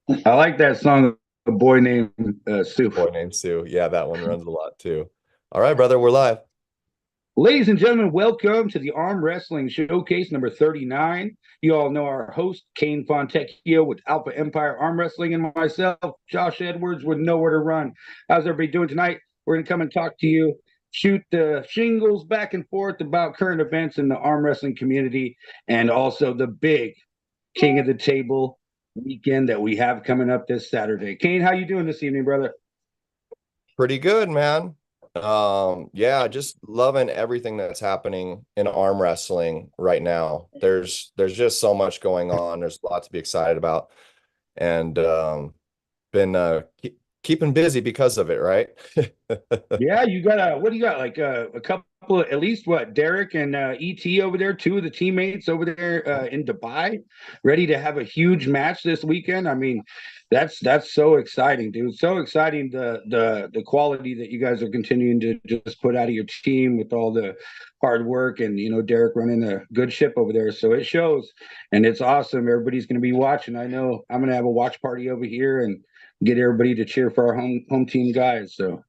I like that song, A Boy Named Sue. Boy named Sue. Yeah, that one runs a lot too. All right, brother, we're live. Ladies and gentlemen, welcome to the Arm Wrestling Showcase number 39. You all know our host, Kane Fontecchio with Alpha Empire Arm Wrestling, and myself, Josh Edwards with Nowhere to Run. How's everybody doing tonight? We're going to come and talk to you, shoot the shingles back and forth about current events in the arm wrestling community, and also the big King of the Table weekend that we have coming up this Saturday. Kane, how you doing this evening, brother? Pretty good, man. Yeah, just loving everything that's happening in arm wrestling right now. There's just so much going on. There's a lot to be excited about, and been keeping busy because of it, right? Yeah, you got what do you got? Like a couple, at least what? Derek and ET over there, two of the teammates over there in Dubai, ready to have a huge match this weekend. I mean, that's so exciting, dude. So exciting the quality that you guys are continuing to just put out of your team with all the hard work and Derek running a good ship over there. So it shows, and it's awesome. Everybody's going to be watching. I know I'm going to have a watch party over here and get everybody to cheer for our home team guys. So.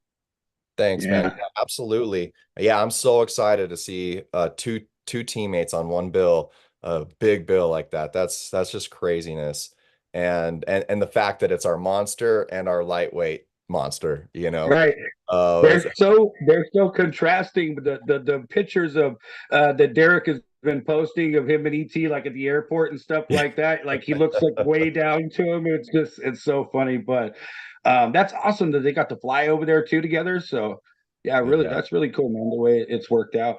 Thanks, man. Yeah. Yeah, absolutely. Yeah, I'm so excited to see two teammates on one bill, a big bill like that. That's just craziness. And the fact that it's our monster and our lightweight monster, you know. Right. It's They're so contrasting with the pictures of that Derek has been posting of him and ET like at the airport and stuff like that. Like he looks like way down to him. It's so funny. But that's awesome that they got to fly over there too together. So yeah, really yeah. that's really cool, man, the way it's worked out.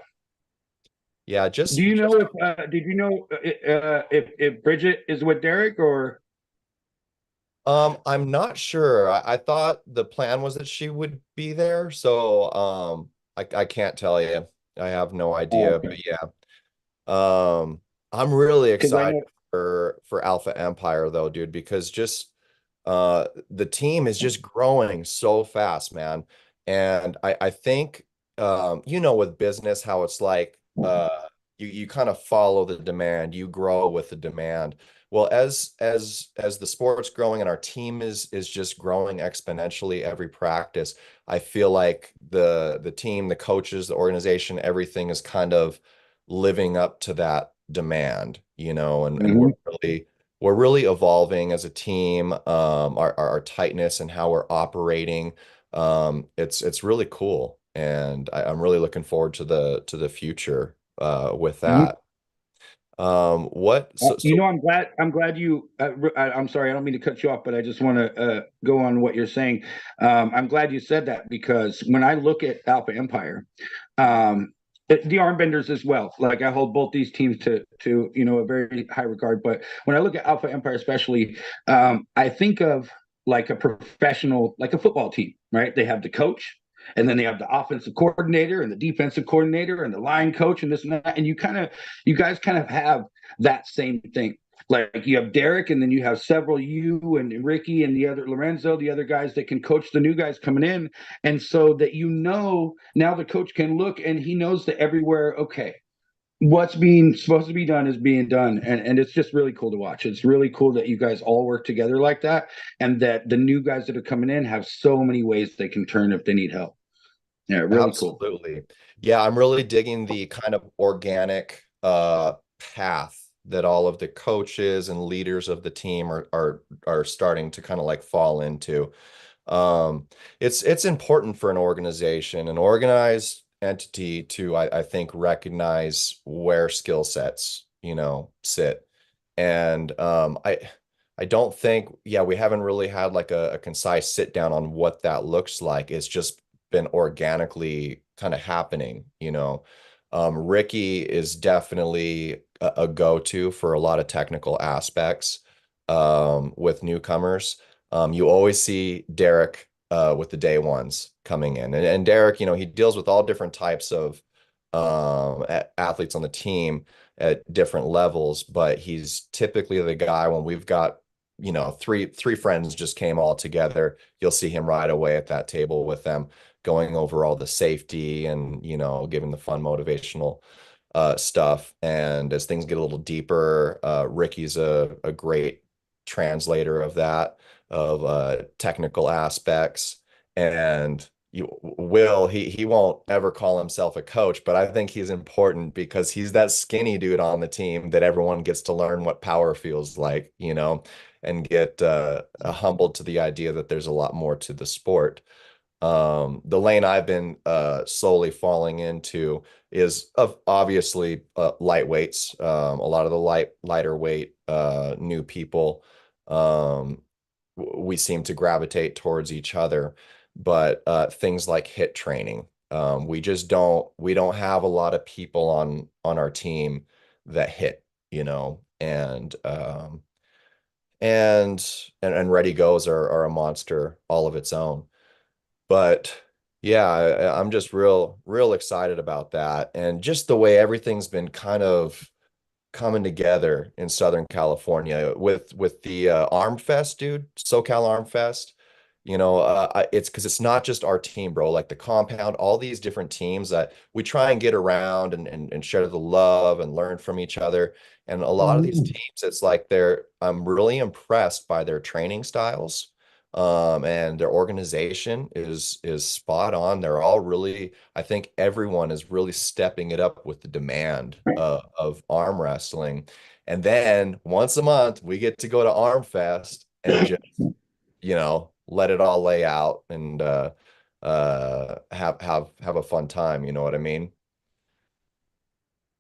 Yeah, Do you know just if did you know if Bridget is with Derek or I'm not sure. I thought the plan was that she would be there, so I can't tell you. I have no oh, idea, okay. but yeah. I'm really Because I excited know for Alpha Empire though, dude, because just the team is just growing so fast, man. And I think with business how it's like you kind of follow the demand, you grow with the demand. Well, as the sport's growing and our team is just growing exponentially every practice, I feel like the team, the coaches, the organization, everything is kind of living up to that demand, and Mhm. we're really evolving as a team, our tightness and how we're operating. It's really cool, and I'm really looking forward to the future with Mhm. that. What so I'm glad you. I'm sorry, I don't mean to cut you off, but I just want to go on what you're saying. I'm glad you said that because when I look at Alpha Empire, the Armbenders as well. Like I hold both these teams to a very high regard. But when I look at Alpha Empire, especially, I think of like a professional, like a football team, right? They have the coach, and then they have the offensive coordinator and the defensive coordinator and the line coach and this and that. And you guys kind of have that same thing. Like you have Derek, and then you have several you and Ricky and the other Lorenzo, the other guys that can coach the new guys coming in. And so that now the coach can look and he knows that everywhere, okay, what's being supposed to be done is being done. And it's just really cool to watch. It's really cool that you guys all work together like that and that the new guys that are coming in have so many ways they can turn if they need help. Yeah, really cool. Absolutely. Yeah, I'm really digging the kind of organic path that all of the coaches and leaders of the team are starting to kind of like fall into. Um, it's important for an organization, an organized entity to I think recognize where skill sets, sit. And I don't think, yeah, we haven't really had like a concise sit down on what that looks like. It's just been organically kind of happening, Ricky is definitely a go-to for a lot of technical aspects with newcomers. You always see Derek with the day ones coming in. And Derek, he deals with all different types of athletes on the team at different levels, but he's typically the guy when we've got, three friends just came all together. You'll see him right away at that table with them, going over all the safety and, giving the fun motivational stuff. And as things get a little deeper, Ricky's a great translator of that, of technical aspects. And he won't ever call himself a coach, but I think he's important because he's that skinny dude on the team that everyone gets to learn what power feels like, and get humbled to the idea that there's a lot more to the sport. The lane I've been slowly falling into is obviously lightweights. A lot of the lighter weight new people, we seem to gravitate towards each other. But things like hit training, we don't have a lot of people on our team that hit, and Ready Goes are a monster all of its own. But yeah, I'm just real excited about that. And just the way everything's been kind of coming together in Southern California with the Arm Fest, dude, SoCal Arm Fest. It's because it's not just our team, bro. Like the compound, all these different teams that we try and get around and share the love and learn from each other. And a lot of these teams, it's like I'm really impressed by their training styles. And their organization is spot on. They're all really, I think everyone is really stepping it up with the demand of arm wrestling. And then once a month, we get to go to Arm Fest and just, let it all lay out and have a fun time. You know what I mean?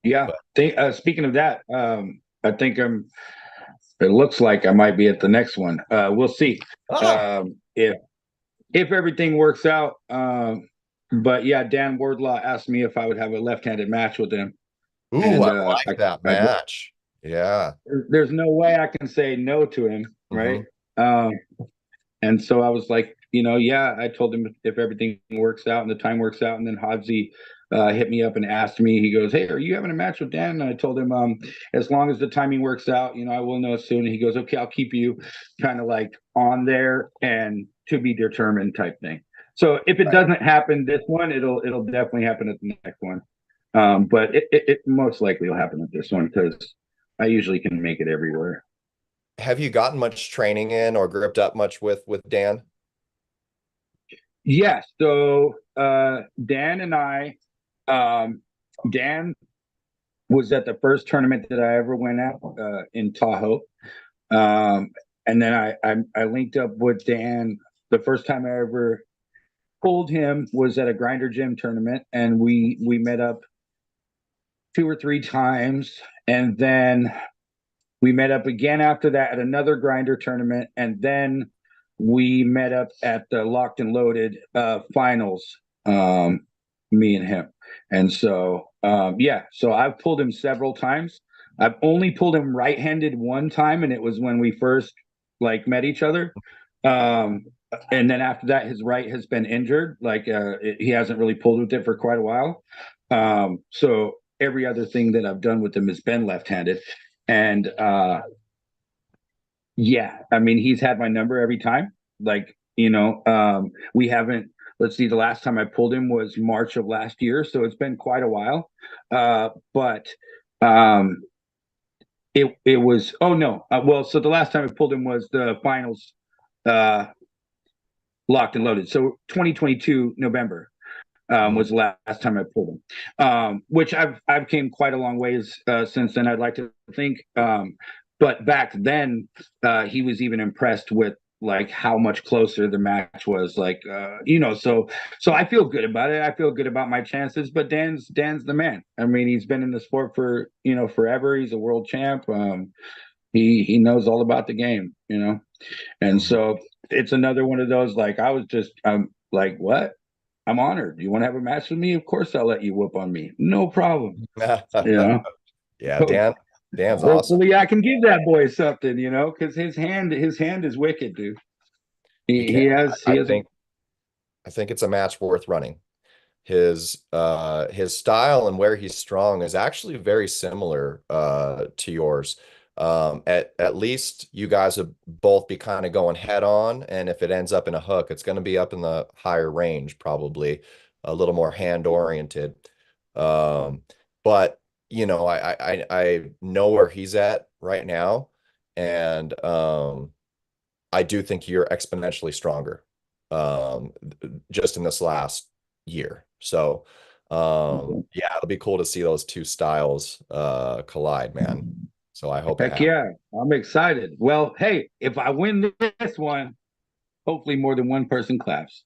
Yeah. But Speaking of that, I think it looks like I might be at the next one. We'll see if everything works out. But yeah, Dan Wardlaw asked me if I would have a left-handed match with him, ooh, and I like that match. Yeah. there's no way I can say no to him, right? Hmm. Um, and so I was like, yeah, I told him if everything works out and the time works out. And then Hodzi hit me up and asked me, he goes, "Hey, are you having a match with Dan?" And I told him, as long as the timing works out, I will know soon. And he goes, "Okay, I'll keep you kind of like on there and to be determined type thing." So if it Right. doesn't happen this one, it'll definitely happen at the next one. But it most likely will happen at this one because I usually can make it everywhere. Have you gotten much training in or gripped up much with Dan? Yes. So Dan and I, Dan was at the first tournament that I ever went at in Tahoe. Um, and then I linked up with Dan. The first time I ever pulled him was at a Grinder Gym tournament, and we met up 2 or 3 times, and then we met up again after that at another Grinder tournament, and then we met up at the Locked and Loaded finals, me and him. And so, yeah, so I've pulled him several times. I've only pulled him right-handed one time, and it was when we first met each other. Um, and then after that, his right has been injured. He hasn't really pulled with it for quite a while. So every other thing that I've done with him has been left-handed. And yeah, I mean, he's had my number every time. We haven't, let's see, the last time I pulled him was March of last year. So it's been quite a while. But it was, oh no. Well, so the last time I pulled him was the finals, Locked and Loaded. So 2022, November. Mhm. Was the last time I pulled him, which I've came quite a long ways since then. I'd like to think, but back then he was even impressed with how much closer the match was. So I feel good about it. I feel good about my chances. But Dan's the man. I mean, he's been in the sport for forever. He's a world champ. He knows all about the game. And Mhm. so it's another one of those I'm like, what? I'm honored. You want to have a match with me? Of course, I'll let you whoop on me. No problem. You know. Yeah, Dan's awesome. Hopefully, I can give that boy something. Because his hand is wicked, dude. You He can. has he I has. think I think it's a match worth running. His style and where he's strong is actually very similar to yours. At least you guys would both be kind of going head on, and if it ends up in a hook, it's going to be up in the higher range, probably a little more hand oriented. But I know where he's at right now, And I do think you're exponentially stronger just in this last year. So yeah, it'll be cool to see those two styles collide, man. So I hope it Heck happens. yeah, I'm excited. Well, hey, if I win this one, hopefully more than one person claps.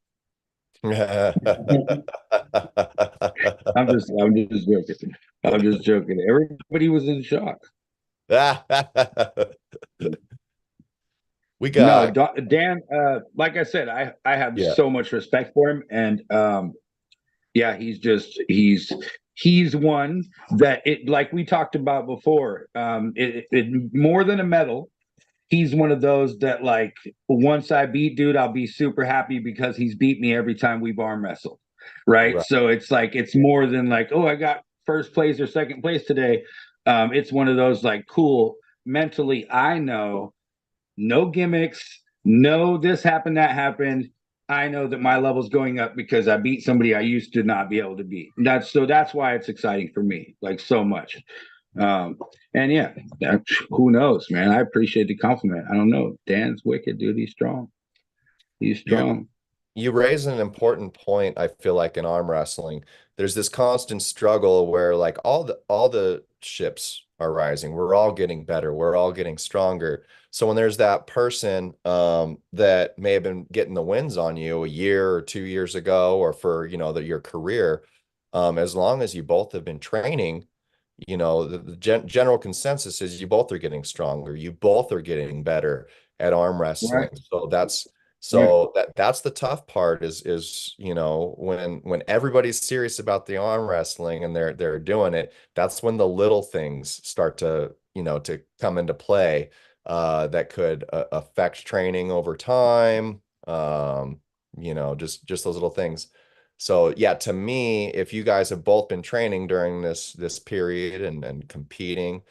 I'm just joking. I'm just joking. Everybody was in shock. We No, got, Dan. Like I said, I have yeah, so much respect for him, and yeah, he's one that it like we talked about before. It more than a medal. He's one of those that like once I beat dude, I'll be super happy because he's beat me every time we've arm wrestled. Right. right. So it's like it's more than like, oh, I got first place or second place today. It's one of those like cool mentally, I know no gimmicks, no this happened, that happened. I know that my level's going up because I beat somebody I used to not be able to beat. That's why it's exciting for me, like so much. Um, and yeah, who knows, man? I appreciate the compliment. I don't know. Dan's wicked, dude. He's strong. He's You strong. you raise an important point, I feel like in arm wrestling. There's this constant struggle where like all the ships are rising. We're all getting better. We're all getting stronger. So when there's that person that may have been getting the wins on you a year or 2 years ago or for, your career, as long as you both have been training, the general consensus is you both are getting stronger. You both are getting better at arm Right. wrestling. So that's Right. so that's the tough part is when everybody's serious about the arm wrestling and they're doing it, that's when the little things start to come into play that could affect training over time. Just those little things. So yeah, to me, if you guys have both been training during this period and competing,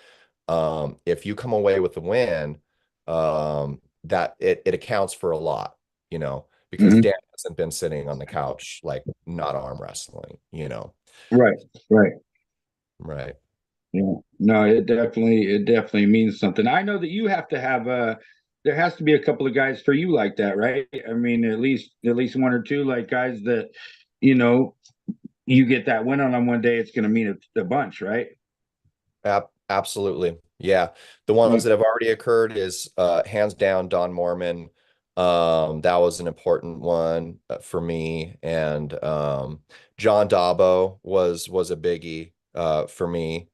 if you come away with a win, that it accounts for a lot, because Mhm. Dan hasn't been sitting on the couch like not arm wrestling. Right. Right. Right. Yeah. No, it definitely means something. I know that you have to have there has to be a couple of guys for you like that, right? I mean, at least one or two like guys that, you know, you get that win on them one day, it's gonna mean a bunch, right? Absolutely. Yeah. The Yeah. ones that have already occurred is hands down Don Mormon. That was an important one for me. And John Dabo was a biggie for me,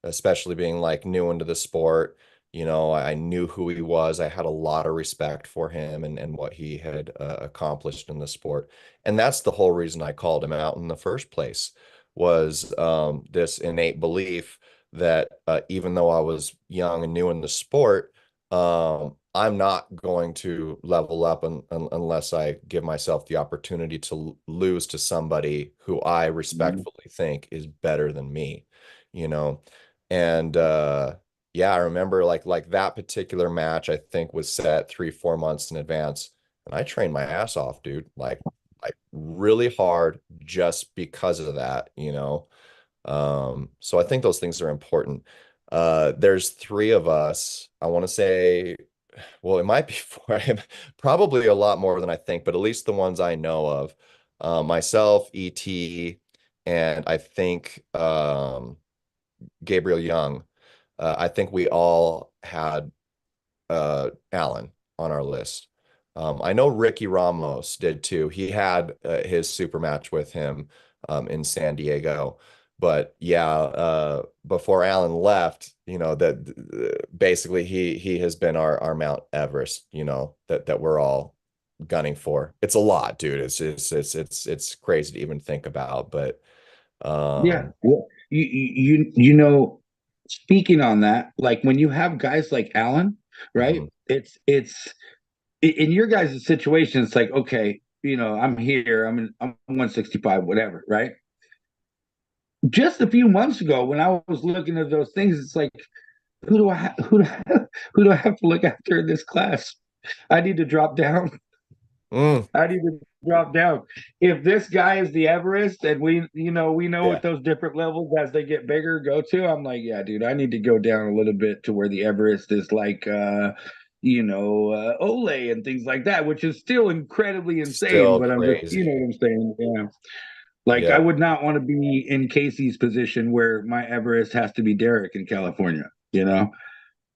especially being like new into the sport. I knew who he was. I had a lot of respect for him and what he had accomplished in the sport. And that's the whole reason I called him out in the first place was this innate belief that even though I was young and new in the sport, I'm not going to level up unless I give myself the opportunity to lose to somebody who I Mhm. respectfully think is better than me, you know? And yeah, I remember like that particular match, I think was set 3, 4 months in advance. And I trained my ass off, dude, like really hard just because of that. So I think those things are important. There's three of us. I want to say, well, it might be four, probably a lot more than I think, but at least the ones I know of. Myself, ET, and I think Gabriel Young. I think we all had Allen on our list. I know Ricky Ramos did too. He had his super match with him in San Diego. But yeah, before Allen left, that basically he has been our Mount Everest, that we're all gunning for. It's a lot, dude. It's crazy to even think about, but Yeah. um Well, you know, speaking on that, like when you have guys like Allen, right? mhm, It's in your guys' situation, it's like, okay, I'm here, I'm 165, whatever, right? Just a few months ago, when I was looking at those things, it's like, who do I have to look after in this class? I need to drop down. mm, I need to drop down. If this guy is the Everest, and we know Yeah, what those different levels as they get bigger go to, I'm like, yeah, dude, I need to go down a little bit to where the Everest is like, Ole and things like that, which is still incredibly insane. still But I'm just, you know crazy. what I'm saying? Yeah. Like I Yeah. would not want to be in Casey's position where my Everest has to be Derek in California.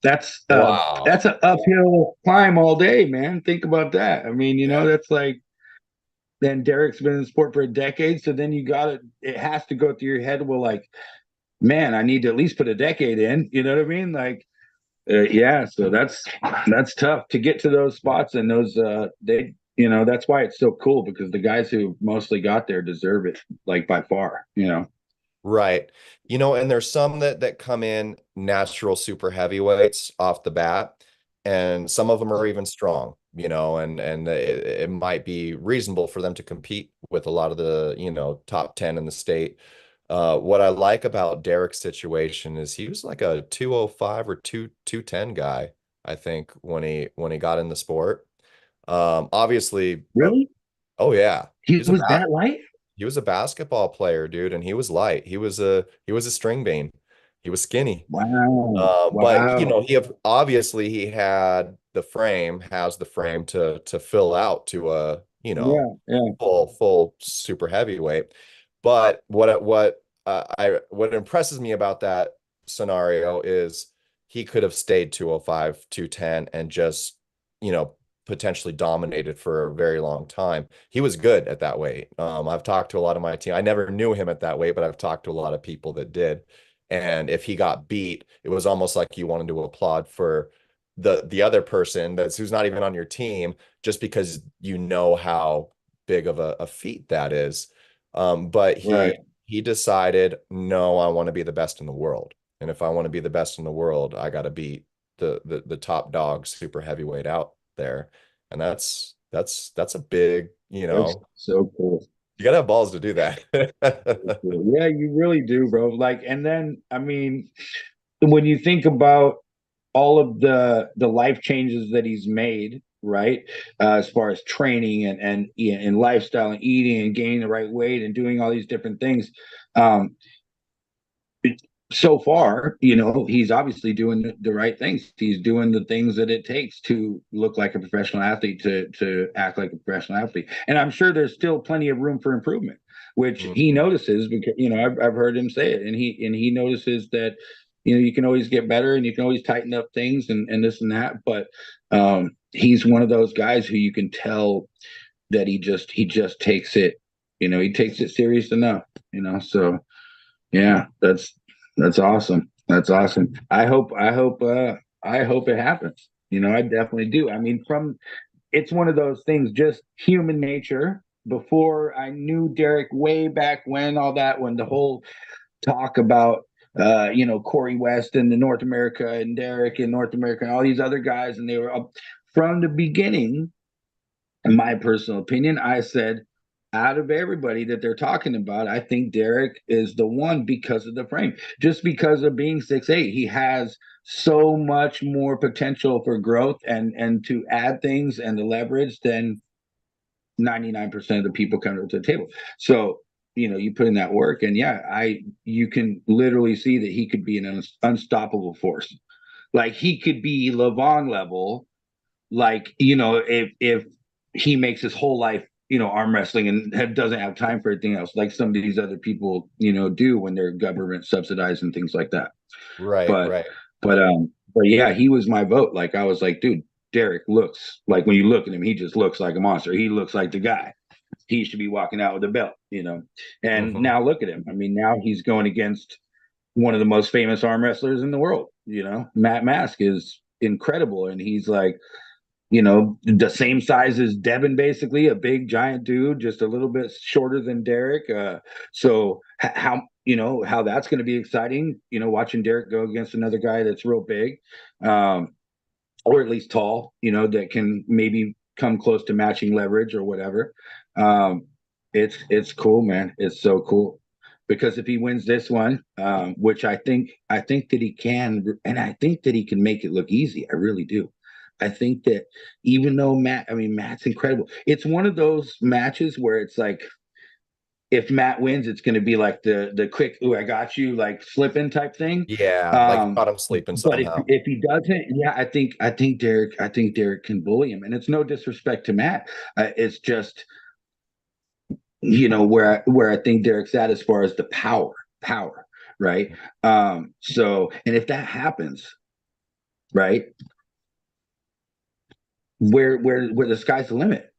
That's Wow. that's an uphill climb all day, man. Think about that. I mean, Yeah. that's like then Derek's been in the sport for a decade, so then it has to go through your head. Well, like, man, I need to at least put a decade in. You know what I mean? Like, yeah. So that's tough to get to those spots, and those they, that's why it's so cool because the guys who mostly got there deserve it, like by far. Right. And there's some that come in natural super heavyweights off the bat, and some of them are even strong, and it might be reasonable for them to compete with a lot of the, top 10 in the state. What I like about Derek's situation is he was like a 205 or 210 guy, I think, when he got in the sport. Obviously, Really? oh yeah, He was that light? he was a basketball player, dude, and he was light. He was a string bean. He was skinny. Wow. But Wow. obviously he has the frame to fill out to a, Yeah. Yeah. full super heavyweight. But what impresses me about that scenario is he could have stayed 205, 210 and just, potentially dominated for a very long time. He was good at that weight. I've talked to a lot of my team. I never knew him at that weight, but I've talked to a lot of people that did. And if he got beat, it was almost like you wanted to applaud for the other person who's not even on your team, just because how big of a feat that is. But Right. he decided, no, I want to be the best in the world. And if I want to be the best in the world, I got to beat the top dog super heavyweight out there. And that's a big, That's so cool. you gotta have balls to do that. Yeah, you really do, bro. Like, and then I mean, when you think about all of the life changes that he's made, right? As far as training and lifestyle and eating and gaining the right weight and doing all these different things. Um, so far, he's obviously doing the right things. He's doing the things that it takes to look like a professional athlete, to act like a professional athlete. And I'm sure there's still plenty of room for improvement, which he Mhm. notices because I've heard him say it, and he notices that you can always get better and you can always tighten up things and this and that. But he's one of those guys who you can tell that he just takes it. He takes it serious enough. So yeah, that's awesome. That's awesome. I hope it happens. I definitely do. I mean, it's one of those things, just human nature. Before I knew Derek way back when the whole talk about Corey West and the North America and Derek in North America and all these other guys, and they were up from the beginning, in my personal opinion, I said, out of everybody that they're talking about, I think Derek is the one because of the frame. Just because of being 6'8", he has so much more potential for growth and to add things and the leverage than 99% of the people coming to the table. So, you put in that work, and yeah, you can literally see that he could be an unstoppable force. Like he could be LeVon level, like if he makes his whole life arm wrestling and doesn't have time for anything else, like some of these other people do when they're government subsidized and things like that. Right, but right. but yeah, he was my vote. Like I was like, dude, Derek looks like, when you look at him, he just looks like a monster. He looks like the guy. He should be walking out with a belt. And Mhm. now look at him. I mean, now he's going against one of the most famous arm wrestlers in the world. Matt Mask is incredible, and he's like, the same size as Devin, basically a big giant dude, just a little bit shorter than Derek. So how that's going to be exciting, watching Derek go against another guy that's real big, or at least tall, that can maybe come close to matching leverage or whatever. Um, it's cool, man. It's so cool. Because if he wins this one, which I think that he can, and I think that he can make it look easy. I really do. I think that even though Matt's incredible. It's one of those matches where it's like, if Matt wins, it's going to be like the quick, "Ooh, I got you," like flipping type thing. Yeah, like Um, caught him sleeping but somehow. if he doesn't, yeah, I think Derek can bully him, and it's no disrespect to Matt. It's just, where I think Derek's at as far as the power, right? So, and if that happens, right, where the sky's the limit.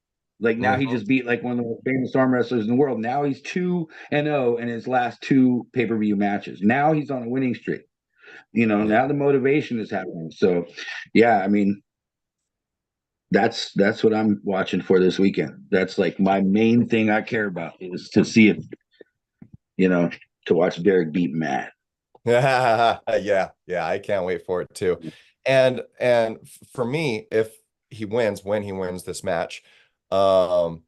Like now he Hmm. just beat like one of the most famous arm wrestlers in the world. Now he's 2-0 in his last two pay-per-view matches. Now he's on a winning streak. Yeah. Now the motivation is happening. So yeah, I mean, that's what I'm watching for this weekend. That's like my main thing I care about, is to see it, you know, to watch Derek beat Matt. Yeah, yeah, I can't wait for it too. And for me, if he wins, when he wins this match, um,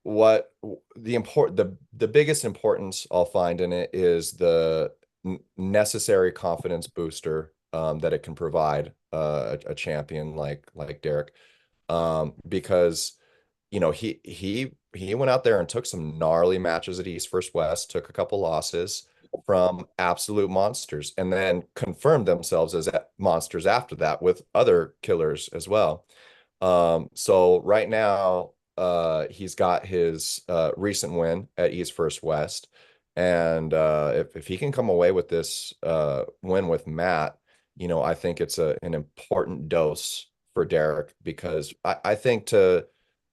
what the biggest importance I'll find in it is the necessary confidence booster that it can provide a champion like Derek, because he went out there and took some gnarly matches at East First West, took a couple losses from absolute monsters, and then confirmed themselves as monsters after that with other killers as well. So right now, he's got his recent win at East First West, and if he can come away with this win with Matt, I think it's an important dose for Derek, because I think to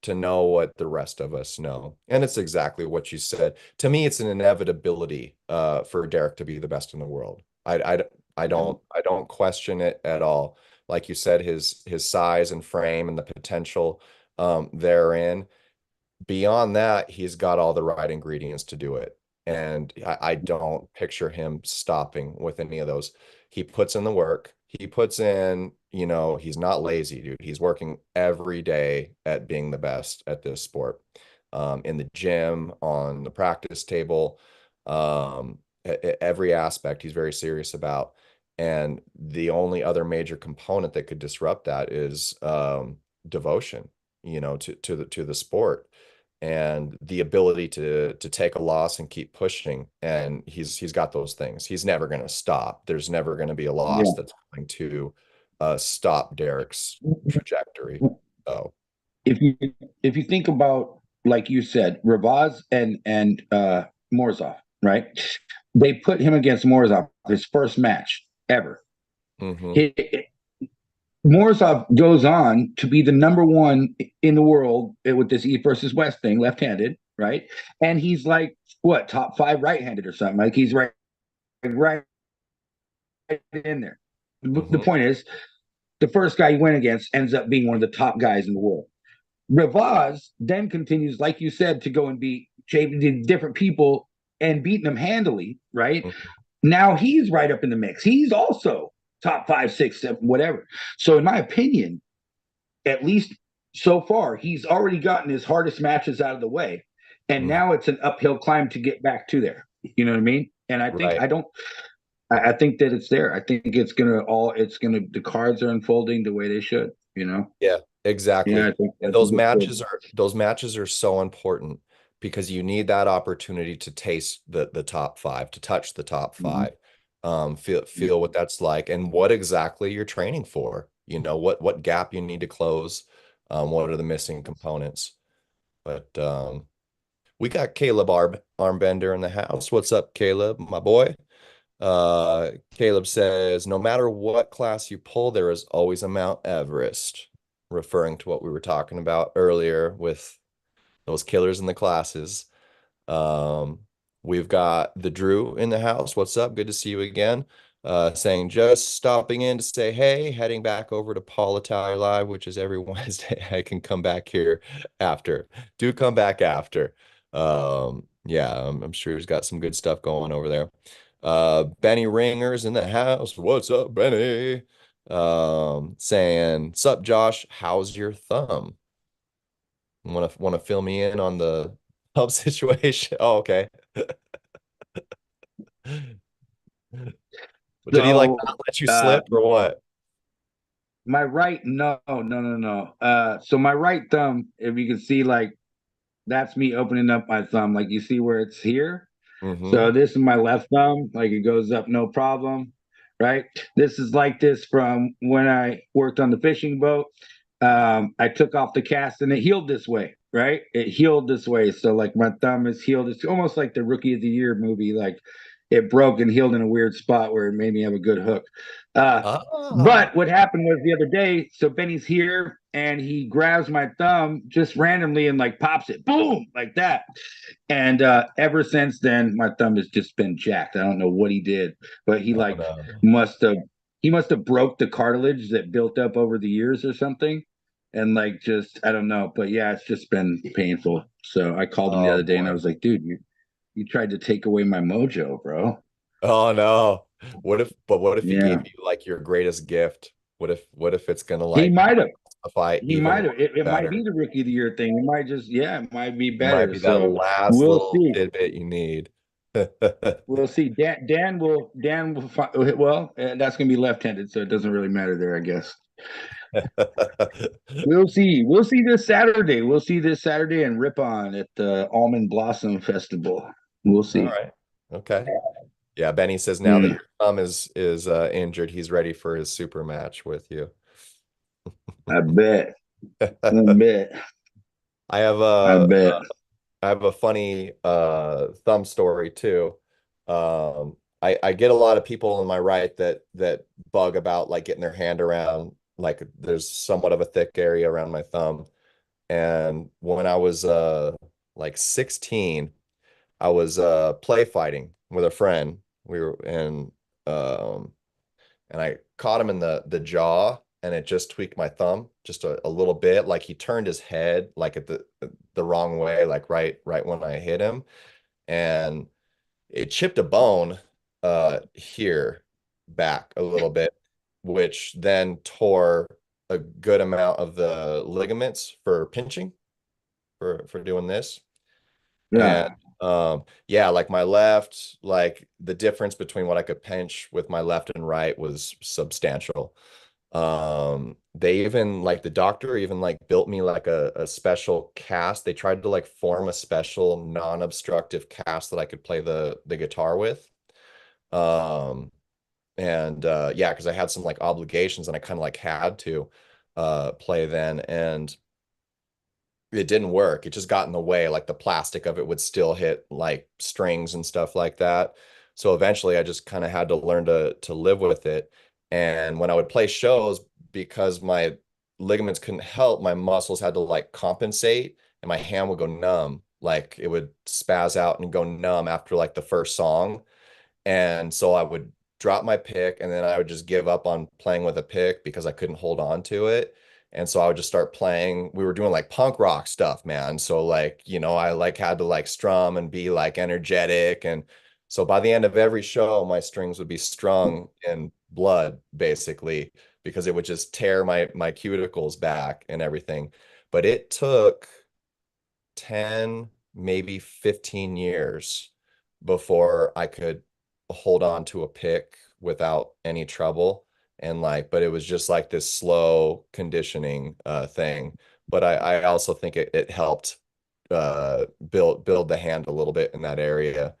know what the rest of us know. And it's exactly what you said. To me, it's an inevitability for Derek to be the best in the world. I don't question it at all. Like you said, his size and frame and the potential therein. Beyond that, he's got all the right ingredients to do it. And I don't picture him stopping with any of those. He puts in the work. He puts in, he's not lazy, dude. He's working every day at being the best at this sport. In the gym, on the practice table, every aspect he's very serious about. And the only other major component that could disrupt that is devotion, to the sport, and the ability to take a loss and keep pushing. And he's got those things. He's never going to stop. There's never going to be a loss Yeah. that's going to stop Derek's trajectory. So, If you think about, like you said, Ravaz and Morzov, right? They put him against Morzov, his first match ever. mhm, He, Morzov goes on to be the number one in the world with this East versus West thing, left-handed, right? And he's like, what, top five right-handed or something? Like he's right in there. The mhm, point is, the first guy he went against ends up being one of the top guys in the world. Ravaz then continues, like you said, to go and beat different people and beating them handily, right? mhm. Now he's right up in the mix. He's also top 5, 6, 7, whatever. So, in my opinion, at least so far, he's already gotten his hardest matches out of the way. And Mhm. now it's an uphill climb to get back to there. You know what I mean? And Right. I think that it's there. I think the cards are unfolding the way they should. Yeah, Yeah, exactly. And I think it's good. those matches are so important, because you need that opportunity to taste the top five, to touch the top Mhm. five, feel what that's like, and what exactly you're training for. What gap you need to close, what are the missing components. But we got Caleb Armbender in the house. What's up, Caleb, my boy? Caleb says, no matter what class you pull, there is always a Mount Everest, referring to what we were talking about earlier with those killers in the classes. Um, we've got the Drew in the house. What's up? Good to see you again. Saying just stopping in to say hey, heading back over to Paul Italia Live, which is every Wednesday. I can come back here after. Do come back after. Yeah, I'm sure he's got some good stuff going over there. Benny Ringer's in the house. What's up, Benny? Saying, sup, Josh? How's your thumb? Want to fill me in on the pub situation? Oh, okay. Did he like So, not let you uh, slip or what? My right, no, no, no, no. So my right thumb, if you can see, like that's me opening up my thumb. Like you see where it's here. Mm-hmm. So this is my left thumb, like it goes up no problem, right? This is like this from when I worked on the fishing boat. I took off the cast and it healed this way, right? It healed this way. So like my thumb is healed. It's almost like the Rookie of the Year movie. Like it broke and healed in a weird spot where it made me have a good hook. Uh, Ah, but what happened was the other day, so Benny's here and he grabs my thumb just randomly and like pops it, boom, like that. And ever since then, my thumb has just been jacked. I don't know what he did, but he oh like no. must have he must have broke the cartilage that built up over the years or something. And like just I don't know, but yeah, it's just been painful. So I called him the Oh other day and I boy. was like, dude, you tried to take away my mojo, bro. Oh no. What if he Yeah. gave you like your greatest gift? What if it's gonna He like might have. fight He even might more have. It might be better? the rookie of the year thing. It might just, yeah, it might be It might better. be that So last we'll little see. tidbit you need. We'll see. Dan will well, that's gonna be left-handed, so it doesn't really matter there, I guess. We'll see. We'll see this Saturday. We'll see this Saturday and Ripon at the Almond Blossom Festival. We'll All see. right. Okay. Yeah, Benny says now that Mm, your thumb is injured, he's ready for his super match with you. I bet. I bet. I have I a bet. I have a funny thumb story too. I get a lot of people on my right that bug about like getting their hand around like there's somewhat of a thick area around my thumb. And when I was like 16, I was play fighting with a friend. We were in um and I caught him in the jaw and it just tweaked my thumb just a little bit. Like he turned his head like at the wrong way, like right when I hit him. And it chipped a bone here back a little bit, which then tore a good amount of the ligaments for pinching for doing this. And Yeah. yeah, like my left, like the difference between what I could pinch with my left and right was substantial. They even like the doctor even like built me like a special cast. They tried to like form a special non-obstructive cast that I could play the guitar with. Um, and yeah, because I had some like obligations and I kind of like had to play then. And it didn't work. It just got in the way. Like the plastic of it would still hit like strings and stuff like that. So eventually I just kind of had to learn to live with it. And when I would play shows, because my ligaments couldn't help, my muscles had to like compensate and my hand would go numb. Like it would spaz out and go numb after like the first song. And so I would drop my pick and then I would just give up on playing with a pick because I couldn't hold on to it. And so I would just start playing. We were doing like punk rock stuff, man. So like, I like had to like strum and be like energetic. And so by the end of every show, my strings would be strung in blood, basically, because it would just tear my cuticles back and everything. But it took 10, maybe 15 years before I could hold on to a pick without any trouble. And like, but it was just like this slow conditioning thing. But I also think it helped build the hand a little bit in that area.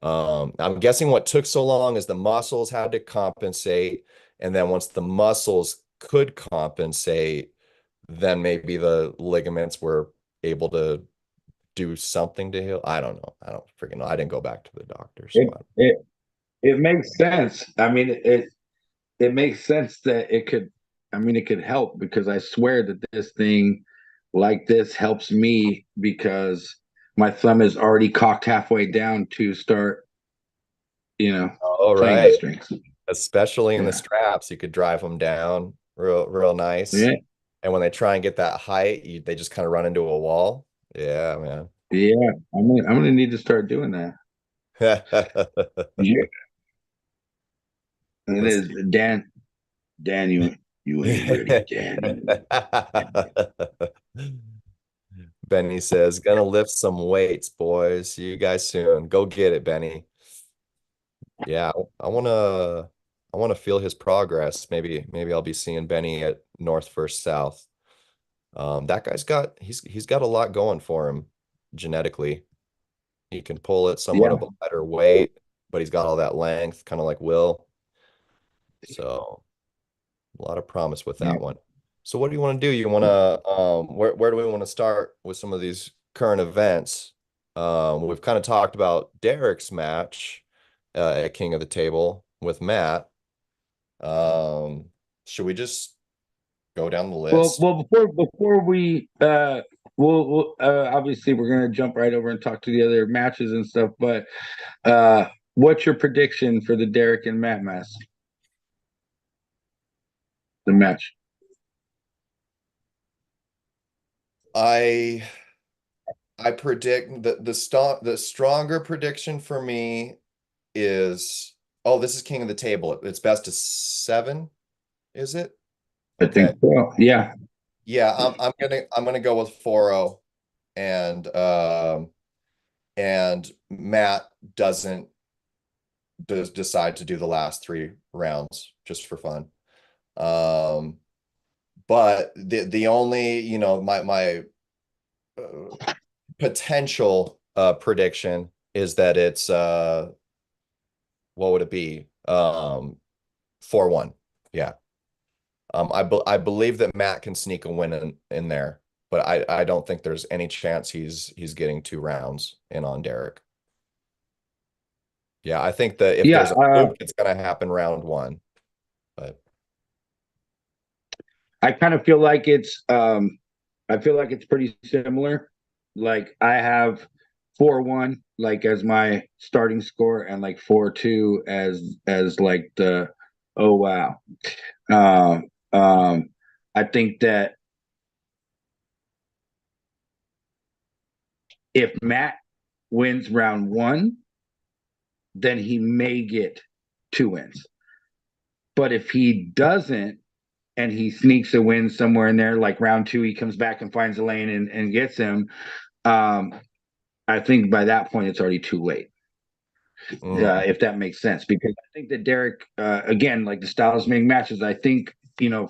I'm guessing what took so long is the muscles had to compensate. And then once the muscles could compensate, then maybe the ligaments were able to do something to heal. I don't know. I don't freaking know. I didn't go back to the doctor, so It it it makes sense. I mean, it makes sense that it could. I mean, it could help because I swear that this thing like this helps me because my thumb is already cocked halfway down to start, you know, all playing the right. strings. Especially in the Yeah. straps, you could drive them down real nice. Yeah. And when they try and get that height, they just kind of run into a wall. Yeah, man. Yeah. I'm gonna need to start doing that. Yeah. It Let's is see. Dan, you ain't ready, Dan. Benny says, gonna lift some weights, boys. See you guys soon. Go get it, Benny. Yeah, I wanna. want to feel his progress. Maybe I'll be seeing Benny at North versus South. That guy's got he's got a lot going for him genetically. He can pull at somewhat Yeah. of a lighter weight, but he's got all that length, kind of like Will. So a lot of promise with Yeah. that one. So what do you want to do? You want to where do we want to start with some of these current events? We've kind of talked about Derek's match at King of the Table with Matt. Should we just go down the list? Well, before we we'll obviously we're gonna jump right over and talk to the other matches and stuff, but what's your prediction for the Derek and Matt match? The match. I I predict that the stronger prediction for me is, oh, this is King of the Table. It's best of 7, is it? I think Okay. so. Yeah. Yeah, I'm gonna go with 4-0, and Matt does decide to do the last 3 rounds just for fun. Um, but the only, my potential prediction is that it's what would it be? 4-1. Yeah. I believe that Matt can sneak a win in there, but I don't think there's any chance he's getting 2 rounds in on Derek. Yeah, I think that if Yeah. there's a fluke, it's gonna happen round 1. But I kind of feel like it's pretty similar. Like I have 4-1 like as my starting score and like 4-2 as like the oh wow. Um I think that if Matt wins round 1, then he may get 2 wins. But if he doesn't and he sneaks a win somewhere in there, like round 2, he comes back and finds a lane and gets him. Um, I think by that point it's already too late. If that makes sense, because I think that Derek, again, like the styles make matches. I think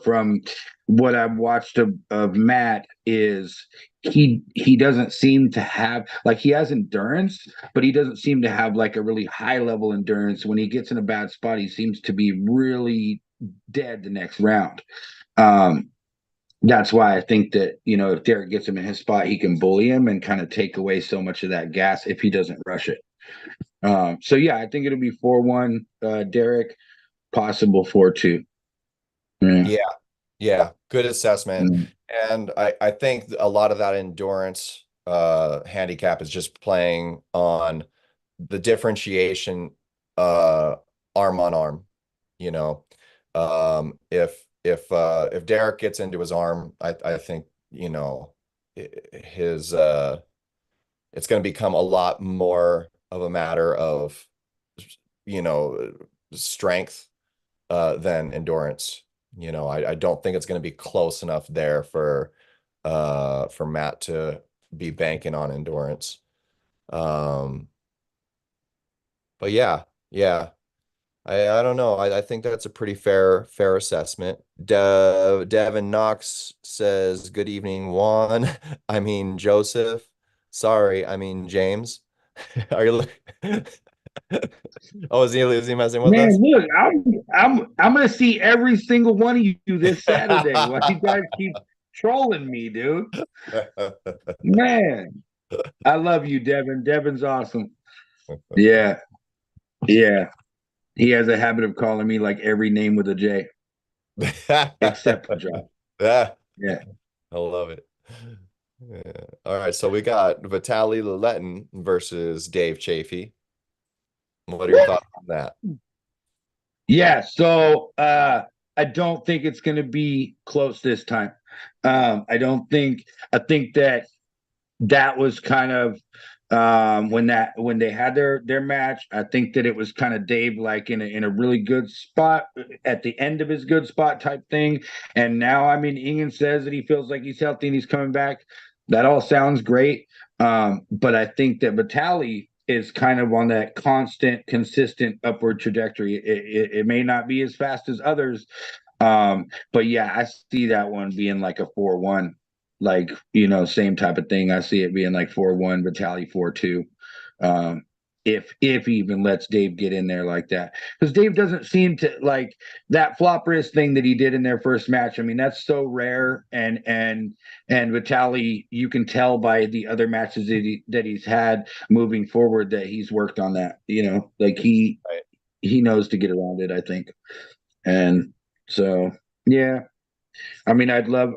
from what I've watched of Matt is he doesn't seem to have like he has endurance, but he doesn't seem to have like a really high level endurance. When he gets in a bad spot, he seems to be really dead the next round. Um, that's why I think that if Derek gets him in his spot, he can bully him and kind of take away so much of that gas if he doesn't rush it. So yeah, I think it'll be 4-1 Derek, possible 4-2. Yeah. yeah, yeah, good assessment. Mm. And I think a lot of that endurance handicap is just playing on the differentiation arm on arm. You know, if Derek gets into his arm, I think his it's going to become a lot more of a matter of you know strength than endurance. I don't think it's going to be close enough there for Matt to be banking on endurance. Um, but yeah. I don't know. I think that's a pretty fair assessment. Devin Knox says, "Good evening, Juan. I mean Joseph. Sorry, I mean James. Are you look? Oh, is he messing with us? Man, look, I'm gonna see every single one of you this Saturday. Why you guys keep trolling me, dude? Man, I love you, Devin. Devin's awesome. Yeah, yeah. He has a habit of calling me like every name with a J, except for Josh. Yeah, Yeah. I love it. Yeah. All right, so we got Vitaly Lelettin versus Dave Chafee. What are your thoughts on that? Yeah, so I don't think it's going to be close this time. I think that was kind of when they had their match. I think that it was kind of Dave like in a really good spot at the end of his good spot type thing. And now, I mean, Ingen says that he feels like he's healthy and he's coming back. That all sounds great. But I think that Vitaly is kind of on that constant, consistent upward trajectory. It may not be as fast as others, but yeah, I see that one being like a 4-1, like, same type of thing. I see it being like 4-1, Vitaly 4-2. Um, if he even lets Dave get in there like that, because Dave doesn't seem to like that flop wrist thing that he did in their first match. I mean, that's so rare, and Vitaly, you can tell by the other matches that he's had moving forward that he's worked on that. Like Right. he knows to get around it, I think. And so, yeah, I mean, I'd love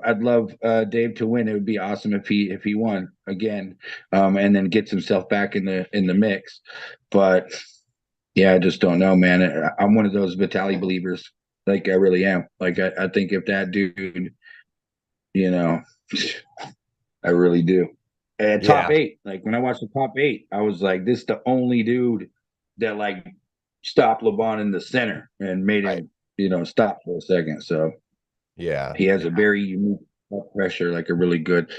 Dave to win. It would be awesome if he won again, and then gets himself back in the mix. But yeah, I just don't know, man. I'm one of those Vitaly believers. Like I really am. Like I think if that dude, you know, I really do. At top Yeah, eight, like when I watched the top eight, I was like, this is the only dude that like stopped LeBron in the center and made right. him, stop for a second. So Yeah, he has yeah. a very unique pressure, like a really good.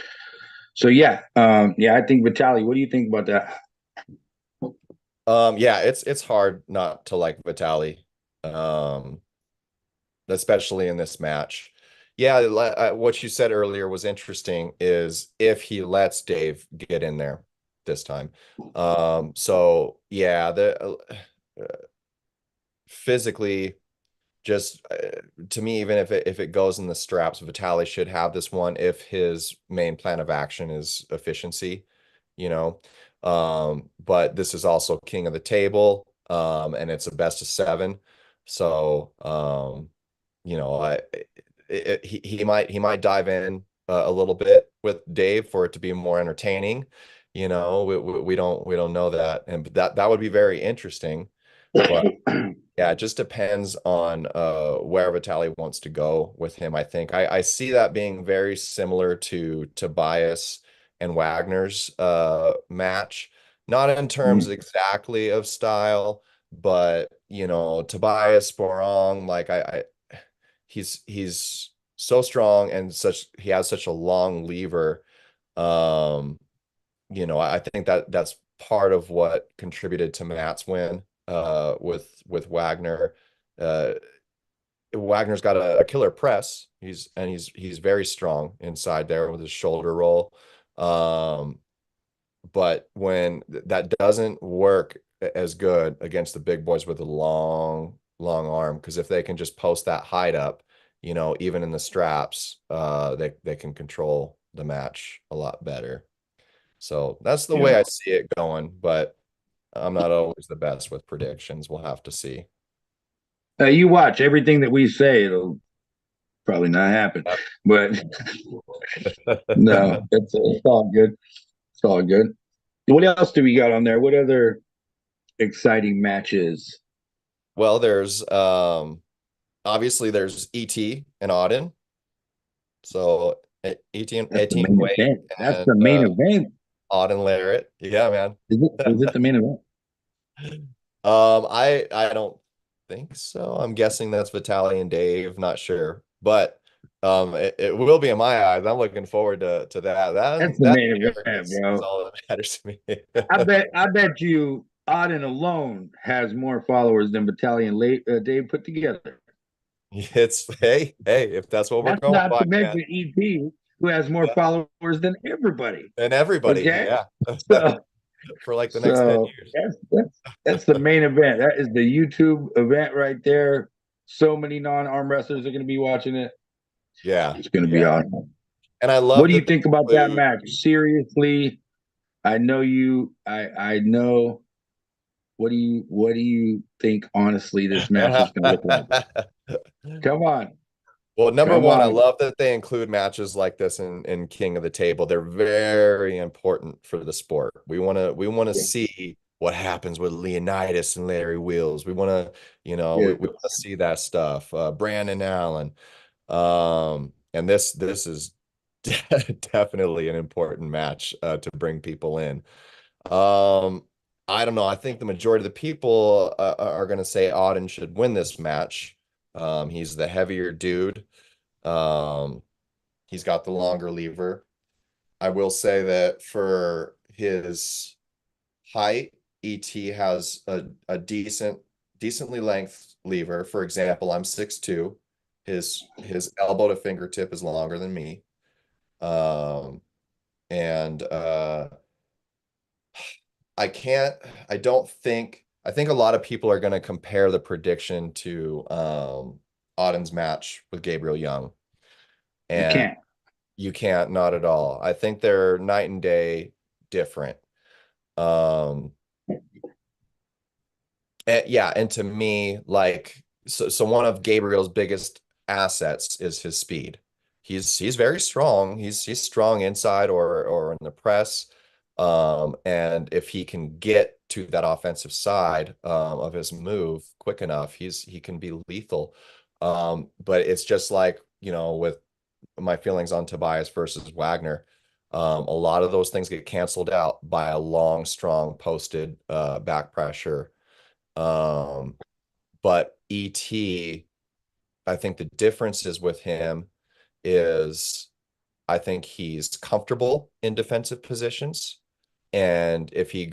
So yeah, I think Vitaly. What do you think about that? Yeah, it's hard not to like Vitaly, um, especially in this match. Yeah, what you said earlier was interesting, is if he lets Dave get in there this time. So yeah, the physically, just to me, even if it goes in the straps, Vitaly should have this one if his main plan of action is efficiency, you know. But this is also king of the table, and it's a best of seven. So I he might dive in a little bit with Dave for it to be more entertaining. We don't know that, and that would be very interesting. But yeah, it just depends on where Vitaly wants to go with him. I think I see that being very similar to Tobias and Wagner's match, not in terms exactly of style, but Tobias Sporong, like he's so strong, and he has such a long lever. Um, I think that's part of what contributed to Matt's win with Wagner. Uh, Wagner's got a killer press. He's very strong inside there with his shoulder roll. Um, but when that doesn't work as good against the big boys with a long, long arm, because if they can just post that height up, even in the straps, they can control the match a lot better. So that's the way Yeah. I see it going, but I'm not always the best with predictions. We'll have to see. You watch everything that we say; it'll probably not happen. But no, it's all good. It's all good. What else do we got on there? What other exciting matches? Well, there's obviously there's ET and Auden. So ET and That's the 18 main Wade event. That's and the main event. Auden Larrett. Yeah, man. Is it the main event? I don't think so. I'm guessing that's Vitaly and Dave, not sure. But it will be in my eyes. I'm looking forward to that. That's the That main here event, is bro. all that matters to me. I bet you Auden alone has more followers than Battalion Dave put together. It's hey, if that's what we're That's going not by, to man. mention EP, who has more Yeah. followers than everybody. And everybody, Okay, yeah. so For like the next 10 so years. that's the main event. That is the YouTube event right there. So many non-arm wrestlers are going to be watching it. Yeah. It's going to be Yeah. awesome. And I What love do you that they think about that include match? Seriously, I know you. I know. What do you think? Honestly, this match is going to look like? Come on, Well, number come one, I on. love that they include matches like this in King of the Table. They're very important for the sport. We want to Yeah, see what happens with Leonidas and Larry Wheels. We want to, yeah, we want to see that stuff. Brandon Allen. And this is definitely an important match to bring people in. Um, I don't know. I think the majority of the people are going to say Auden should win this match. He's the heavier dude. Um, he's got the longer lever. I will say that for his height, ET has a decently length lever. For example, I'm 6'2". His elbow to fingertip is longer than me. And I can't, I don't think, I think a lot of people are going to compare the prediction to Audin's match with Gabriel Young. You And can't. you can't, not at all. I think they're night and day different. Um, yeah, and to me, like, so one of Gabriel's biggest assets is his speed. He's very strong. He's strong inside or in the press. And if he can get to that offensive side of his move quick enough, he can be lethal. But it's just like, with my feelings on Tobias versus Wagner. A lot of those things get canceled out by a long, strong posted back pressure. But ET, I think the differences with him is I think he's comfortable in defensive positions. And if he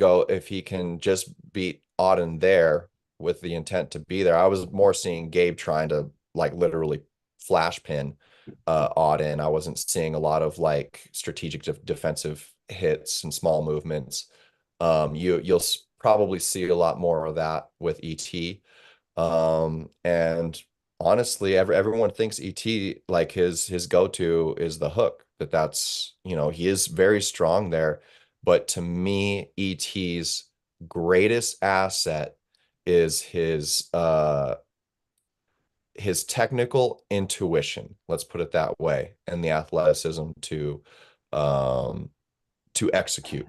can just beat Auden there with the intent to be there, I was more seeing Gabe trying to like literally flash pin Auden. I wasn't seeing a lot of like strategic defensive hits and small movements. You'll probably see a lot more of that with ET. And honestly, everyone thinks ET like his go-to is the hook. That's he is very strong there. But to me, ET's greatest asset is his technical intuition, let's put it that way, and the athleticism um to execute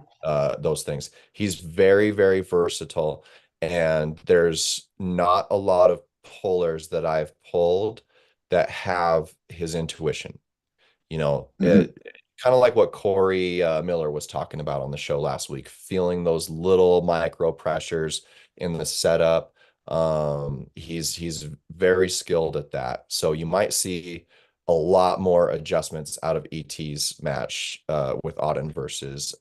those things. He's very, very versatile, and there's not a lot of pullers that I've pulled that have his intuition. Mhm. Kind of like what Corey Miller was talking about on the show last week, feeling those little micro pressures in the setup. He's very skilled at that. So you might see a lot more adjustments out of ET's match with Auden versus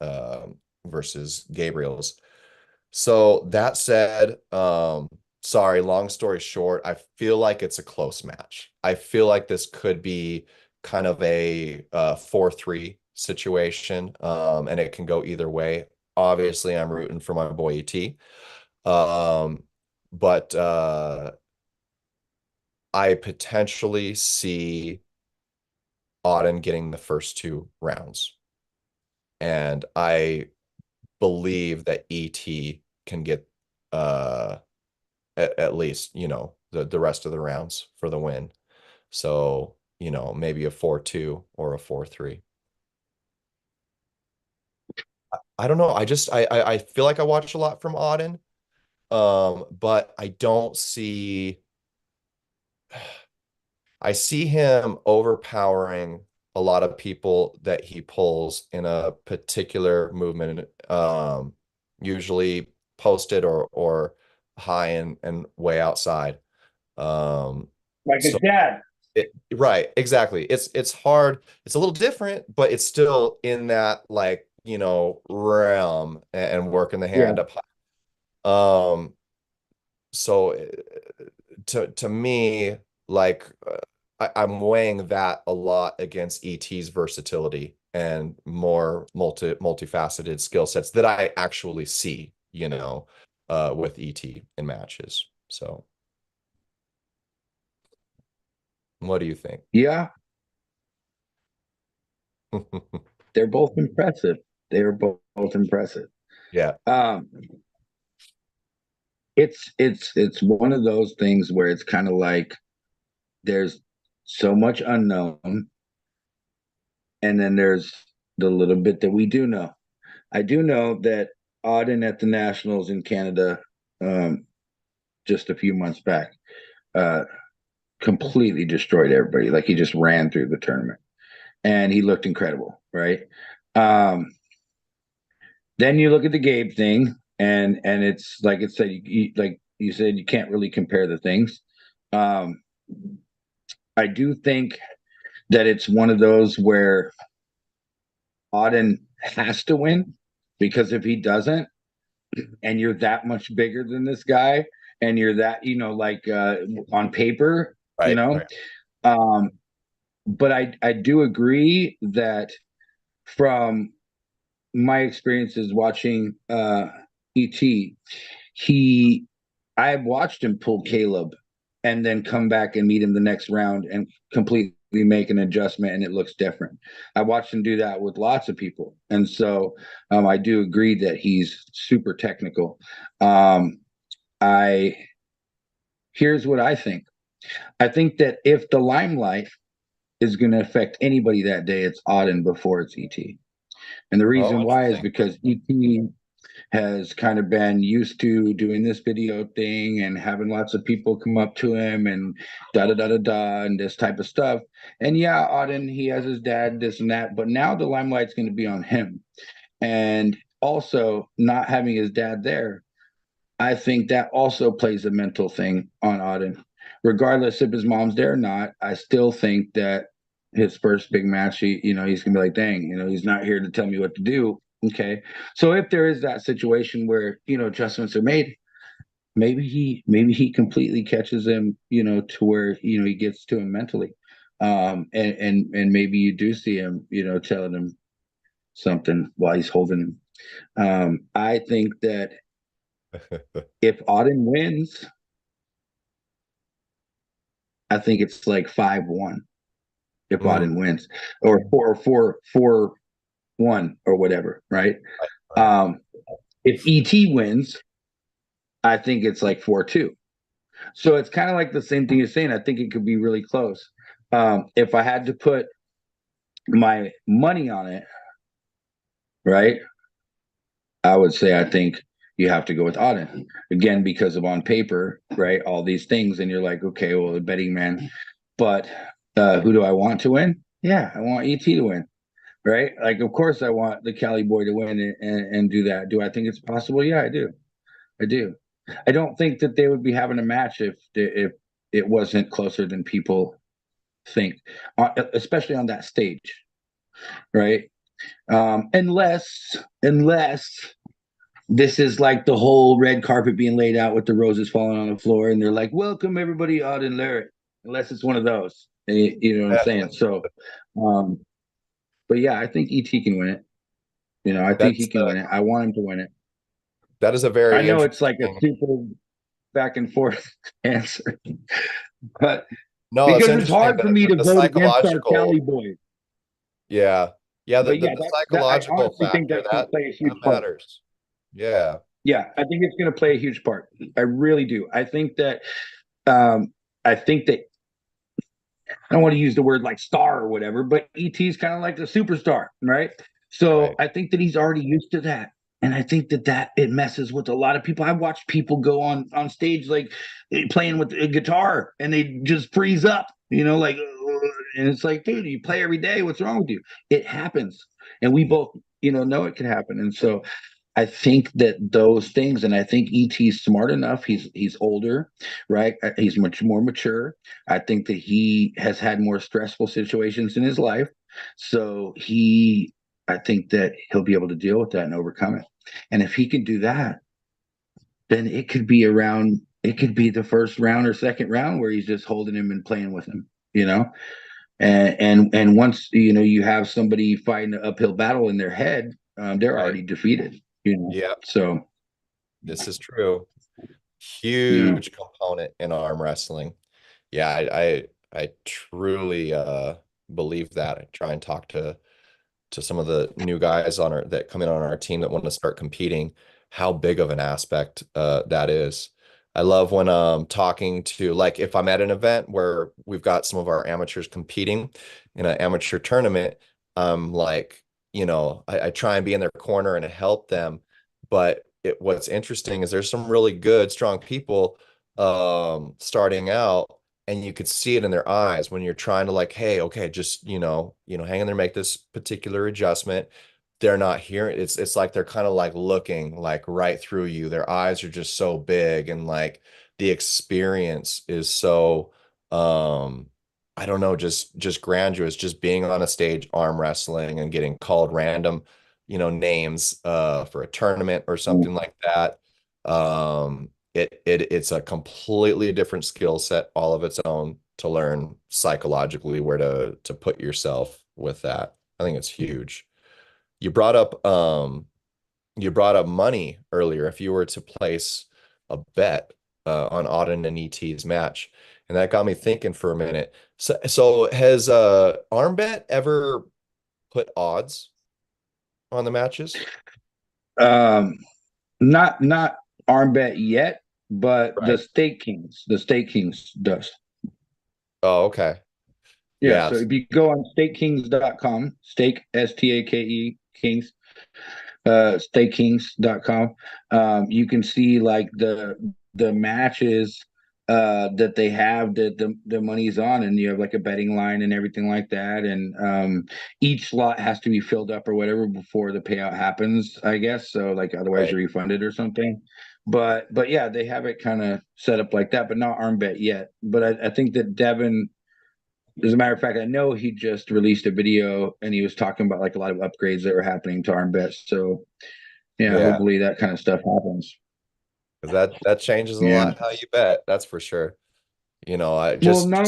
Gabriel's. So that said, sorry, long story short, I feel like it's a close match. I feel like this could be kind of a 4-3 situation, and it can go either way. Obviously, I'm rooting for my boy ET. But I potentially see Auden getting the first two rounds. And I believe that ET can get at least, the rest of the rounds for the win. So, maybe a 4-2 or a 4-3. I don't know. I feel like I watch a lot from Auden. But I see him overpowering a lot of people that he pulls in a particular movement, usually posted or high and way outside. Like So a dad. right, exactly. It's hard. It's a little different, but it's still in that like, realm and working the Yeah. hand up high. So to me, like I'm weighing that a lot against ET's versatility and more multifaceted skill sets that I actually see, with ET in matches. So, what do you think? Yeah. They're both impressive. They are both impressive. Yeah. Um, it's one of those things where it's kind of like there's so much unknown, and then there's the little bit that we do know. I do know that Auden at the Nationals in Canada, um, just a few months back, uh, completely destroyed everybody. Like he just ran through the tournament, and he looked incredible, right? Um, then you look at the Gabe thing, and it's like it said, like you said, you can't really compare the things. Um, I do think that it's one of those where Auden has to win, because if he doesn't, and you're that much bigger than this guy, and you're that, like on paper, you Right. know. Right. Um, but I do agree that from my experiences watching ET, he I watched him pull Caleb and then come back and meet him the next round and completely make an adjustment and it looks different. I watched him do that with lots of people. And so I do agree that he's super technical. Um, I Here's what I think. I think that if the limelight is going to affect anybody that day, it's Auden before it's ET. And the Oh, reason why is interesting. because ET has kind of been used to doing this video thing and having lots of people come up to him and da da da da da and this type of stuff. And yeah, Auden, he has his dad, this and that, but now the limelight's going to be on him. And also, not having his dad there, I think that also plays a mental thing on Auden. Regardless if his mom's there or not, I still think that his first big match, he's gonna be like, dang, he's not here to tell me what to do. Okay. So if there is that situation where, adjustments are made, maybe he completely catches him, to where, he gets to him mentally. And maybe you do see him, telling him something while he's holding him. I think that if Auden wins, I think it's like 5-1 if Mm, Auden wins, or 4-1 or whatever, right? right, right. Um, if ET wins, I think it's like 4-2. So it's kind of like the same thing you're saying. I think it could be really close. If I had to put my money on it, right, I would say I think you have to go with Auden again because of on paper, right? All these things, and you're like, okay, well, the betting man, but who do I want to win? Yeah, I want ET to win, right? Like, of course, I want the Cali boy to win and do that. Do I think it's possible? Yeah, I do. I do. I don't think that they would be having a match if it wasn't closer than people think, especially on that stage, right? Unless this is like the whole red carpet being laid out with the roses falling on the floor, and they're like, "Welcome everybody, Auden Larrett." Unless it's one of those, you know what I'm Yeah, saying? So, um, but yeah, I think ET can win it. I think he that's can win it. I want him to win it. that is a I very know it's like a interesting. super back and forth answer, but No, it's because it's interesting hard for me that to the vote against our psychological. Cali boys. Yeah, yeah, But the yeah, that I psychological honestly think factor that's going to that play a that huge part. matters. Yeah, Yeah, I think it's going to play a huge part. I really do. Um, I think that I don't want to use the word like star or whatever, but ET's kind of like the superstar, right? So right. I think that he's already used to that. And I think that it messes with a lot of people. I watch people go on stage like playing with a guitar and they just freeze up, like, and it's like, dude, you play every day. What's wrong with you? It happens. And we Yeah, both, know it can happen. And so I think that those things, and I think ET's smart enough. He's older, right? He's much more mature. I think that he has had more stressful situations in his life, so I think that he'll be able to deal with that and overcome it. And if he can do that, then it could be around. It could be the first round or second round where he's just holding him and playing with him, and once you have somebody fighting an uphill battle in their head, they're right. already defeated. Yeah, So this is true. yeah. Huge component in arm wrestling. Yeah, I truly believe that. I try and talk to some of the new guys on our that come in on our team that want to start competing, how big of an aspect that is. I love when talking to, like, if I'm at an event where we've got some of our amateurs competing in an amateur tournament, like, I try and be in their corner and help them. But what's interesting is there's some really good, strong people starting out, and you could see it in their eyes when you're trying to, like, hey, okay, just hang in there, make this particular adjustment. They're not hearing. It's like they're kind of like looking like right through you. Their eyes are just so big, and like the experience is so I don't know, just grandiose, just being on a stage arm wrestling and getting called random names for a tournament or something like that. It's a completely different skill set, all of its own, to learn psychologically where to put yourself with that. I think it's huge. You brought up money earlier. If you were to place a bet on Auden and ET's match, and that got me thinking for a minute. So has Armbet ever put odds on the matches? Um, not arm bet yet, but Right. the Stake Kings does. Oh, okay. Yeah, Yeah. so if you go on stakekings.com, stake STAKE Kings, stakekings.com, you can see like the matches that they have that the money's on, and you have like a betting line and everything like that, and each slot has to be filled up or whatever before the payout happens, I guess. So like otherwise Right. you're refunded or something. But yeah, they have it kind of set up like that, but not arm bet yet. But I think that Devin, as a matter of fact, I know he just released a video and he was talking about like a lot of upgrades that were happening to arm bets. So yeah, Yeah. hopefully that kind of stuff happens. Because that changes a Yeah. lot how you bet. That's for sure. I Well, just not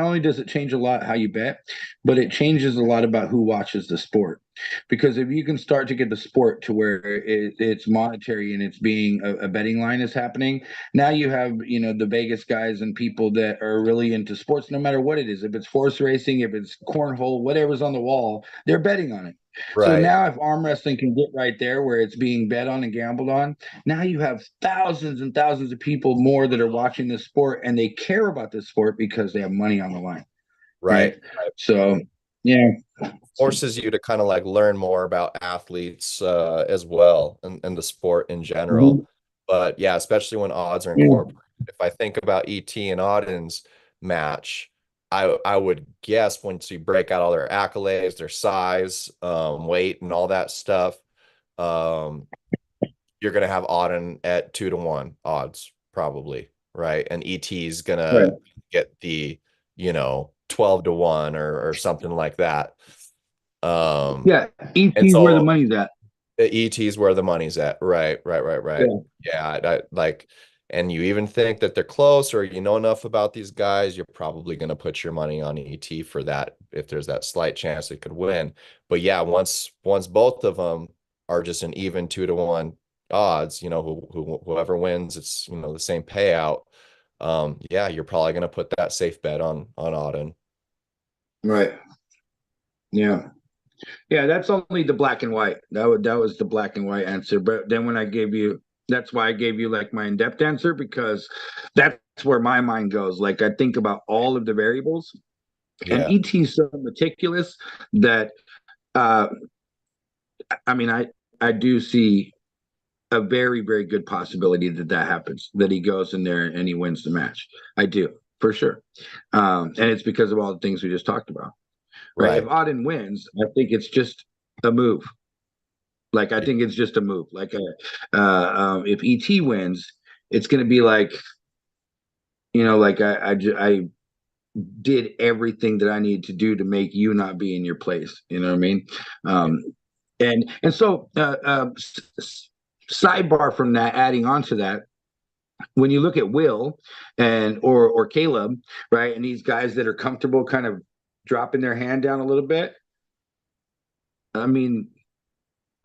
only does it change a lot how you bet, but it changes a lot about who watches the sport. Because if you can start to get the sport to where it's monetary and it's being a betting line is happening, now you have, the Vegas guys and people that are really into sports, no matter what it is. If it's horse racing, if it's cornhole, whatever's on the wall, they're betting on it. So right, now if arm wrestling can get right there where it's being bet on and gambled on, now you have thousands and thousands of people more that are watching this sport and they care about this sport because they have money on the line, right. right? So, yeah. Forces you to kind of like learn more about athletes as well, and the sport in general. Mhm. But yeah, especially when odds are Yeah. incorporated. If I think about ET and Auden's match, I would guess once you break out all their accolades, their size, weight, and all that stuff, um, you're gonna have Auden at 2-1 odds, probably, right? And ET's gonna Right. get the 12-1 or something like that. Um, Yeah. and ET's where the so money's at. the ET's where the money's at. Right, right, right, right. Yeah. Yeah, like, and you even think that they're close or you know enough about these guys, you're probably going to put your money on ET for that if there's that slight chance they could win. But yeah, once both of them are just an even 2-1 odds, whoever wins, it's the same payout. Yeah, you're probably going to put that safe bet on Auden. Right. Yeah. Yeah. That's only the black and white. That was the black and white answer. But then when I gave you, that's why I gave you like my in-depth answer, because that's where my mind goes. Like I think about all of the variables, and Yeah. ET is so meticulous that uh I mean I do see a very, very good possibility that that happens, that he goes in there and he wins the match. I do, for sure. And it's because of all the things we just talked about, right? If Right. Auden wins, I think it's just a move. Like, I think it's just a move. Like, if ET wins, it's going to be like, like I did everything that I need to do to make you not be in your place. You know what I mean? Um, and so, sidebar from that, adding on to that, when you look at Will and or Caleb, right, and these guys that are comfortable kind of dropping their hand down a little bit, I mean,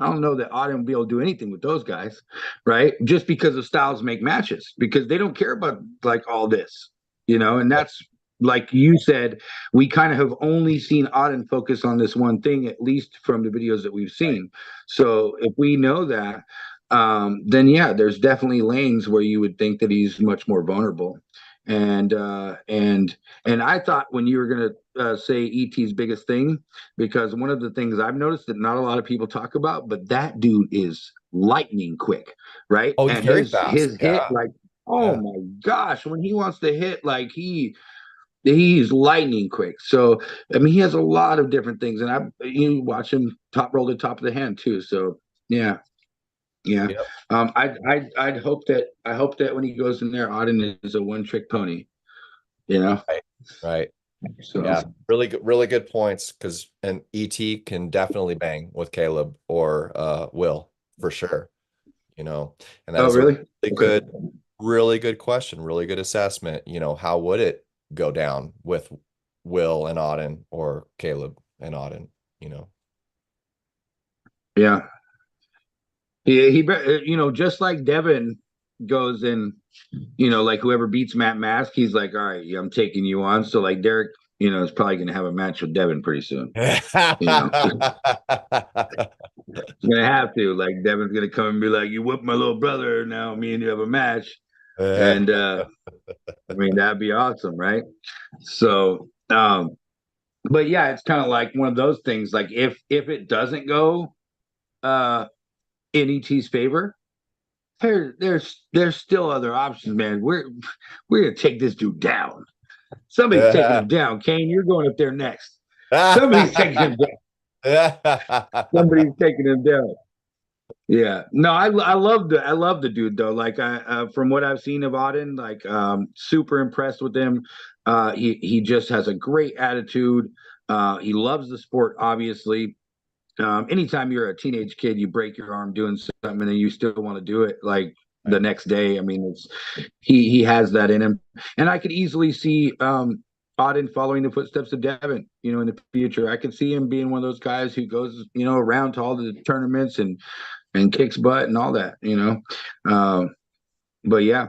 I don't know that Auden will be able to do anything with those guys, right? Just because of styles make matches, because they don't care about like all this, and that's like you said, we kind of have only seen Auden focus on this one thing, at least from the videos that we've Right. seen. So if we know that, then yeah, there's definitely lanes where you would think that he's much more vulnerable. And I thought when you were gonna say ET's biggest thing, because one of the things I've noticed that not a lot of people talk about, but that dude is lightning quick, right? Oh, he's And very his fast. hit, Yeah. like, oh Yeah. my gosh, when he wants to hit, like he's lightning quick. So I mean, he has a lot of different things, and you watch him top roll the top of the hand too. So yeah, yeah. Yep. I hope that when he goes in there, Auden is a one trick pony. You know. Right. Right. So Yeah, really good points. Because an ET can definitely bang with Caleb or Will for sure. And that oh is a really? really Okay. really good question, really good assessment. How would it go down with Will and Auden or Caleb and Auden? You know. Yeah. Just like Devin goes in, like whoever beats Matt Mask, he's like, all right, yeah, I'm taking you on. So like Derek, is probably going to have a match with Devin pretty soon. He's going to have to. Like Devin's going to come and be like, you whipped my little brother. Now me and you have a match. And I mean, that'd be awesome, right? So, but yeah, it's kind of like one of those things. Like if it doesn't go uh in ET's favor, there's still other options, man. We're gonna take this dude down. Somebody's taking him down. Kane, you're going up there next. Somebody's taking him down. Somebody's taking him down. Yeah. No, I love the dude though. Like from what I've seen of Auden, like super impressed with him. He just has a great attitude. He loves the sport, obviously. Anytime you're a teenage kid, you break your arm doing something and then you still want to do it like the next day. I mean, he has that in him. And I could easily see Auden following the footsteps of Devin, in the future. I could see him being one of those guys who goes, around to all the tournaments and kicks butt and all that. But yeah,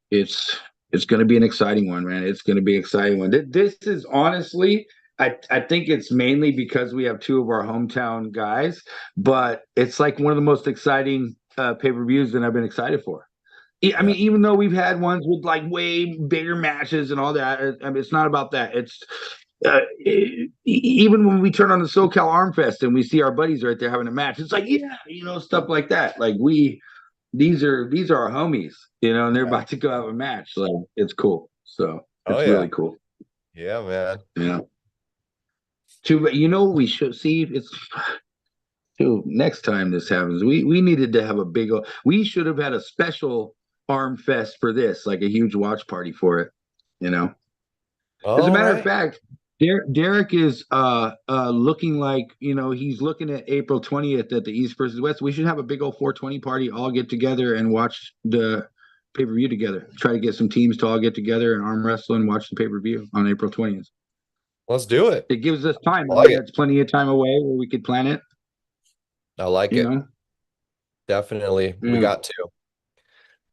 it's it's going to be an exciting one, man. It's going to be an exciting one. This is honestly, I think it's mainly because we have two of our hometown guys, but it's like one of the most exciting pay-per-views that I've been excited for. I Yeah. mean, even though we've had ones with like way bigger matches and all that, I mean, it's not about that. It's even when we turn on the SoCal Arm Fest and we see our buddies right there having a match, it's like, yeah, stuff like that. Like these are our homies, and they're about to go have a match. Like it's cool. So Oh it's yeah. really cool. Yeah, man. Yeah. We should see it's next time this happens. We needed to have a we should have had a special Arm Fest for this, like a huge watch party for it, you know. As a All matter of right. fact, Derek is looking like, he's looking at April 20th at the East versus West. We should have a big old 420 party, all get together and watch the pay-per-view together. Try to get some teams to all get together and arm wrestle and watch the pay-per-view on April 20th. Let's do it. It gives us time. I I like mean, it. that's plenty of time away where we could plan it, I like you it. know. Definitely. We Yeah. got two.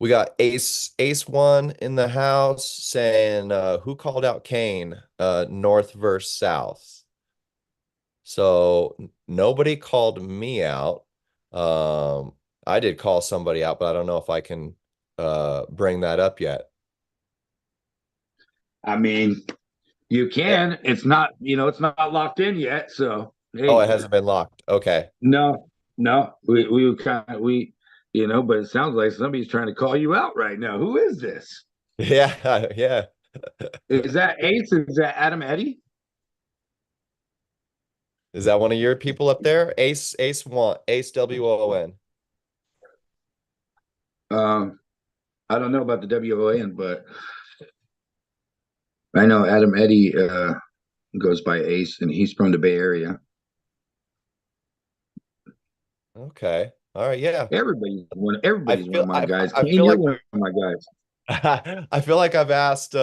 We got Ace One in the house saying who called out Kane? North versus South. So nobody called me out. I did call somebody out, but I don't know if I can bring that up yet. I mean, you Eh, can. It's not locked in yet. So Oh, hey, it hasn't been locked. Okay. no, no, we kind of but it sounds like somebody's trying to call you out right now. Who is this? Yeah, yeah. Is that Ace? Is that Adam Eddy? Is that one of your people up there? Ace One, Ace WON. Um, I don't know about the WON, but I know Adam Eddy goes by Ace, and he's from the Bay Area. Okay. All right, yeah. I Everybody's one feel of my I guys. I Kane, feel you're like one of my guys. I feel like I've asked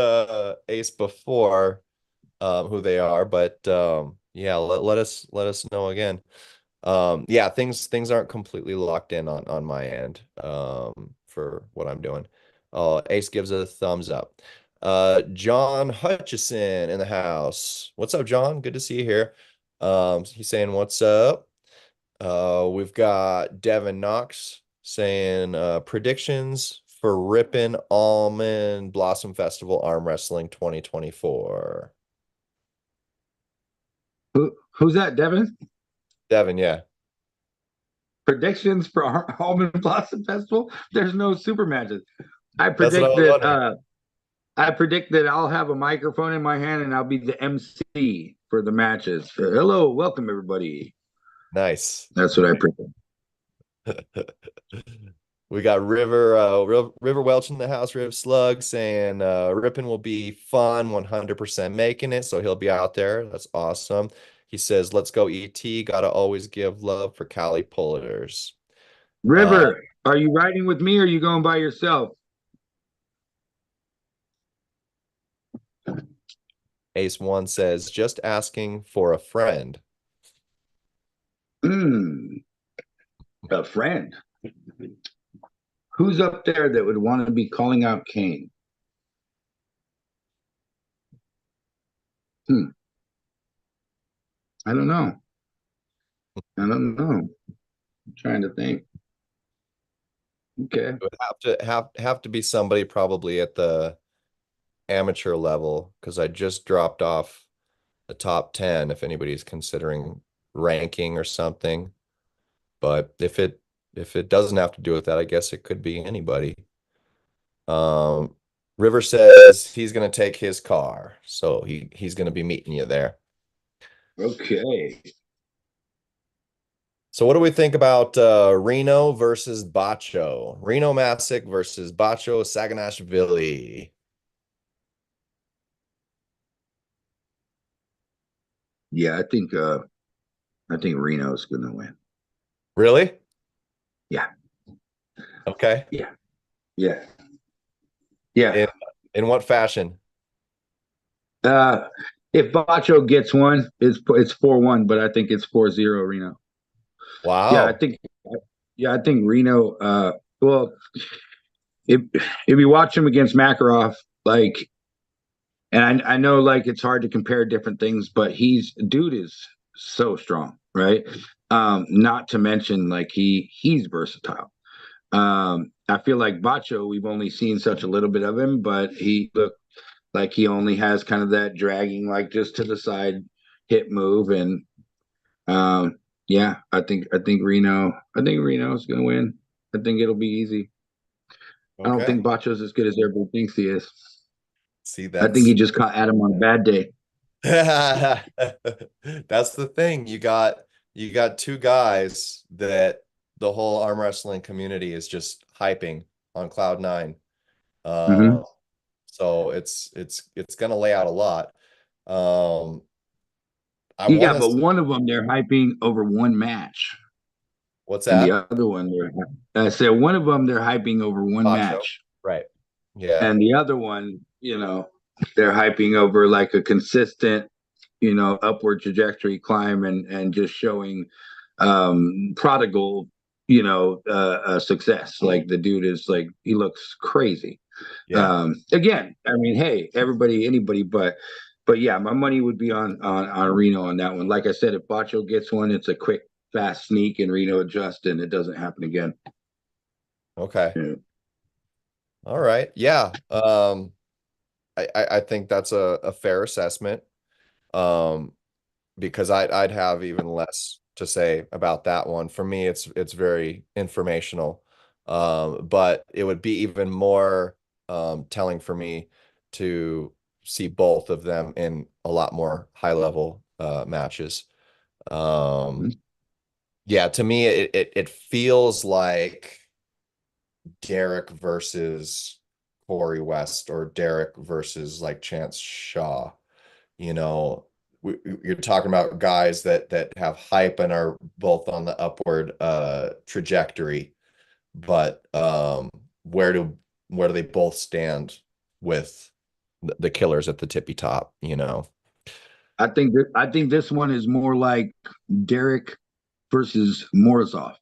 Ace before who they are, but yeah, let us know again. Yeah, things aren't completely locked in on my end for what I'm doing. Ace gives a thumbs up. John Hutchison in the house. What's up, John? Good to see you here. He's saying what's up. We've got Devin Knox saying predictions for Ripon Almond Blossom Festival Arm Wrestling 2024. Who's that, Devin? Devin, yeah. Predictions for our Almond Blossom Festival? There's no super matches. I That's what I predict was that wondering. I'll have a microphone in my hand and I'll be the MC for the matches. Hello, welcome everybody. Nice. That's what I predict. We got River Welch in the house, Riv Slug saying Rippin will be fun, 100% making it, so he'll be out there. That's awesome. He says, let's go ET, gotta always give love for Cali Pullers. River, are you riding with me or are you going by yourself? Ace One says, just asking for a friend. A friend. Who's up there that would want to be calling out Kane? I don't know. I don't know. I'm trying to think. Okay. It would have to be somebody probably at the amateur level, because I just dropped off the top 10 if anybody's considering ranking or something. But if it doesn't have to do with that, I guess it could be anybody. River says he's gonna take his car, so he's gonna be meeting you there. Okay. So what do we think about Reno versus Bacho? Reno Masick versus Bacho Saganashvili. Yeah, I think Reno's gonna win. Really? Yeah. Okay. Yeah. Yeah. Yeah. In what fashion? If Bacho gets one, it's 4-1, but I think it's 4-0 Reno. Yeah, Wow. I think Reno well, if you watch him against Makarov, like, and I know like it's hard to compare different things, but dude is so strong, right? Not to mention like he's versatile. I feel like Bacho, we've only seen such a little bit of him, but he looked like he only has kind of that dragging, like just to the side hit move. And yeah, I think Reno's gonna win. I think it'll be easy. I don't Okay. think Bacho's as good as everybody thinks he is. See, I think he that's just caught Adam on a bad day. that's the thing. You got two guys that the whole arm wrestling community is just hyping on cloud nine. Mm-hmm. So it's gonna lay out a lot. Um, I Yeah, want but to. one of them they're hyping over one match, What's and the that? other one I said one of them they're hyping over one Macho. match, Right. Yeah. and the other one, they're hyping over like a consistent, upward trajectory climb and just showing prodigal, success. Like the dude is like he looks crazy. Yeah. Again, I mean, hey, everybody, anybody, but yeah, my money would be on Reno on that one. Like I said, if Bacho gets one, it's a quick, fast sneak, and Reno adjusts, and it doesn't happen again. Okay. Yeah. All right. Yeah. I think that's a fair assessment. Um, because I'd have even less to say about that one. For me, it's very informational. But it would be even more telling for me to see both of them in a lot more high level matches. Mhm. Yeah, to me it feels like Derek versus Corey West or Derek versus like Chance Shaw. You know, you're talking about guys that have hype and are both on the upward trajectory, but where do they both stand with the killers at the tippy top, you know? I think this one is more like Derek versus Morozov.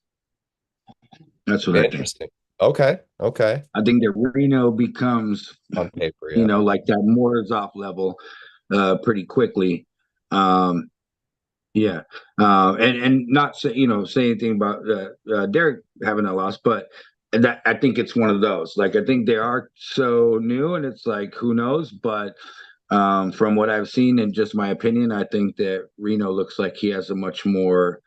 That's what I think. Interesting. Okay. Okay. I think that Reno becomes, On paper, yeah. like that Morozov level, pretty quickly. Um, Yeah, and not say anything about Derek having a loss, but that I think it's one of those. Like I think they are so new, and it's like who knows. But from what I've seen, and just my opinion, I think that Reno looks like he has a much more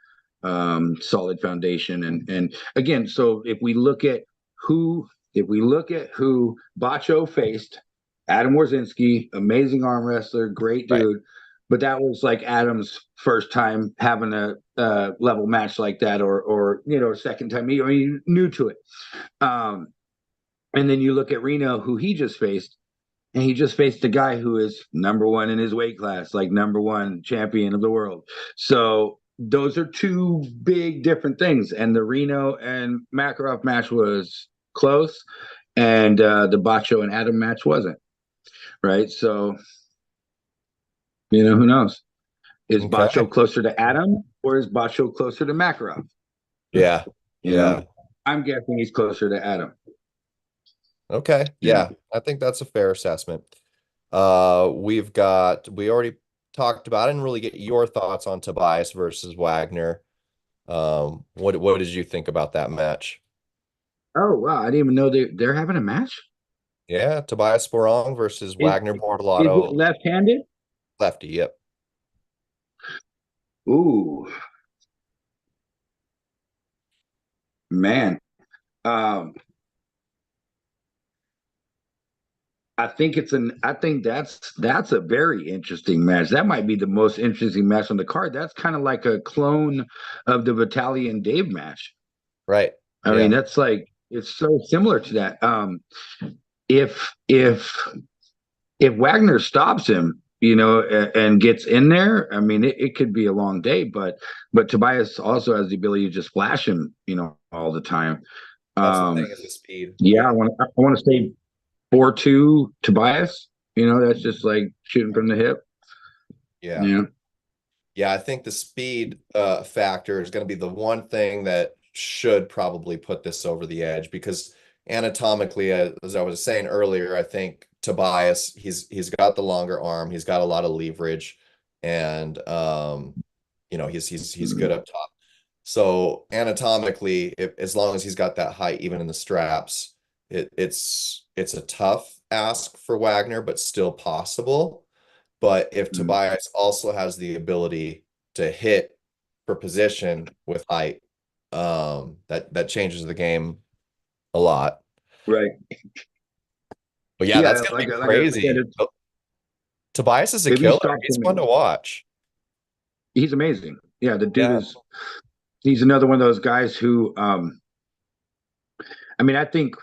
solid foundation. And again, so if we look at who Bacho faced, Adam Warzinski, amazing arm wrestler, great Right. dude. but that was like Adam's first time having a level match like that, or second time. I mean, new to it. Um, and then you look at Reno, who he just faced, and he just faced a guy who is number one in his weight class, like number one champion of the world. So those are two big different things. And the Reno and Makarov match was close, and the Bacho and Adam match wasn't. Right. So, who knows? Is Okay. Bacho closer to Adam, or is Bacho closer to Makarov? Yeah. You know, Yeah. I'm guessing he's closer to Adam. Okay. Yeah. Yeah. I think that's a fair assessment. We already talked about it and really get your thoughts on Tobias versus Wagner. What did you think about that match? Oh wow, I didn't even know they're having a match. Yeah, Tobias Sporong versus Is Wagner is it Bortolato, left-handed? lefty. Yep. Ooh, man. Um, I think that's a very interesting match. That might be the most interesting match on the card. That's kind of like a clone of the Battalion Dave match. Right. I mean, Yeah. that's like it's so similar to that. If Wagner stops him, and gets in there, I mean, it could be a long day. But Tobias also has the ability to just flash him, all the time. That's the Um, thing is the speed. yeah, Yeah. I want to say 4-2 Tobias. That's just like shooting from the hip. Yeah. Yeah. Yeah, I think the speed factor is going to be the one thing that should probably put this over the edge because anatomically, as I was saying earlier, I think Tobias, he's got the longer arm, he's got a lot of leverage, and he's good up top. So anatomically, as long as he's got that height, even in the straps, it's a tough ask for Wagner, but still possible. But if Mm, Tobias also has the ability to hit for position with height, that changes the game a lot. right. But yeah, that's Yeah, gonna be like I said, crazy. Tobias is a if he killer. stops He's fun him, to watch. he's amazing. Yeah, the dude Yeah. is. He's another one of those guys who. I mean, I think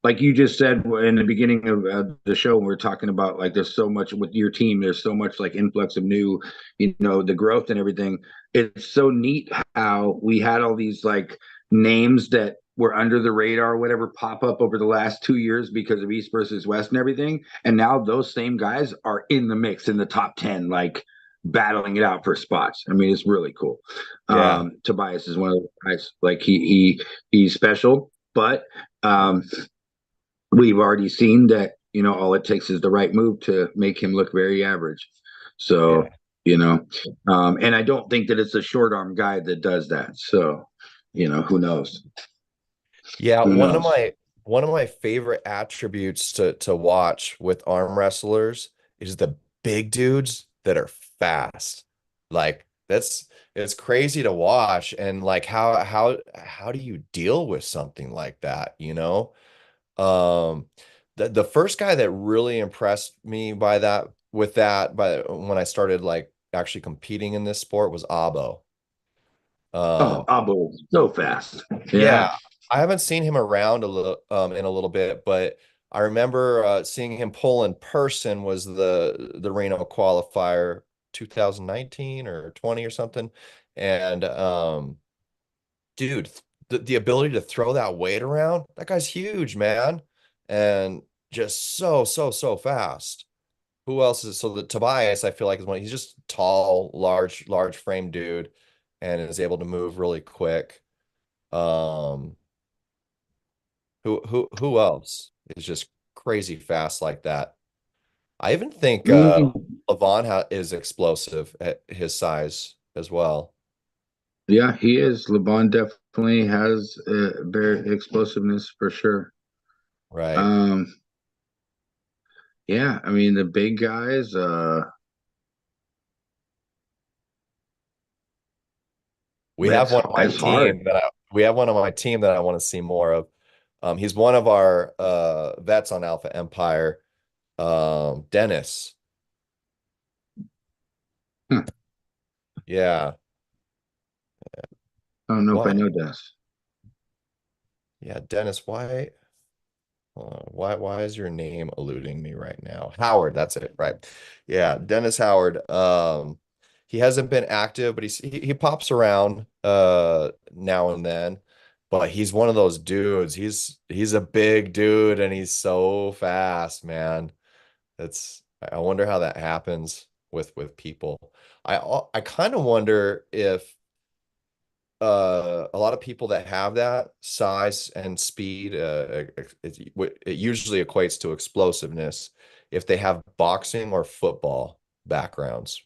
like you just said in the beginning of the show, we are talking about like there's so much with your team. There's so much like influx of new, the growth and everything. It's so neat how we had all these like names that were under the radar or whatever pop up over the last 2 years because of East versus West and everything. And now those same guys are in the mix in the top 10, like battling it out for spots. I mean, it's really cool. Yeah. Tobias is one of those guys. Like he's special, but we've already seen that all it takes is the right move to make him look very average. Yeah. So and I don't think that it's a short arm guy that does that. So who knows? Yeah, Who knows? one of my favorite attributes to watch with arm wrestlers is the big dudes that are fast. Like it's crazy to watch and like how do you deal with something like that, you know? Um the first guy that really impressed me by that with that by when I started like actually competing in this sport was Abo. Oh, Um Abo, so fast. Yeah. Yeah, I haven't seen him around a little in a little bit, but I remember seeing him pull in person was the Reno qualifier 2019 or 20 or something. And dude, the ability to throw that weight around, that guy's huge, man. And just so fast. Who else is so the Tobias, I feel like is one he's just tall, large frame dude and is able to move really quick. Um who else is just crazy fast like that? I even think Mm, Levon is explosive at his size as well. yeah, he is. LeBron definitely has very explosiveness for sure. Right. Um, yeah, I mean the big guys. We have one of my It's hard. team we have one of my team that I want to see more of. He's one of our vets on Alpha Empire, Dennis. Huh. Yeah. I don't know if I Why? know Dennis. Yeah, Dennis, why is your name eluding me right now? Howard, that's it, right? Yeah, Dennis Howard. He hasn't been active, but he pops around now and then. But he's one of those dudes. He's a big dude and he's so fast, man. I wonder how that happens with people. I kind of wonder if a lot of people that have that size and speed, it usually equates to explosiveness if they have boxing or football backgrounds.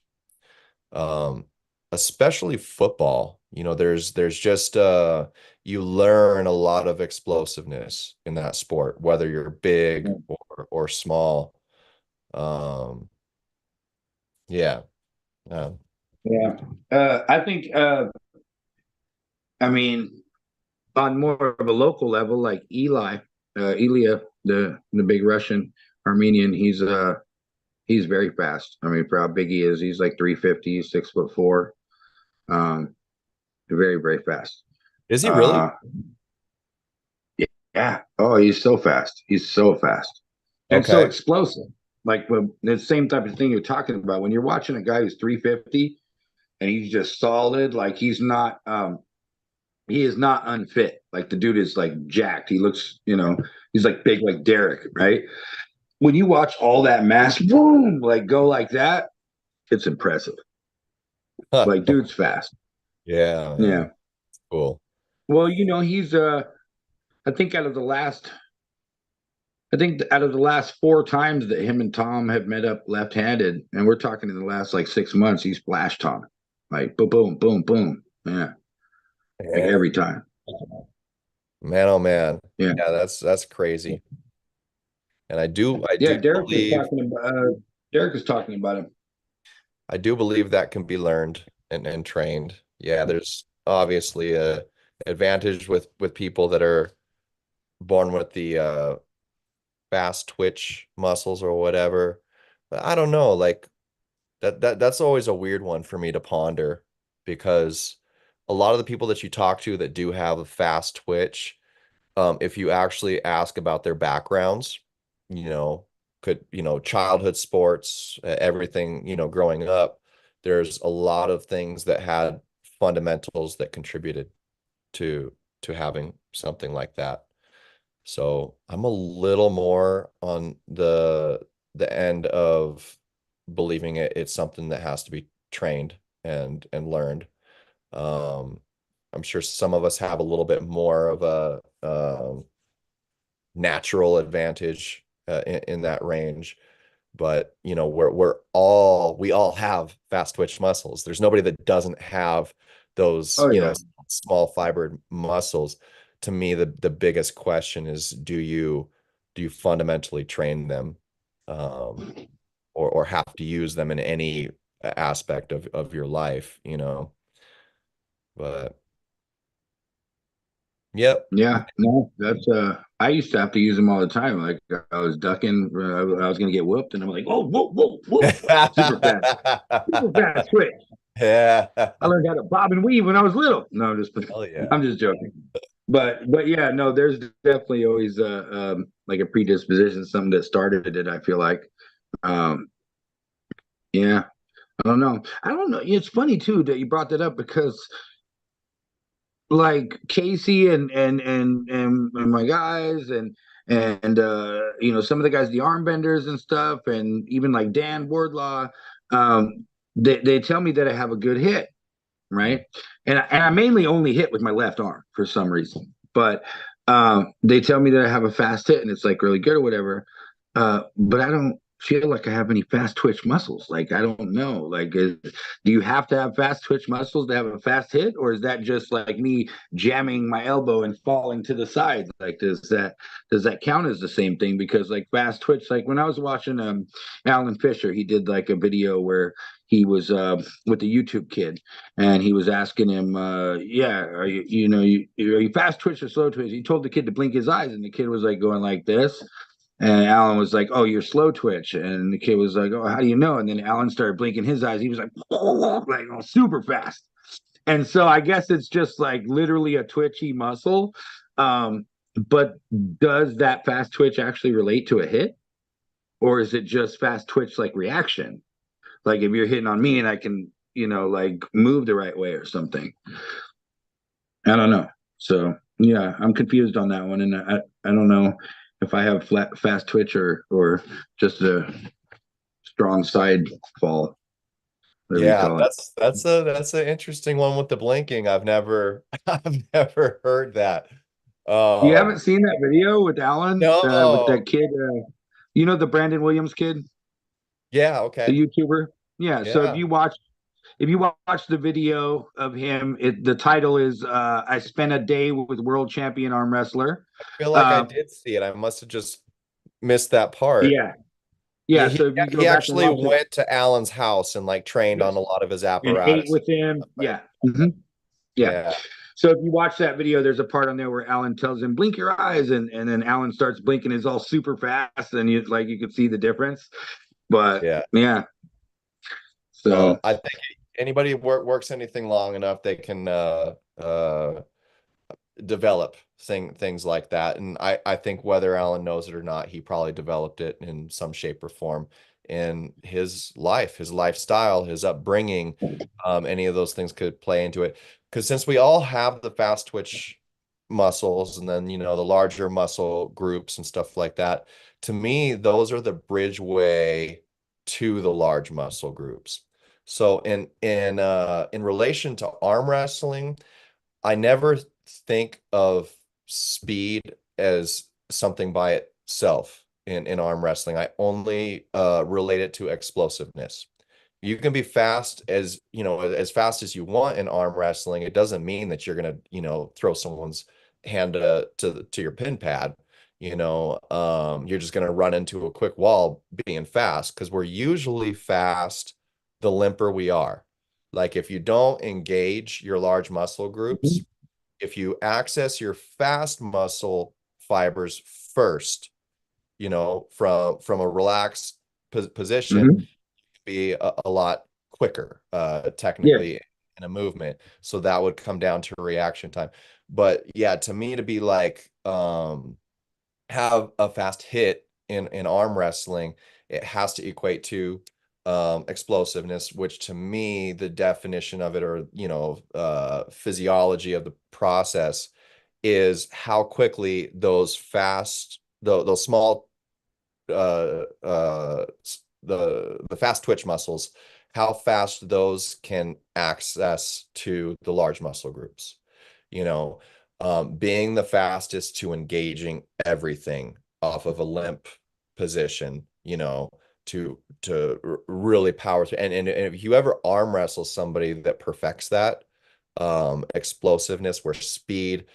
Um, Especially football, there's just you learn a lot of explosiveness in that sport, whether you're big or small. Um, yeah. Um, Yeah. I think, I mean, on more of a local level, like Ilya, the big Russian Armenian, he's very fast. I mean, for how big he is, he's like 350, he's 6'4". Um, very, very fast. is he really? Uh, yeah. Oh, he's so fast. He's so fast and so Okay. explosive. Like the same type of thing you're talking about. When you're watching a guy who's 350 and he's just solid, like he is not unfit. Like the dude is like jacked. He looks, he's like big like Derek, right? When you watch all that mass boom, like go like that, it's impressive. Huh. Like dude's fast. Yeah, yeah. Yeah. Cool. Well, he's I think out of the last four times that him and Tom have met up left-handed, and we're talking in the last like 6 months, he's flashed Tom. Like boom, boom, boom, boom. Yeah. Like Yeah. every time. Man, oh man. Yeah. Yeah, that's crazy. And I do Yeah, believe Derek is talking about him. I do believe that can be learned and trained. Yeah, there's obviously a advantage with people that are born with the fast twitch muscles or whatever. But I don't know, like that's always a weird one for me to ponder because a lot of the people that you talk to that do have a fast twitch, if you actually ask about their backgrounds, you know, childhood sports, everything, growing up, there's a lot of things that had fundamentals that contributed to having something like that. So I'm a little more on the end of believing it's something that has to be trained and learned. Um, I'm sure some of us have a little bit more of a natural advantage in that range. But we all have fast twitch muscles. There's nobody that doesn't have those, Oh yeah. small fibered muscles. To me, the biggest question is do you fundamentally train them, um, or have to use them in any aspect of your life? But yep. Yeah, no, that's I used to have to use them all the time. Like I was ducking, I was gonna get whooped, and I'm like, oh, whoa, whoa, whoa, super fast, quick. Yeah. I learned how to bob and weave when I was little. No, Hell yeah. I'm just joking. But yeah, no, there's definitely always like a predisposition, something that started it. I feel like, um, yeah, I don't know. I don't know. It's funny too that you brought that up because like Casey and my guys and some of the guys, the arm benders and stuff, and even like Dan Wardlaw, they tell me that I have a good hit, right? And I mainly only hit with my left arm for some reason, but they tell me that I have a fast hit and it's like really good or whatever. But I don't feel like I have any fast twitch muscles. Like I don't know. Like, do you have to have fast twitch muscles to have a fast hit, or is that just like me jamming my elbow and falling to the side? Like, does that count as the same thing? Because like fast twitch, like when I was watching Alan Fisher, he did like a video where he was with the YouTube kid, and he was asking him, "Yeah, are you fast twitch or slow twitch?" He told the kid to blink his eyes, and the kid was like going like this, And Alan was like, "Oh, you're slow twitch." And the kid was like, "Oh, how do you know?" And then Alan started blinking his eyes. He was like, like oh, super fast. And so I guess it's just like literally a twitchy muscle. Um, but does that fast twitch actually relate to a hit? Or is it just fast twitch like reaction? Like if you're hitting on me and I can, like move the right way or something. I don't know. So yeah, I'm confused on that one, and I don't know if I have fast twitch or just a strong side fall, whatever you Yeah, call it. that's an interesting one with the blinking. I've never I've never heard that. You haven't Um, seen that video with Alan, with no. that kid, the Brandon Williams kid, Yeah, the okay. YouTuber. Yeah. So Yeah. if you watch the video of him, the title is "I spent a day with world champion arm wrestler." I feel like I Uh, did see it. I must have just missed that part. yeah, Yeah, yeah. So if you go he back and actually watch it, went to Alan's house and like trained on yes, a lot of his and ate apparatus. with him. Right. Yeah. Okay. Yeah. Yeah. So if you watch that video, there's a part on there where Alan tells him, "Blink your eyes," and then Alan starts blinking. It's all super fast, and you could see the difference. But Yeah. yeah, so Well, I think anybody who works anything long enough, they can develop things like that. And I think whether Alan knows it or not, he probably developed it in some shape or form in his life, his lifestyle, his upbringing. Any of those things could play into it. Because since we all have the fast twitch muscles and then, the larger muscle groups and stuff like that, to me, those are the bridgeway to the large muscle groups. So in relation to arm wrestling, I never think of speed as something by itself in arm wrestling. I only relate it to explosiveness. You can be fast as fast as you want in arm wrestling. It doesn't mean that you're gonna, throw someone's hand to your pin pad. You're just gonna run into a quick wall being fast because we're usually fast the limper we are. Like if you don't engage your large muscle groups, if you access your fast muscle fibers first, from a relaxed position, mhm. be a lot quicker, Yeah. technically in a movement. So that would come down to reaction time. But yeah, to me to be like, have a fast hit in arm wrestling, it has to equate to explosiveness, which to me, the definition of it or, physiology of the process is how quickly those small the fast twitch muscles, how fast those can access to the large muscle groups. You know, being the fastest to engaging everything off of a limp position, to really power through. And if you ever arm wrestle somebody that perfects that explosiveness where speed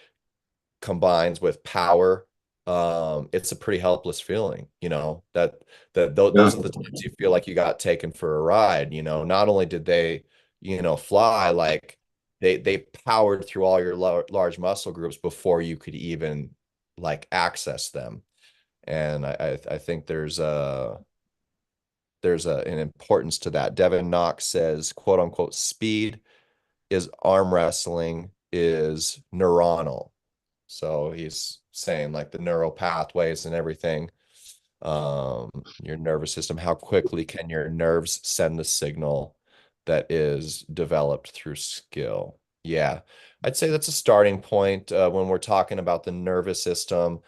combines with power, it's a pretty helpless feeling, Yeah. those are the times you feel like you got taken for a ride. Not only did they, fly, like they powered through all your large muscle groups before you could even like access them. And I think an importance to that. Devin Knox says, quote unquote, speed is arm wrestling is neuronal. So he's saying like the neural pathways and everything, your nervous system, how quickly can your nerves send the signal that is developed through skill? Yeah, I'd say that's a starting point when we're talking about the nervous system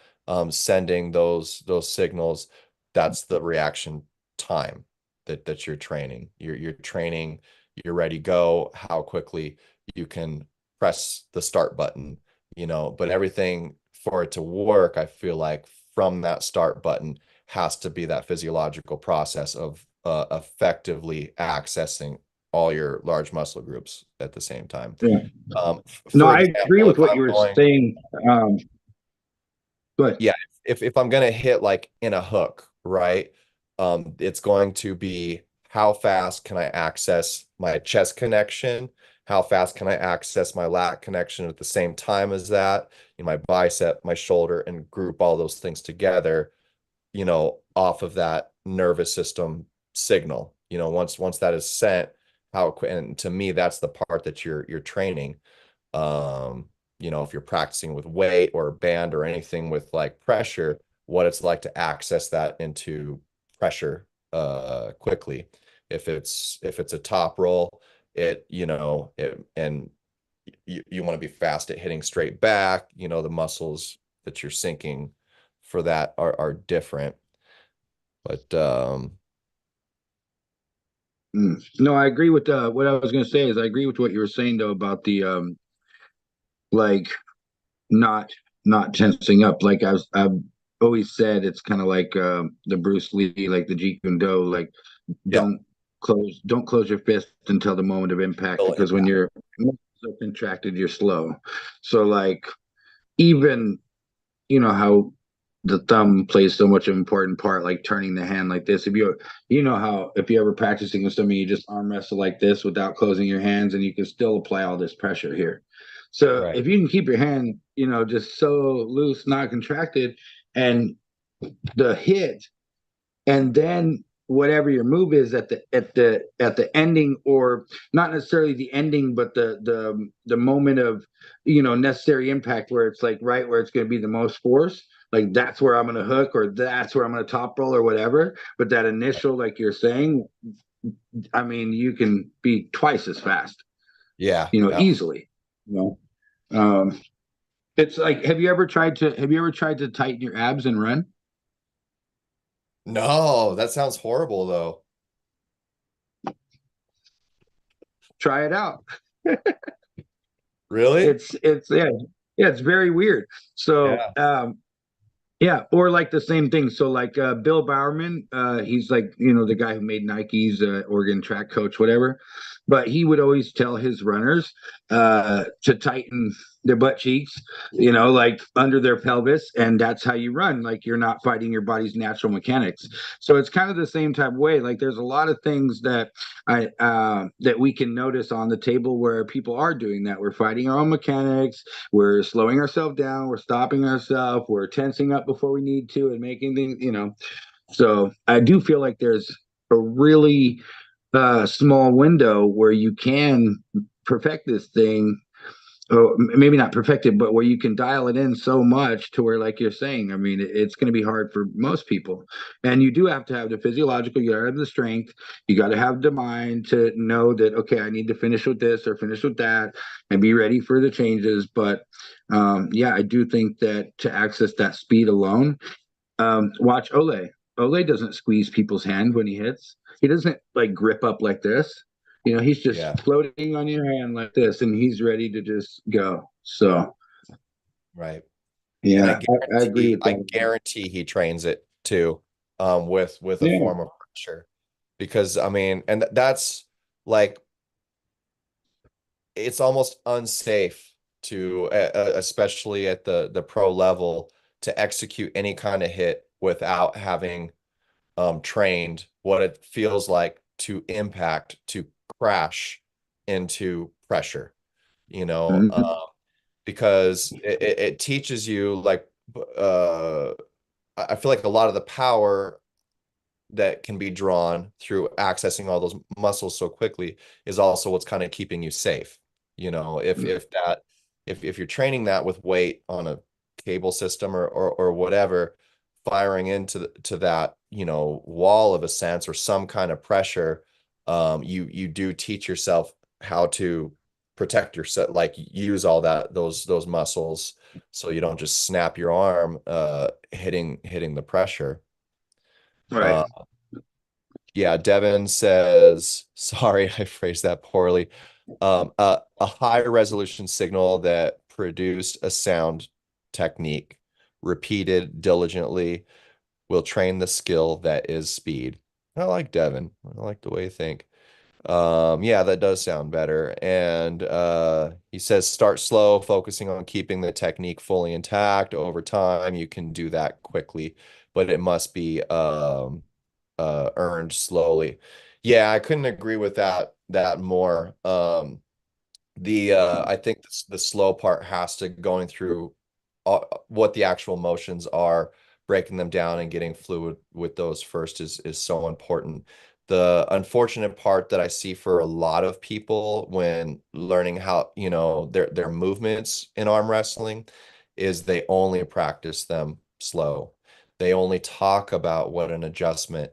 sending those signals. That's the reaction time that you're training. You're training, you're ready to go, how quickly you can press the start button, but everything for it to work, I feel like from that start button has to be that physiological process of effectively accessing all your large muscle groups at the same time. Yeah. No, For I agree example, with if what I'm you were going, saying. But yeah, if I'm gonna hit like in a hook, right? It's going to be how fast can I access my chest connection? How fast can I access my lat connection at the same time as that? In my bicep, my shoulder, and group all those things together off of that nervous system signal. Once that is sent, and to me, that's the part that you're training. If you're practicing with weight or a band or anything with like pressure, what it's like to access that into pressure quickly. If it's a top roll, and you want to be fast at hitting straight back, the muscles that you're sinking for that are different. But No, I agree with what I was going to say is I agree with what you were saying though about the like not not tensing up. Like I've always said, it's kind of like the Bruce Lee, like the Jeet Kune Do, like yeah, don't don't close your fist until the moment of impact, still because when impact. you're so contracted, you're slow. So like even how the thumb plays so much of an important part, like turning the hand like this. If you know how if you're ever practicing with somebody, you just arm wrestle like this without closing your hands, and you can still apply all this pressure here. So Right. if you can keep your hand, just so loose, not contracted, and the hit, and then whatever your move is at the ending, or not necessarily the ending, but the moment of necessary impact, where it's like right where it's going to be the most force, like that's where I'm going to hook, or that's where I'm going to top roll or whatever. But that initial, like you're saying, I mean, you can be twice as fast, Yeah, yeah. easily. you um it's like, have you ever tried to tighten your abs and run? No, that sounds horrible though. Try it out. Really? It's yeah, yeah, it's very weird. So Yeah. yeah, or like the same thing. So like Bill Bowerman, he's like, the guy who made Nike's Oregon track coach, whatever. But he would always tell his runners to tighten their butt cheeks, like under their pelvis, and that's how you run. Like you're not fighting your body's natural mechanics. So it's kind of the same type of way. Like there's a lot of things that we can notice on the table where people are doing that. We're fighting our own mechanics, we're slowing ourselves down, we're stopping ourselves, we're tensing up before we need to, and making things. So I do feel like there's a really small window where you can perfect this thing, or maybe not perfect it, but where you can dial it in so much to where, like you're saying, I mean, it's going to be hard for most people. And you do have to have the physiological, you got to have the strength, you got to have the mind to know that, okay, I need to finish with this or finish with that, and be ready for the changes. But yeah, I do think that to access that speed alone, watch Ole. Ole doesn't squeeze people's hand when he hits. He doesn't like grip up like this. He's just Yeah. floating on your hand like this, and he's ready to just go. So Right. And yeah, I agree with I that. guarantee he trains it too, with a Yeah. form of pressure. Because I mean, and that's like it's almost unsafe to especially at the pro level to execute any kind of hit without having trained what it feels like to impact, to crash into pressure, you know, Mhm. because it teaches you like uh, I feel like a lot of the power that can be drawn through accessing all those muscles so quickly is also what's kind of keeping you safe. If you're training that with weight on a cable system or whatever, firing into to that, wall of a sense or some kind of pressure, you do teach yourself how to protect yourself, like use all those muscles so you don't just snap your arm hitting the pressure. Right. Uh, yeah, Devin says, sorry, I phrased that poorly. A high resolution signal that produced a sound technique repeated diligently will train the skill that is speed. I like Devin. I like the way you think. Yeah, that does sound better. And he says start slow, focusing on keeping the technique fully intact over time. You can do that quickly, but it must be earned slowly. Yeah, I couldn't agree with that more. I think the slow part has to going through what the actual motions are breaking them down and getting fluid with those first is so important. The unfortunate part that I see for a lot of people when learning how, their movements in arm wrestling is they only practice them slow. They only talk about what an adjustment,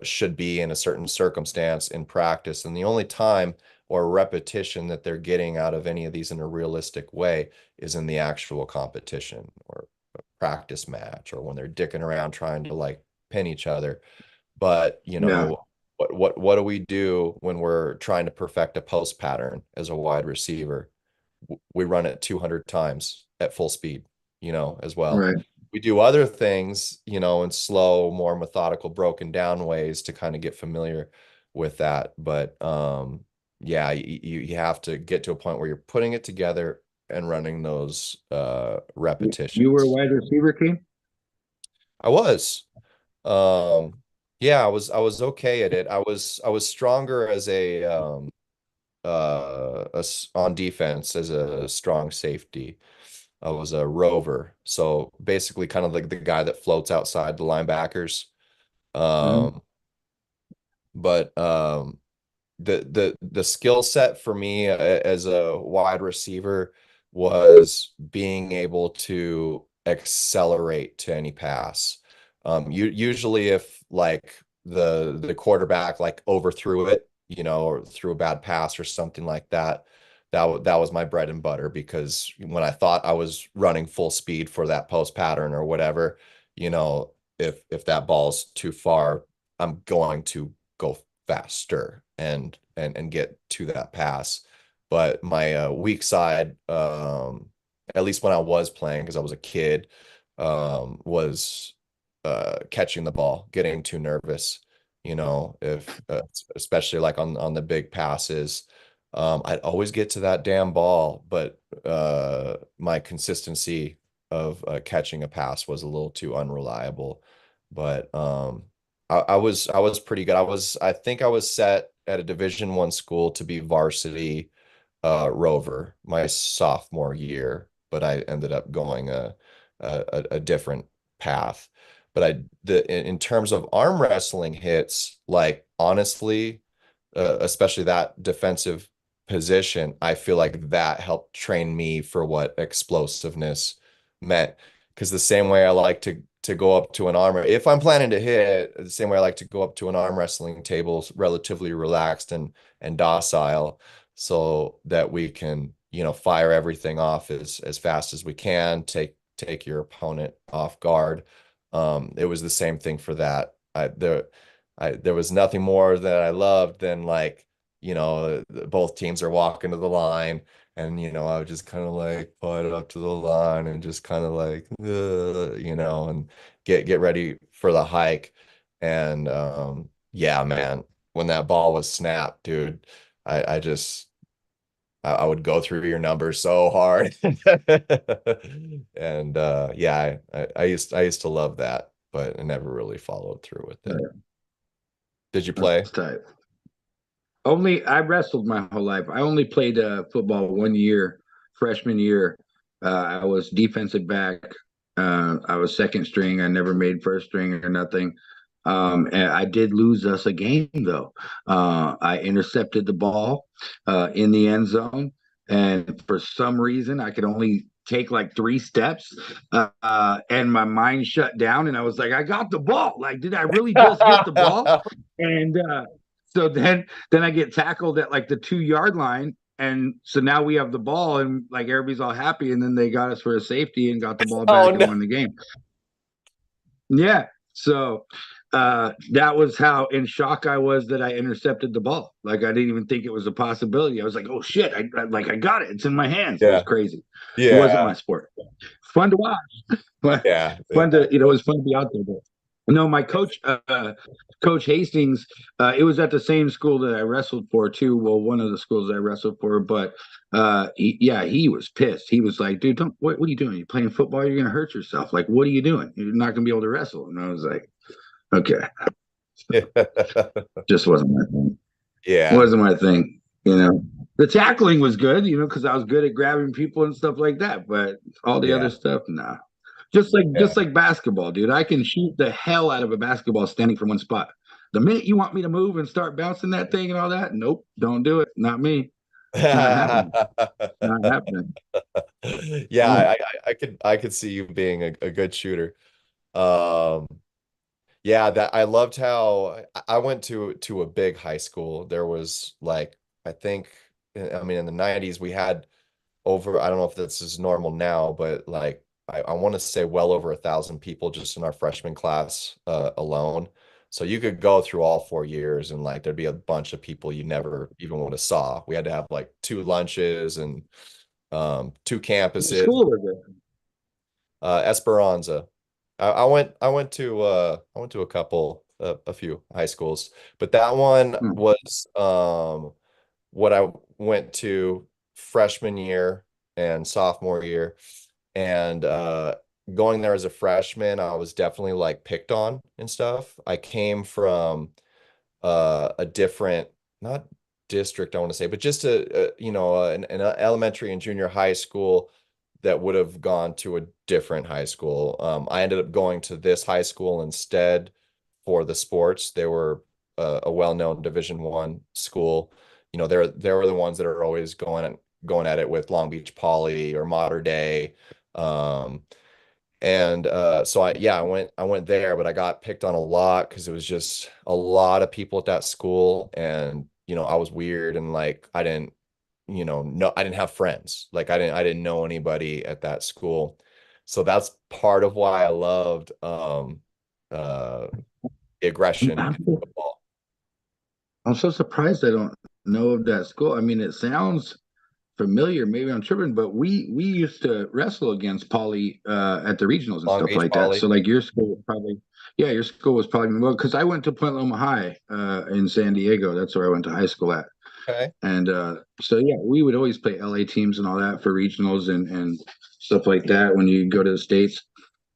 should be in a certain circumstance in practice. And the only time or repetition that they're getting out of any of these in a realistic way is in the actual competition or a practice match or when they're dicking around trying to like pin each other. But, Yeah. what do we do when we're trying to perfect a post pattern as a wide receiver? We run it 200 times at full speed, as well. Right. We do other things, in slow, more methodical, broken down ways to kind of get familiar with that. But yeah, you have to get to a point where you're putting it together and running those You were a repetitions. wide receiver, King? I was. Yeah, I was okay at it. I was stronger as on defense as a strong safety. I was a rover, so basically kind of like the guy that floats outside the linebackers. Mhm. Um, but the skill set for me as a wide receiver was being able to accelerate to any pass. Usually if like the quarterback like overthrew it, or threw a bad pass or something like that, that was my bread and butter because when I thought I was running full speed for that post pattern or whatever, if that ball's too far, I'm going to go faster and get to that pass. But my weak side, at least when I was playing, because I was a kid, was catching the ball, getting too nervous. If especially like on the big passes, I'd always get to that damn ball, but my consistency of catching a pass was a little too unreliable. But I was pretty good. I think I was set at a Division I school to be varsity rover my sophomore year, but I ended up going a different path. But in terms of arm wrestling hits, like honestly, especially that defensive position, I feel like that helped train me for what explosiveness meant. Because the same way I like to go up to an arm, if I'm planning to hit, the same way I like to go up to an arm wrestling table, relatively relaxed and docile, so that we can, fire everything off as fast as we can, take your opponent off guard. It was the same thing for that. There was nothing more that I loved than like, both teams are walking to the line and, I would just kind of like putt it up to the line and just kind of like, and get ready for the hike. And yeah, man, when that ball was snapped, dude, I just I would go through your numbers so hard. And yeah, I used to love that, but I never really followed through with it. Right. Did you play? That's tight. I wrestled my whole life. I only played football 1 year, freshman year. I was defensive back. I was second string. I never made first string or nothing. And I did lose us a game though. I intercepted the ball in the end zone, and for some reason, I could only take like 3 steps, and my mind shut down, and I was like, "I got the ball! Like, did I really just get the ball?" And so then I get tackled at like the 2 yard line. And so now we have the ball and like everybody's all happy. And then they got us for a safety and got the ball Oh back and no. won the game. Yeah. So that was how in shock I was that I intercepted the ball. Like I didn't even think it was a possibility. I was like, oh shit, I got it. It's in my hands. It was Yeah. crazy. It wasn't Yeah. my sport. Fun to watch. Yeah. Fun Yeah. to, it was fun to be out there. But no, my coach, Coach Hastings, it was at the same school that I wrestled for too. Well, one of the schools I wrestled for, but he was pissed. He was like, "Dude, don't. What are you doing? You playing football? You're gonna hurt yourself. Like, what are you doing? You're not gonna be able to wrestle." And I was like, "Okay, just wasn't my thing. Yeah. Wasn't my thing. You know, the tackling was good. You know, because I was good at grabbing people and stuff like that. But all the other Yeah. stuff, nah." Yeah. just like basketball, dude. I can shoot the hell out of a basketball standing from one spot. The minute you want me to move and start bouncing that thing and all that, nope, don't do it. Not me. Not happening. Not happening. Yeah, Yeah. I could see you being a good shooter. Um, yeah, that I loved how I went to a big high school. There was like I think I mean in the 90s we had over I don't know if this is normal now, but like I want to say well over 1,000 people just in our freshman class alone. So you could go through all 4 years and like there'd be a bunch of people you never even would have saw. We had to have like two lunches and two What campuses. school was it? Esperanza. I went to a couple a few high schools, but that one Hmm. was what I went to freshman year and sophomore year. And going there as a freshman, I was definitely like picked on and stuff. I came from a different, not district, I want to say, but just an elementary and junior high school that would have gone to a different high school. I ended up going to this high school instead for the sports. They were a well-known Division I school. You know, they were the ones that are always going at it with Long Beach Poly or Mater Dei. Um, and so I went there, but I got picked on a lot because it was just a lot of people at that school, and I was weird and like I didn't, no, I didn't have friends. Like I didn't know anybody at that school. So that's part of why I loved uh the aggression I'm in so, football. I'm so surprised I don't know of that school. I mean, it sounds familiar. Maybe I'm tripping, but we used to wrestle against Poly at the regionals and Long stuff Beach like that. Poly. So like your school was probably, yeah, your school was probably well because I went to Point Loma High in San Diego. That's where I went to high school at. Okay. And so yeah, we would always play LA teams and all that for regionals and stuff like that when you go to the states.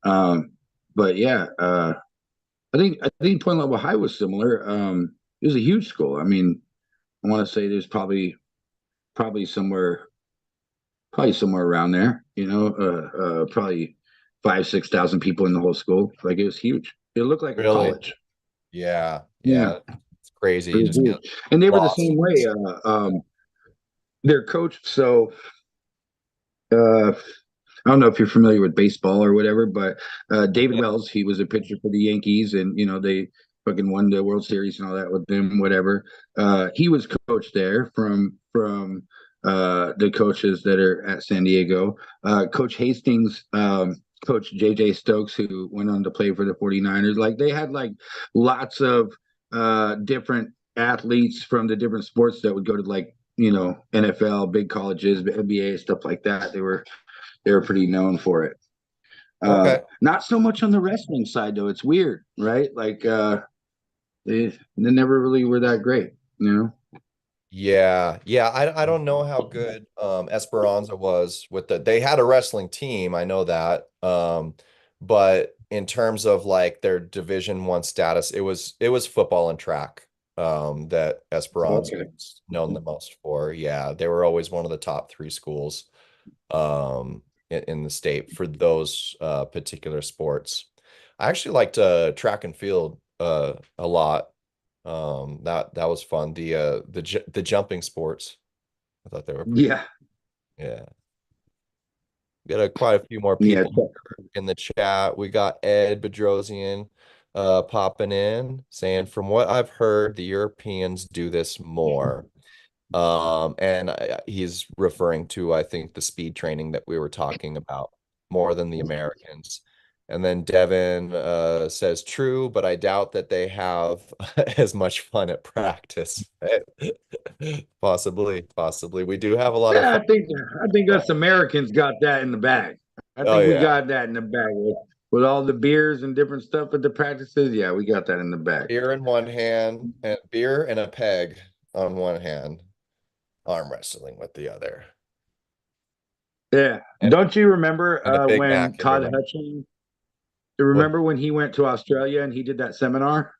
Um, but yeah, I think Point Loma High was similar. It was a huge school. I mean, I want to say there's probably somewhere around there. Probably 5,000 to 6,000 people in the whole school. Like it was huge. It looked like a Really? college. Yeah. Yeah, Yeah. It's crazy. it You was just get huge, and they were the lost. same way. Their coach. So I don't know if you're familiar with baseball or whatever, but David Yeah. Wells, he was a pitcher for the Yankees, and they fucking won the World Series and all that with them, whatever. He was coach there from the coaches that are at San Diego. Coach Hastings, Coach JJ Stokes, who went on to play for the 49ers. Like they had like lots of different athletes from the different sports that would go to like NFL, big colleges, NBA, stuff like that. They were pretty known for it. Okay. Not so much on the wrestling side though. It's weird, right? Like they never really were that great, you know. Yeah, yeah. I don't know how good Esperanza was with they had a wrestling team, I know that. But in terms of like their Division I status, it was football and track that Esperanza Okay. was known the most for. Yeah, they were always one of the top three schools in the state for those particular sports. I actually liked track and field a lot. That was fun. The jumping sports. I thought they were pretty fun. Yeah. Yeah. We got quite a few more Yeah. people in the chat. We got Ed Bedrosian popping in saying, from what I've heard, the Europeans do this more. And he's referring to, I think, the speed training that we were talking about more than the Americans. And then Devin says, true, but I doubt that they have as much fun at practice. Possibly, possibly. We do have a lot of Yeah, fun. I think us Americans got that in the bag. I Oh think we yeah. got that in the bag with all the beers and different stuff at the practices. Yeah, we got that in the bag. Beer in one hand and beer and a peg on one hand, arm wrestling with the other. Yeah. And Don't you remember and a Big when Mac in your Todd mouth. Hutchins? What Remember when he went to Australia and he did that seminar?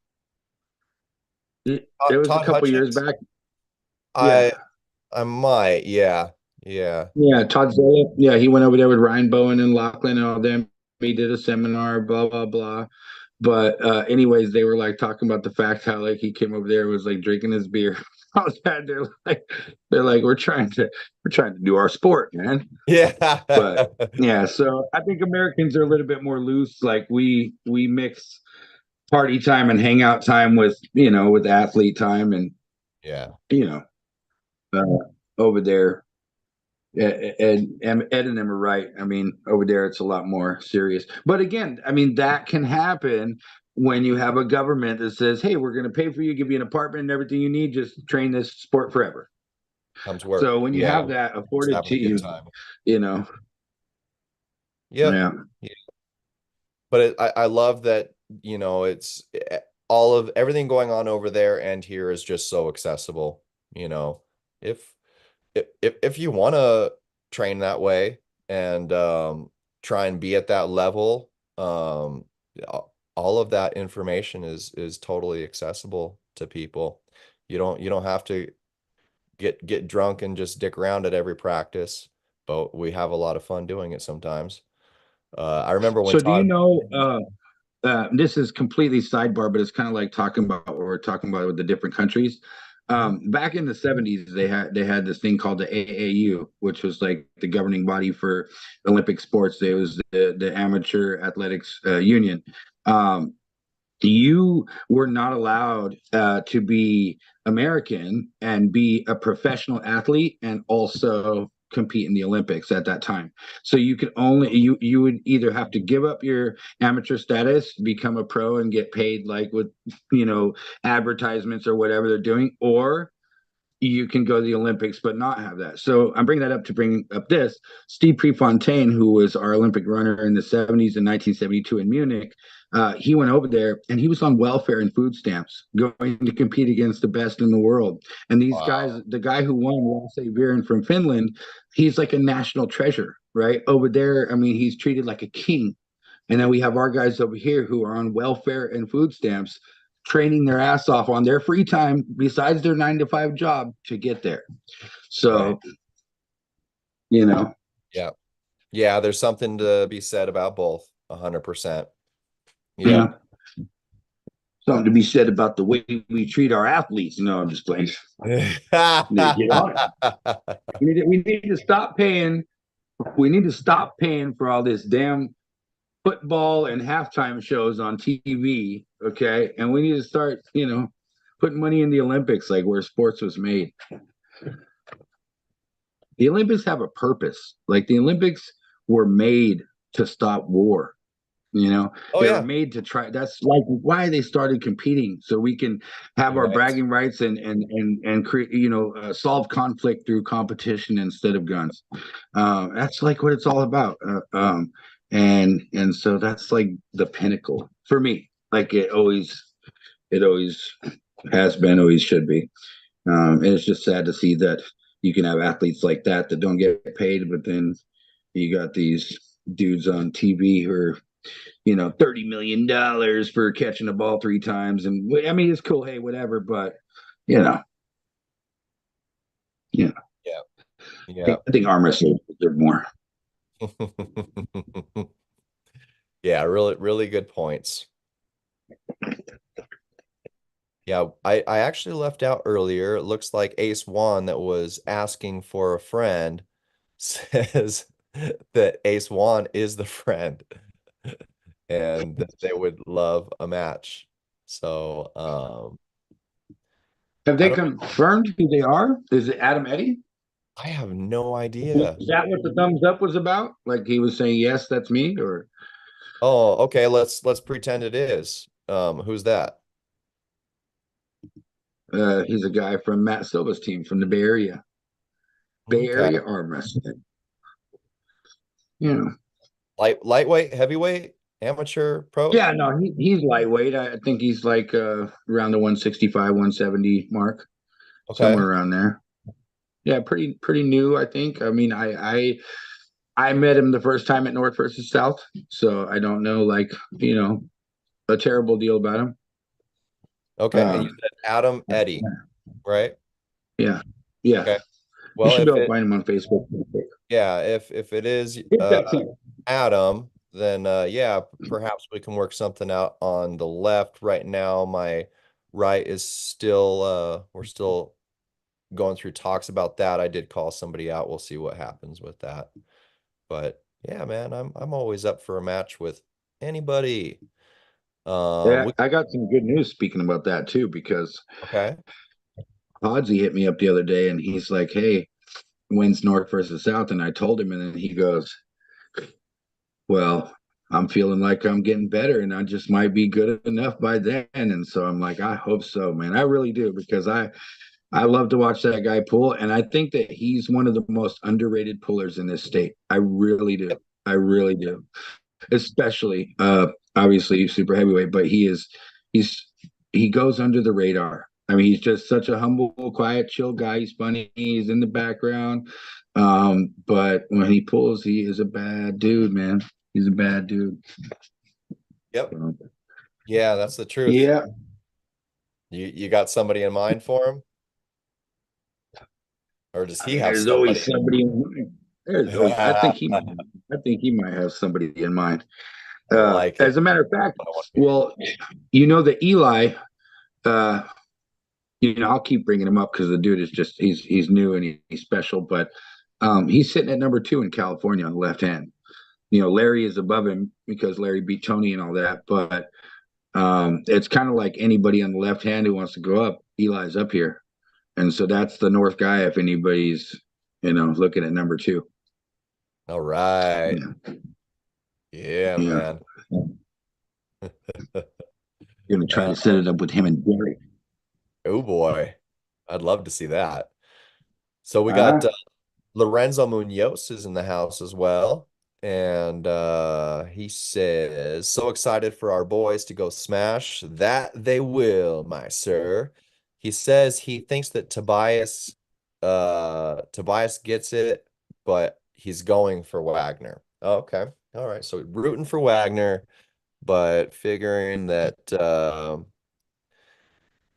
It was a Todd couple years Hutchins? back. Yeah. I might, yeah. Yeah. Yeah, Todd Zola. Yeah, he went over there with Ryan Bowen and Lachlan and all them. he did a seminar, blah blah blah. But anyways, they were like talking about the fact how like he came over there was like drinking his beer. I was sad. They're like we're trying to do our sport, man. Yeah. But yeah, so I think Americans are a little bit more loose. Like we mix party time and hangout time with with athlete time, and Yeah. you know over there. Ed and them are right. I mean, over there it's a lot more serious. But again, I mean that can happen when you have a government that says, "Hey, we're going to pay for you, give you an apartment and everything you need. Just train this sport forever." Comes work. So when you Yeah. have that Just afforded having to a good you, time. you know, Yep. yeah. Yeah. But I love that, it's all of everything going on over there and here is just so accessible. You know, if if you want to train that way and try and be at that level, all of that information is totally accessible to people. You don't have to get drunk and just dick around at every practice, but we have a lot of fun doing it sometimes. I remember when So do you Todd. know? This is completely sidebar, but it's kind of like talking about what we're talking about with the different countries. Back in the 70s, they had this thing called the AAU, which was like the governing body for Olympic sports. It was the Amateur Athletics Union. Um, you were not allowed to be American and be a professional athlete and also compete in the Olympics at that time. So you could only you would either have to give up your amateur status, become a pro and get paid like with advertisements or whatever they're doing, or you can go to the Olympics but not have that. So I'm bringing that up to bring up this. Steve Prefontaine, who was our Olympic runner in the 70s and 1972 in Munich, he went over there and he was on welfare and food stamps, going to compete against the best in the world. And these guys, Wow. the guy who won, Lasse Viren from Finland, he's like a national treasure, right? Over there, I mean, he's treated like a king. And then we have our guys over here who are on welfare and food stamps, training their ass off on their free time besides their 9 to 5 job to get there. Right. So, you know, Yeah. Yeah, there's something to be said about both. 100%. yeah, Yep. something to be said about the way we treat our athletes. No, I'm just playing. We need to get on it. We need to stop paying. We need to stop paying for all this damn football and halftime shows on TV. Okay, and we need to start, putting money in the Olympics, like where sports was made. The Olympics have a purpose. Like the Olympics were made to stop war. Oh They were yeah. made to try. That's like why they started competing, so we can have our Right. bragging rights and create, solve conflict through competition instead of guns. That's like what it's all about. And so that's like the pinnacle for me. Like it always has been, always should be. And it's just sad to see that you can have athletes like that don't get paid, but then you got these dudes on TV who are, $30 million for catching a ball 3 times. And I mean, it's cool. Hey, whatever. But, you know, you know, Yeah. I Yeah. think arm wrestlers deserve more. Yeah, really, really good points. Yeah, I actually left out earlier. It looks like Ace One that was asking for a friend says that Ace One is the friend and that they would love a match. So, Have I they don't, confirmed who they are? Is it Adam Eddy? I have no idea. Is that what the thumbs up was about? Like he was saying, yes, that's me, or Oh, okay, let's pretend it is. Who's that? he's a guy from Matt Silva's team from the Bay Area. Bay Okay. Area arm wrestling. Yeah. Lightweight, heavyweight, amateur, pro? Yeah, no, he's lightweight. I think he's like around the 165, 170 mark, Okay. somewhere around there. Yeah, pretty new, I think. I mean, I met him the first time at North versus South, so I don't know like, a terrible deal about him. Okay. And you Um, said Adam Eddy, right? yeah. Yeah. Okay. You Well, should be if able to it find him on Facebook. yeah, if it is Hit that team. Adam, then yeah, perhaps we can work something out on the left. Right now, my right is still we're still going through talks about that. I did call somebody out. We'll see what happens with that. But yeah, man, I'm always up for a match with anybody. Yeah, We I got some good news speaking about that too, because okay. Podzy hit me up the other day and he's like, "Hey, when's North versus South?" And I told him, and then he goes, "Well, I'm feeling like I'm getting better and I just might be good enough by then." And so I'm like, "I hope so, man. I really do, because I love to watch that guy pull, and I think that he's one of the most underrated pullers in this state. I really do. I really do. Especially obviously super heavyweight, but he's he goes under the radar. I mean, he's just such a humble, quiet, chill guy. He's funny. He's in the background. But when he pulls, he is a bad dude, man. He's a bad dude. Yep. So, Yeah, that's the truth. yeah. You got somebody in mind for him? Or does I he mean, have there's somebody? always somebody in mind. There's always, I think he might have somebody in mind. I like As it. a matter of fact, I want to hear. well, you know that Eli, uh, I'll keep bringing him up because the dude is just he's new and he's special, but he's sitting at number 2 in California on the left hand. Larry is above him because Larry beat Tony and all that, but it's kind of like anybody on the left hand who wants to go up. Eli's up here, and so that's the North guy. If anybody's looking at number 2, All right. yeah, Yeah, yeah, man. gonna try to set Uh, it up with him and Derek. oh boy. I'd love to see that. So we got Uh, Lorenzo Munoz is in the house as well. And he says, so excited for our boys to go smash. That they will, my sir. He says he thinks that Tobias gets it, but he's going for Wagner. Okay. All right. So rooting for Wagner, but figuring that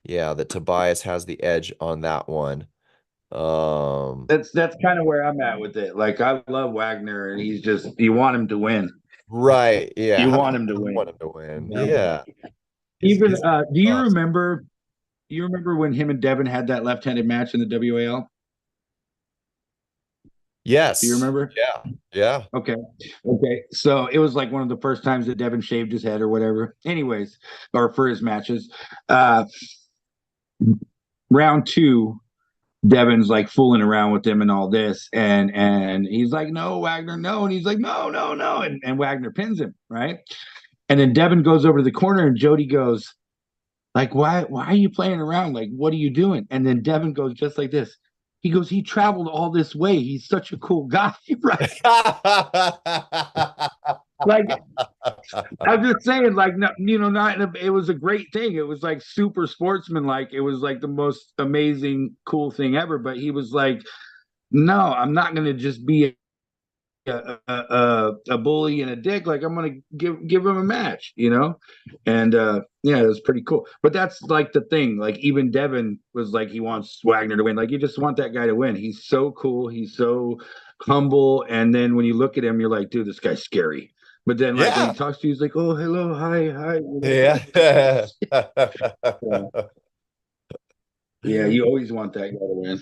yeah, that Tobias has the edge on that one. Um, that's kind of where I'm at with it. Like, I love Wagner, and he's just you want him to win. right. Yeah. You How want do him to you win. want him to win? Um, Yeah. Even He's do you awesome. remember? You remember when him and Devin had that left-handed match in the WAL? Do you Yes. remember? Yeah. Yeah. Okay. Okay. So it was like one of the first times that Devin shaved his head or whatever. Anyways, or for his matches. Uh Round 2, Devin's like fooling around with him and all this, and he's like, "No, Wagner, no," and he's like, "No, no, no," and Wagner pins him, right? And then Devin goes over to the corner, and Jody goes, like, why are you playing around? Like, what are you doing? And then Devin goes just like this. He goes, he traveled all this way. He's such a cool guy, right? Like, I'm just saying, like, no, not it was a great thing. It was like super sportsmanlike. It was like the most amazing, cool thing ever. But he was like, no, I'm not gonna just be a bully and a dick. Like, I'm gonna give him a match. And yeah, it was pretty cool. But that's like the thing. Like, even Devin was like, he wants Wagner to win. Like, you just want that guy to win. He's so cool. He's so humble. And then when you look at him, you're like, dude, this guy's scary. But then, like, when he Yeah. talks to you, he's like, oh, hello, hi, hi. Yeah. So, yeah, you always want that guy to win.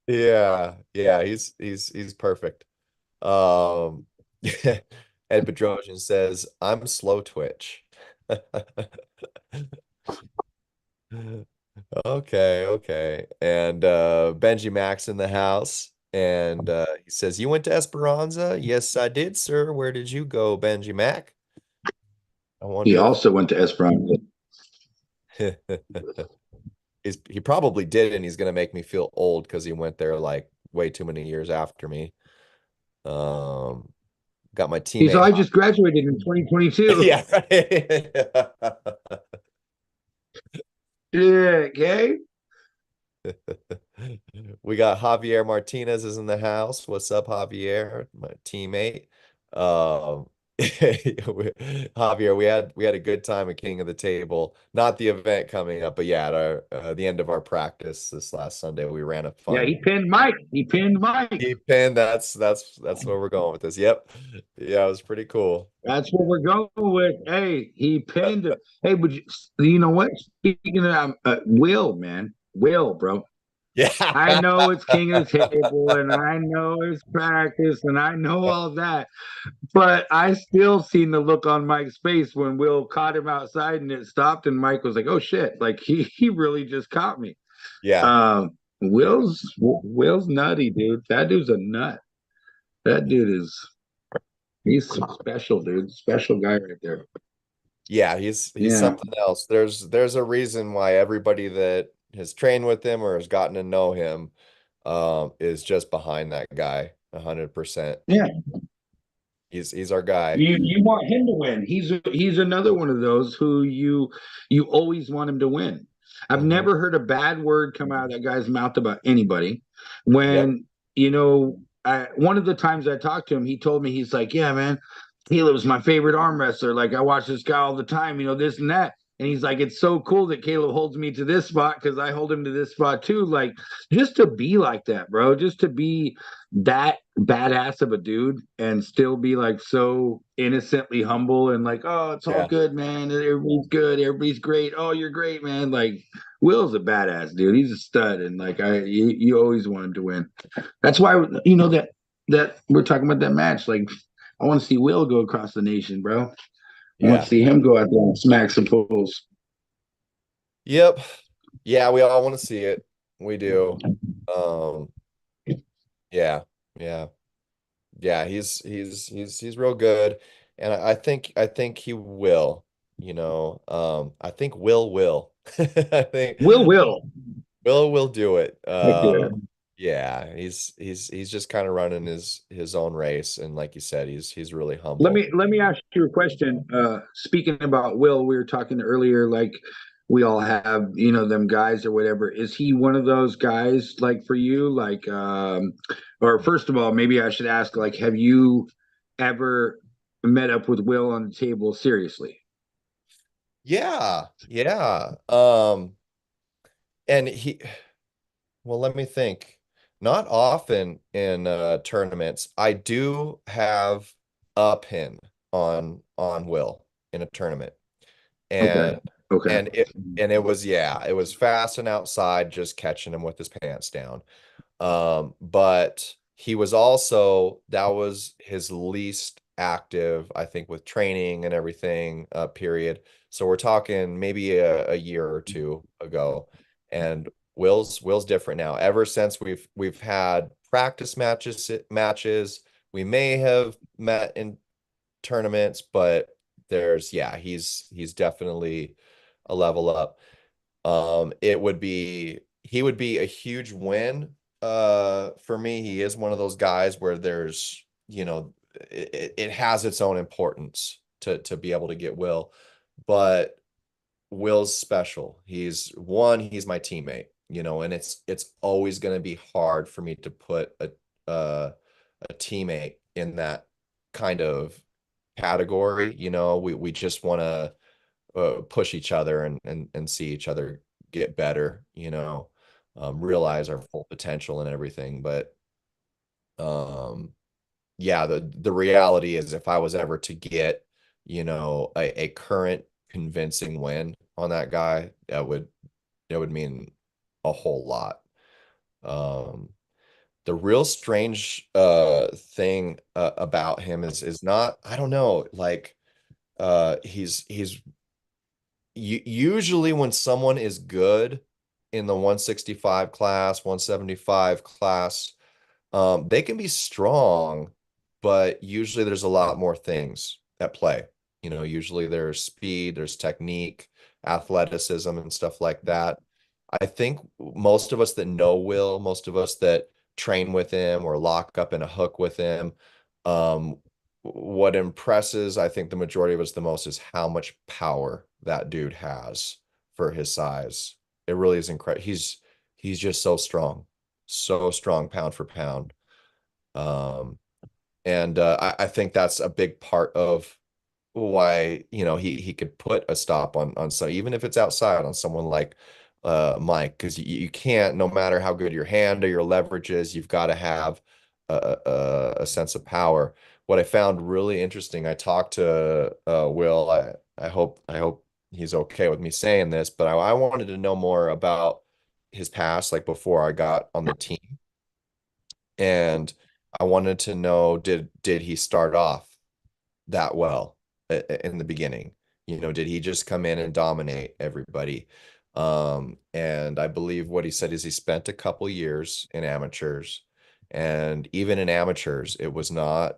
Yeah. Yeah. He's perfect. Um, Ed Bedrosian says, I'm slow twitch. Okay, okay. And Benjimac's in the house. And he says, you went to Esperanza? Yes, I did, sir. Where did you go, Benjimac? I He wonder also went to Esperanza. if he probably did, and he's gonna make me feel old because he went there like way too many years after me. Um, got my He's teammate. I just graduated in 2022. Yeah, right. Yeah, okay. We got Javier Martinez is in the house. What's up, Javier? My teammate. Javier, we had a good time at King of the Table. Not the event coming up, but yeah, at our the end of our practice this last Sunday, we ran a Yeah, fun he pinned Mike. He pinned Mike. deep pin. That's where we're going with this. Yep. Yeah, it was pretty cool. That's what we're going with. Hey, he pinned him. Hey, but you know what? Speaking of Will, man, Will, bro. I Yeah. know it's king of the table, and I know it's practice, and I know all that. But I still seen the look on Mike's face when Will caught him outside, and it stopped, and Mike was like, "Oh shit!" Like he really just caught me. Yeah. Will's nutty, dude. That dude's a nut. That dude is he's special, dude. Special guy right there. Yeah, he's Yeah. something else. There's a reason why everybody that has trained with him or has gotten to know him is just behind that guy 100%. Yeah. He's our guy. You want him to win. He's another one of those who you always want him to win. I've Hmm. never heard a bad word come out of that guy's mouth about anybody. Yep. When one of the times I talked to him, he told me he's like, "Yeah, man, Caleb's my favorite arm wrestler. Like I watch this guy all the time. This and that." And he's like, "It's so cool that Caleb holds me to this spot because I hold him to this spot too." Like just to be like that, bro. Just to be that badass of a dude and still be like so innocently humble and like, oh, it's all Yeah. good, man. Everybody's good. Everybody's great. Oh, you're great, man. Like Will's a badass dude. He's a stud, and like you always want him to win. That's why that we're talking about that match. Like, I want to see Will go across the nation, bro. I want to Yeah. see him go out there and smack some fools. Yep. Yeah, we all want to see it. We do. Um, yeah. Yeah. Yeah, he's real good. And I think he will, I think will. I think Will. Will do it. Heck yeah. Yeah, he's just kind of running his own race, and like you said, he's really Let humble. me let me ask you a question. Speaking about Will, we were talking earlier, like we all have, them guys or whatever. Is he one of those guys like for you? Like or first of all, maybe I should ask, like, have you ever met up with Will on the table seriously? Yeah, yeah. And well, let me think. Not often in tournaments. I do have a pin on Will in a tournament. Okay. And Okay. and it was, yeah, it was fast and outside, just catching him with his pants down. But he was also, that was his least active, I think, with training and everything, period. So we're talking maybe a year or two ago. And Will's different now. Ever since we've had practice matches, we may have met in tournaments, but he's definitely a level up. He would be a huge win for me. He is one of those guys where there's, it has its own importance to be able to get Will, but Will's special. He's my teammate, and it's always going to be hard for me to put a teammate in that kind of category. We just want to push each other and see each other get better, realize our full potential and everything. But yeah, the reality is if I was ever to get, a current convincing win on that guy, that would mean a whole lot. Um, the real strange thing about him is not, I don't know, like he's usually when someone is good in the 165 class, 175 class, they can be strong, but usually there's a lot more things at play. Usually there's speed, there's technique, athleticism, and stuff like that. I think most of us that know Will, most of us that train with him or lock up in a hook with him, um, what impresses, I think, the majority of us the most is how much power that dude has for his size. It really is incredible. He's just so strong pound for pound. Um, And I think that's a big part of why, he could put a stop on so even if it's outside on someone like Mike, because you can't, no matter how good your hand or your leverage is, you've got to have a sense of power. What I found really interesting, I talked to Will. I hope he's okay with me saying this, but I wanted to know more about his past, like before I got on the team. And I wanted to know, did he start off that well in the beginning? Did he just come in and dominate everybody? And I believe what he said is he spent a couple years in amateurs, and even in amateurs, it wasn't a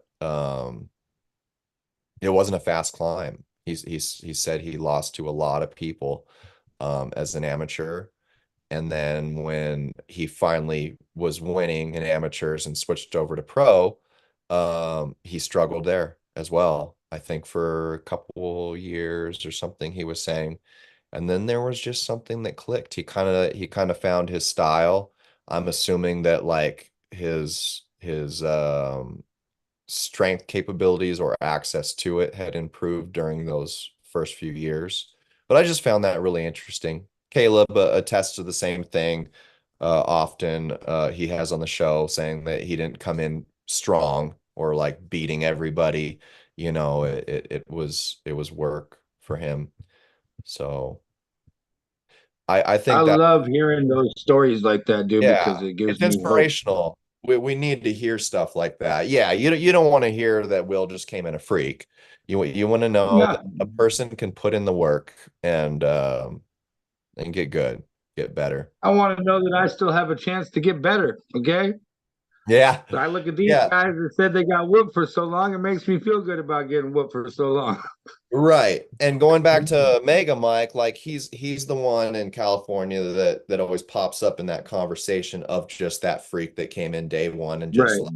fast climb. He said he lost to a lot of people as an amateur. And then when he finally was winning in amateurs and switched over to pro, he struggled there as well. I think for a couple years or something, he was saying. And then there was just something that clicked. He kind of found his style. I'm assuming that like his strength capabilities or access to it had improved during those first few years. But I just found that really interesting. Caleb attests to the same thing often. He has on the show saying that he didn't come in strong or like beating everybody. It was work for him. So I I think that, love hearing those stories like that, dude, because yeah, it gives it's me hope. inspirational. We need to hear stuff like that. Yeah, you don't want to hear that Will just came in a freak. You want to know No, that a person can put in the work and get good, get better. I want to know that I still have a chance to get better. Okay. Yeah. So I look at these Yeah. guys that said they got whooped for so long. It makes me feel good about getting whooped for so long. Right. And going back to Mega Mike, like he's the one in California that always pops up in that conversation of just that freak that came in day one and just Right. like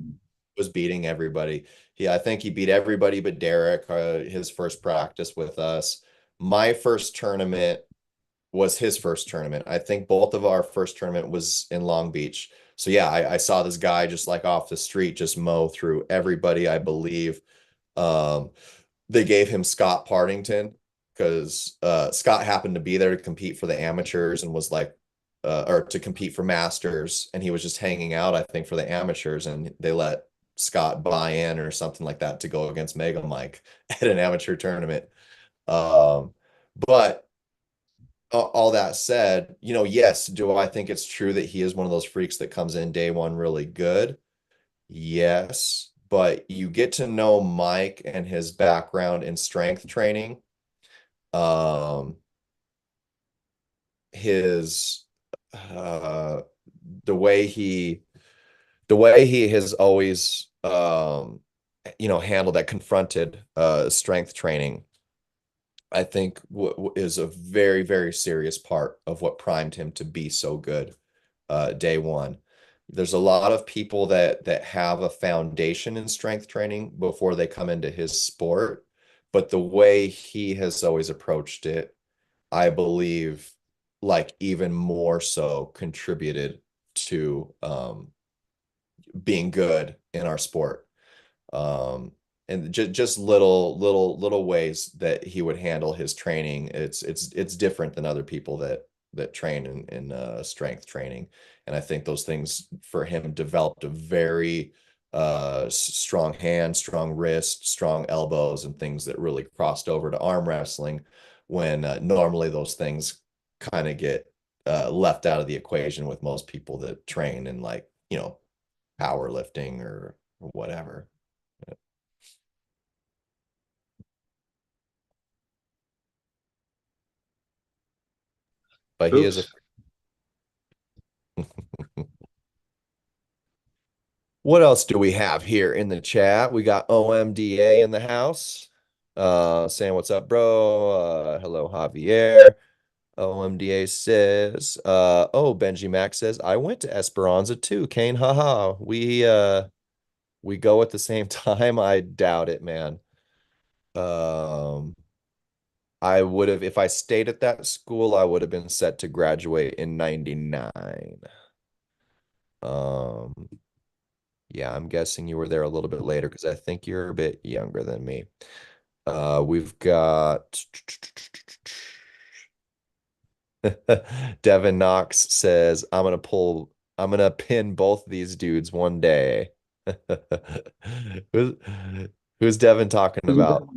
was beating everybody. I think he beat everybody but Derek, his first practice with us. My first tournament was his first tournament. I think both of our first tournament was in Long Beach. So yeah, I saw this guy just like off the street just mow through everybody, I believe. Um, they gave him Scott Partington because Scott happened to be there to compete for the amateurs and was like, or to compete for masters, and he was just hanging out, I think, for the amateurs, and they let Scott buy in or something like that to go against Mega Mike at an amateur tournament. But all that said, yes, do I think it's true that he is one of those freaks that comes in day one really good? Yes, but you get to know Mike and his background in strength training, um, his uh, the way he has always handled that, confronted strength training. I think is a very, very serious part of what primed him to be so good day one. There's a lot of people that have a foundation in strength training before they come into his sport, but the way he has always approached it, I believe, like even more so contributed to being good in our sport. um and just little ways that he would handle his training. It's different than other people that train in strength training, and I think those things for him developed a very strong hand, strong wrist, strong elbows, and things that really crossed over to arm wrestling when normally those things kind of get left out of the equation with most people that train in like powerlifting or whatever. But he is a. Oops. What else do we have here in the chat? We got OMDA in the house. Saying what's up, bro? Hello, Javier. OMDA says, oh, Benjimac says, I went to Esperanza too. Kane, haha. We go at the same time. I doubt it, man. Um, I would have, if I stayed at that school, I would have been set to graduate in 99. Um, Yeah, I'm guessing you were there a little bit later because I think you're a bit younger than me. We've got Devin Knox says, I'm gonna pin both these dudes one day. Who's, who's Devin talking about?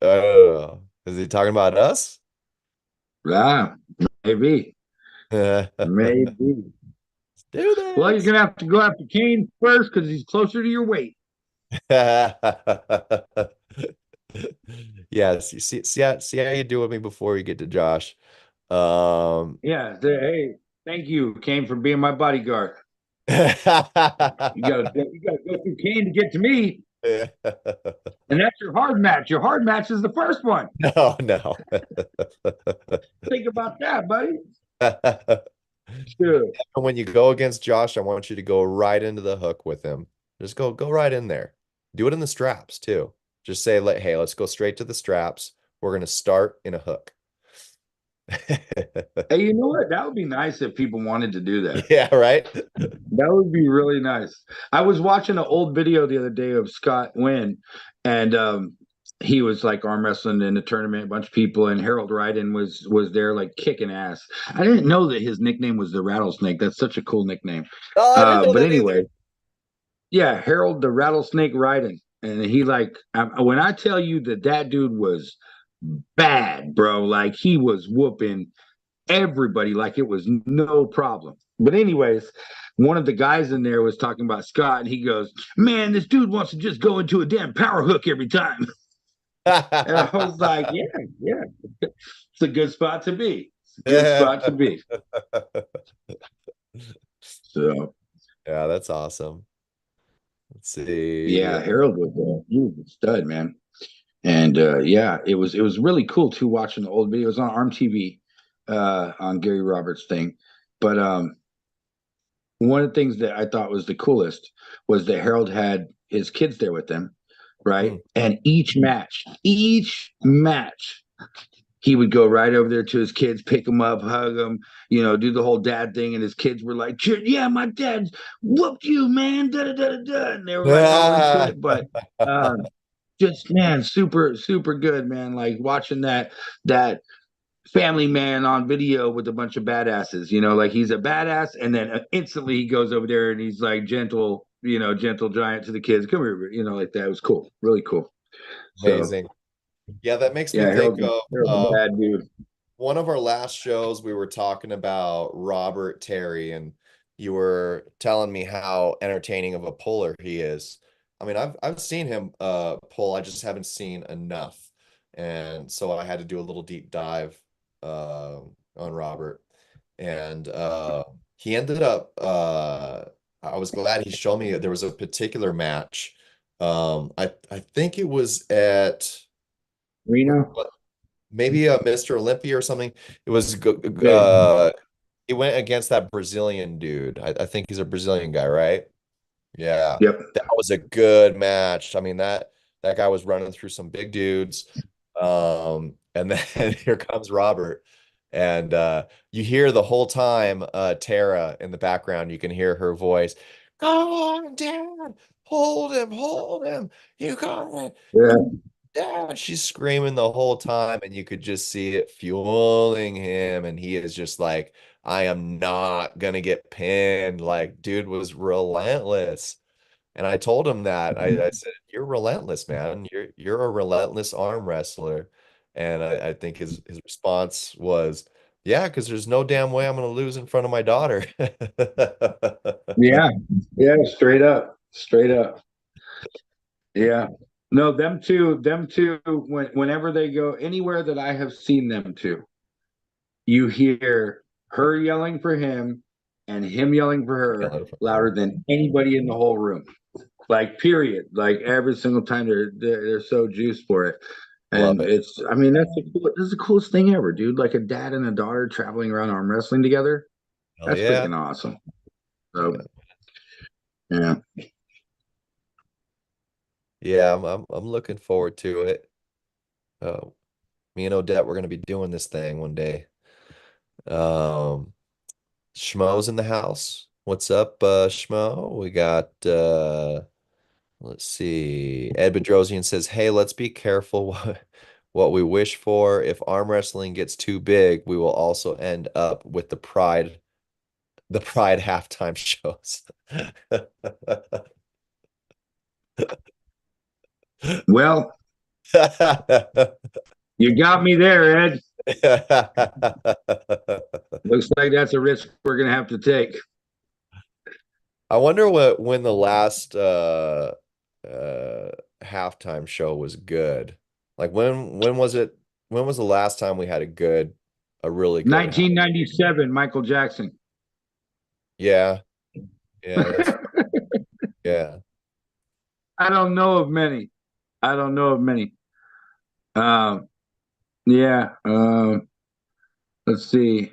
Is he talking about us? Yeah, maybe, Let's maybe. do Well, you're this. gonna have to go after Kane first because he's closer to your weight. Yes, you see how you do with me before you get to Josh. Um, Yeah. Hey, thank you, Kane, for being my bodyguard. You gotta go through Kane to get to me, and that's your hard match. Your hard match is the first one. no, no. Think about that, buddy. Sure. When you go against Josh, I want you to go right into the hook with him. Just go right in there. Do it in the straps too. Just say, hey, let's go straight to the straps. We're gonna start in a hook. Hey, you know what? That would be nice if people wanted to do that. Yeah, right. That would be really nice. I was watching an old video the other day of Scott Wynn, and he was like arm wrestling in a tournament, a bunch of people, and Harold Ryden was there like kicking ass. I didn't know that his nickname was the Rattlesnake. That's such a cool nickname. Oh, I didn't know But that anyway, either. yeah, Harold the Rattlesnake Ryden, and he like when I tell you that that dude was bad, bro, like he was whooping everybody like it was no problem. But anyways, one of the guys in there was talking about Scott, and he goes, "Man, this dude wants to just go into a damn power hook every time." And I was like, "Yeah, yeah, it's a good spot to be. It's a good spot to be." So Yeah, that's awesome. Let's see. yeah, Harold was he was a stud, man. And yeah, it was really cool too watching the old videos on Arm TV on Gary Roberts thing. But one of the things that I thought was the coolest was that Harold had his kids there with them, right? Mm. And each match, he would go right over there to his kids, pick them up, hug them, do the whole dad thing. And his kids were like, "Yeah, my dad whooped you, man." Da, da, da, da, da. And they were like all into it. But just man, super, super good, man. Like watching that family man on video with a bunch of badasses, like he's a badass, and then instantly he goes over there and he's like gentle, gentle giant to the kids. Come here, like that. It was cool, really cool. So Amazing. Yeah, that makes me yeah, think Harold's a of bad dude. one of our last shows. We were talking about Robert Terry, and you were telling me how entertaining of a puller he is. I mean, I've seen him pull. I just haven't seen enough, and so I had to do a little deep dive on Robert, and he ended up. I was glad he showed me there was a particular match. I think it was at Reno. maybe a Mr. Olympia or something. It was Yeah. he went against that Brazilian dude. I think he's a Brazilian guy, right? Yeah. Yep. That was a good match. I mean, that guy was running through some big dudes. And then here comes Robert. And you hear the whole time Tara in the background, you can hear her voice. Come on, Dad. Hold him. You got it. Yeah. Yeah, she's screaming the whole time, and you could just see it fueling him. And he is just like, I am not gonna get pinned. Like, dude was relentless. And I told him that. I said, You're relentless, man. You're a relentless arm wrestler. And I think his response was, Yeah, because there's no damn way I'm gonna lose in front of my daughter. Yeah. Yeah. Straight up. Straight up. Yeah. No, them two, whenever they go anywhere that I have seen them to, you hear her yelling for him and him yelling for her louder than anybody in the whole room. Like period. Like every single time they're so juiced for it. Love And it. I mean, that's the coolest thing ever, dude. Like a dad and a daughter traveling around arm wrestling together. Hell That's yeah. freaking awesome. So Yeah. yeah. Yeah, I'm looking forward to it. Oh, me and Odette, we're gonna be doing this thing one day. Um, Schmo's in the house. What's up, Schmo? We got let's see. Ed Bedrosian says, "Hey, let's be careful what we wish for. If arm wrestling gets too big, we will also end up with the Pride halftime shows." Well, you got me there, Ed. Looks like that's a risk we're gonna have to take. I wonder when the last halftime show was good. Like when was it? When was the last time we had a really good half? 1997, Michael Jackson. Yeah, yeah, that's yeah. I don't know of many. I don't know of many. Um, yeah. Let's see.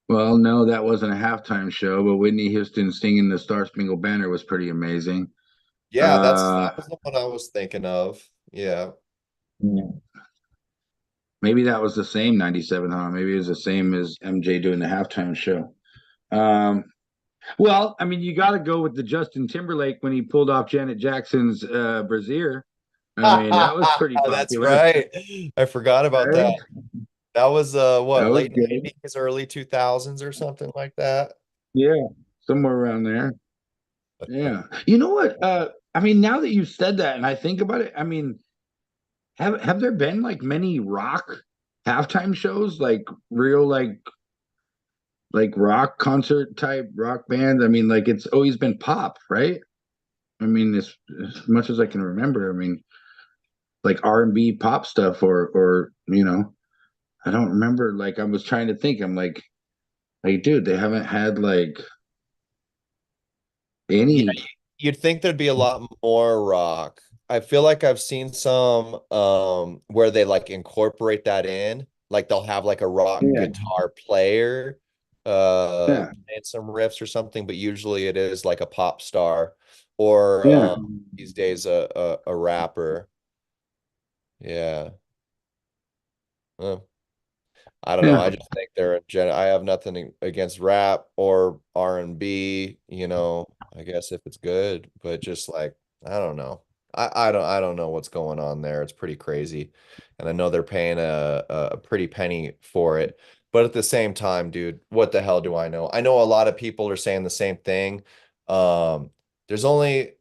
Well, no, that wasn't a halftime show, but Whitney Houston singing the Star Spangled Banner was pretty amazing. Yeah, Uh, that was the one I was thinking of. Yeah. maybe that was the same 97, huh? Maybe it was the same as MJ doing the halftime show. Um, well, I mean, you got to go with the Justin Timberlake when he pulled off Janet Jackson's Brazier. I mean, that was pretty That's popular, right. I forgot about right? that. That was That what, was late good. 90s, early 2000s or something like that. Yeah, somewhere around there. Yeah. You know what? I mean, now that you've said that and I think about it, I mean, have there been like many rock halftime shows, like real like rock concert type rock bands? I mean, like it's always been pop, right? I mean, as much as I can remember, I mean, like R&B pop stuff or I don't remember. Like I was trying to think. I'm like, dude, they haven't had like Yeah, any. you'd think there'd be a lot more rock. I feel like I've seen some where they like incorporate that in. Like they'll have like a rock Yeah, guitar player yeah, playing some riffs or something, but usually it is like a pop star or yeah, these days a rapper. Yeah. Uh, I don't know. yeah. I just think they're I have nothing against rap or R&B, I guess if it's good, but just like I don't know. I don't know what's going on there. It's pretty crazy. And I know they're paying a pretty penny for it. But at the same time, dude, what the hell do I know? I know a lot of people are saying the same thing. Um, there's only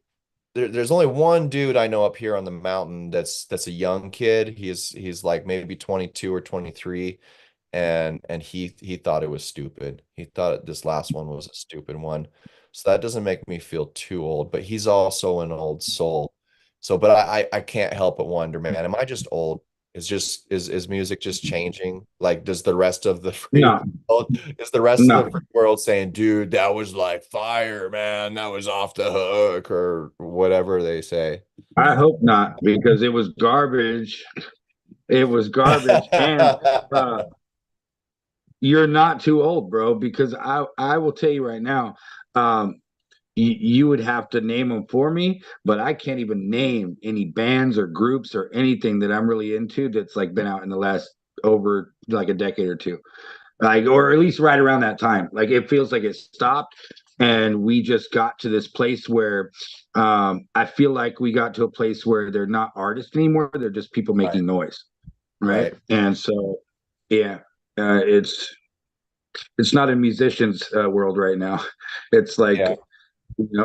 there's only one dude I know up here on the mountain that's a young kid. He's like maybe 22 or 23 and he thought it was stupid. He thought this last one was a stupid one. So that doesn't make me feel too old, but he's also an old soul. So, but I can't help but wonder, man, am I just old? Is music just changing? Like, does the rest of the free No, world, is the rest of the no. free world saying, dude, that was like fire, man, that was off the hook, or whatever they say? I hope not because it was garbage. It was garbage, and uh, you're not too old, bro. Because I will tell you right now, um, you would have to name them for me, but I can't even name any bands or groups or anything that I'm really into that's like been out in the last over like a decade or two, like or at least right around that time. Like it feels like it stopped, and we just got to this place where I feel like we got to a place where they're not artists anymore; they're just people Right, making noise, right? right. And so, yeah, it's not a musician's world right now. It's like Yeah,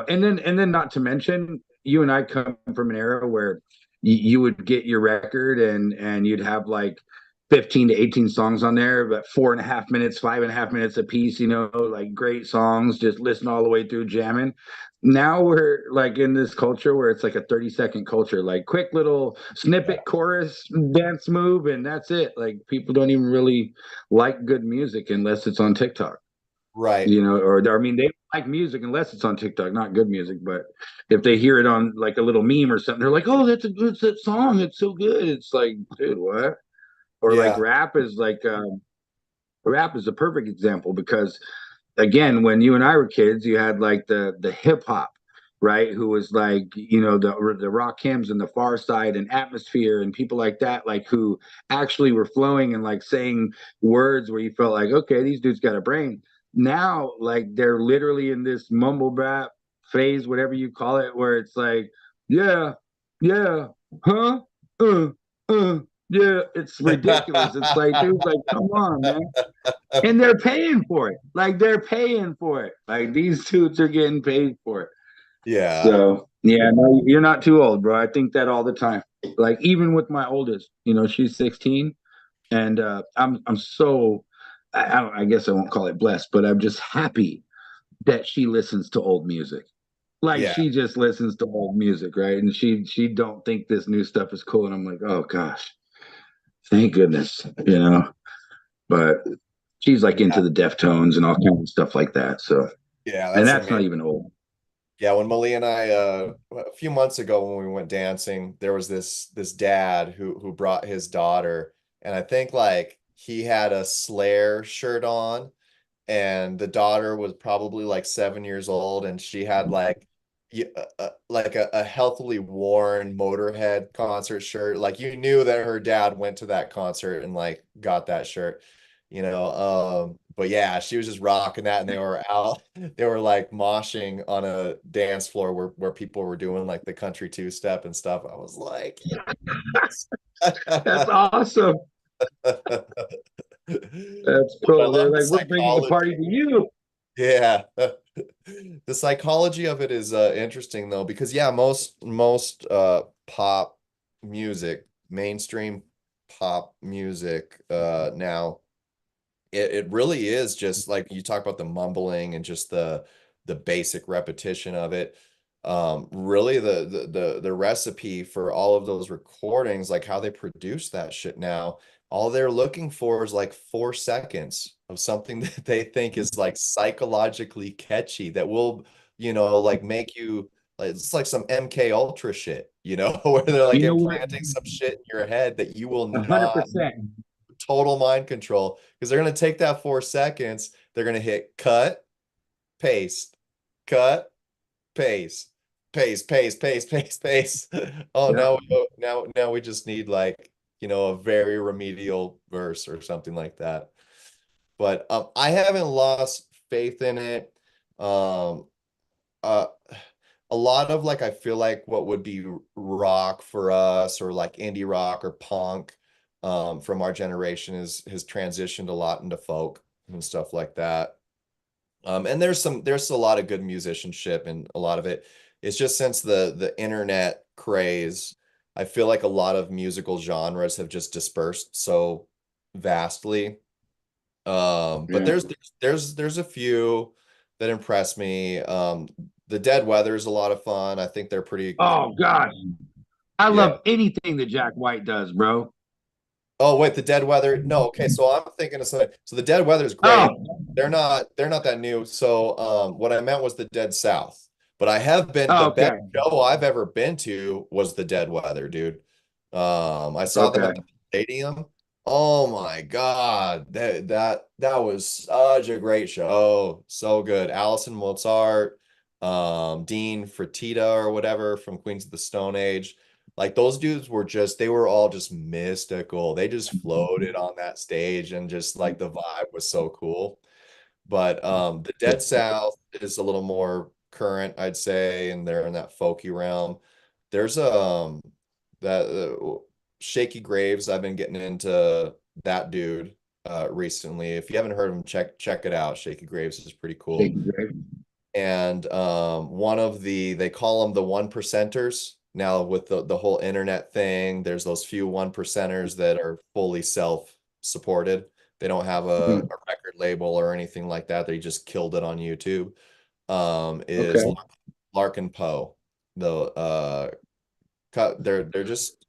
and then not to mention, you and I come from an era where you would get your record and you'd have like 15 to 18 songs on there, but 4.5 minutes, 5.5 minutes a piece, like great songs, just listen all the way through jamming. Now we're like in this culture where it's like a 30-second culture, like quick little yeah. snippet chorus dance move, and that's it. Like people don't even really like good music unless it's on TikTok, Right. or I mean, they like music unless it's on TikTok, not good music. But if they hear it on like a little meme or something, they're like, "Oh, that's a good that song. It's so good." It's like, dude, what? Or like Yeah. rap is a perfect example because again, when you and I were kids, you had like the hip hop, right? Who was like, the Rock Hims and the Far Side and Atmosphere and people like that, like who actually were flowing and like saying words where you felt like, okay, these dudes got a brain. now, like they're literally in this mumble rap phase, whatever you call it, where it's like, yeah, yeah, huh, uh, uh, yeah. It's ridiculous. It's like, dude, like, come on, man. And they're paying for it. Like they're paying for it. Like these dudes are getting paid for it. Yeah. So yeah, no, you're not too old, bro. I think that all the time. Like even with my oldest, she's 16, and I'm so I guess I won't call it blessed, but I'm just happy that she listens to old music. Like Yeah. she just listens to old music, right? And she don't think this new stuff is cool. And I'm like, oh gosh, thank goodness, But she's like into the Deftones and all kinds of stuff like that. So, Yeah, and that's that's not amazing. even old. Yeah, when Malia and I a few months ago when we went dancing, there was this dad who brought his daughter, and I think like he had a Slayer shirt on, and the daughter was probably like 7 years old, and she had like a healthily worn Motorhead concert shirt. Like you knew that her dad went to that concert and like got that shirt, you know. But yeah, she was just rocking that, and they were out, they were like moshing on a dance floor where people were doing like the country two-step and stuff. I was like, yes. That's awesome. That's But I cool. They're love the like, we're bringing the party psychology. to you. Yeah. The psychology of it is interesting though, because yeah, most pop music, mainstream pop music now, it really is just like you talk about the mumbling and just the basic repetition of it. Really the recipe for all of those recordings, like how they produce that shit now, all they're looking for is like 4 seconds of something that they think is like psychologically catchy that will, like make you like it's like some MK Ultra shit, where they're like You know what? implanting some shit in your head that you will A hundred not percent. total mind control because they're going to take that 4 seconds. They're going to hit cut, paste, cut, paste, paste, paste, paste, paste, paste. Oh, Yeah. now we just need like, a very remedial verse or something like that. But I haven't lost faith in it. Um, uh, a lot of like I feel like what would be rock for us or like indie rock or punk from our generation is has transitioned a lot into folk and stuff like that. And there's a lot of good musicianship and a lot of it. It's just since the internet craze, I feel like a lot of musical genres have just dispersed so vastly. But Yeah. there's a few that impress me. The Dead Weather is a lot of fun. I think they're pretty Oh gosh. I yeah. love anything that Jack White does, bro. Oh wait, the Dead Weather. No, okay, so I'm thinking of something. So the Dead Weather is great. Oh, They're not that new. So what I meant was the Dead South. But I have been the best okay. show I've ever been to was the Dead Weather, dude. I saw them Okay. at the stadium. Oh my God. That was such a great show. So good. Allison Mozart, Dean Fertitta or whatever from Queens of the Stone Age. Like those dudes were just, they were all just mystical. They just floated on that stage and just like the vibe was so cool. But the Dead South is a little more current, I'd say, and they're in that folky realm. There's that Shaky Graves. I've been getting into that dude recently. If you haven't heard of him, check it out. Shaky Graves is pretty cool. Shaky Grave. And one of they call them the one percenters. Now with the whole internet thing, there's those few one percenters that are fully self-supported. They don't have a Mhm. record label or anything like that. They just killed it on YouTube. Is Okay. Larkin Poe. They're just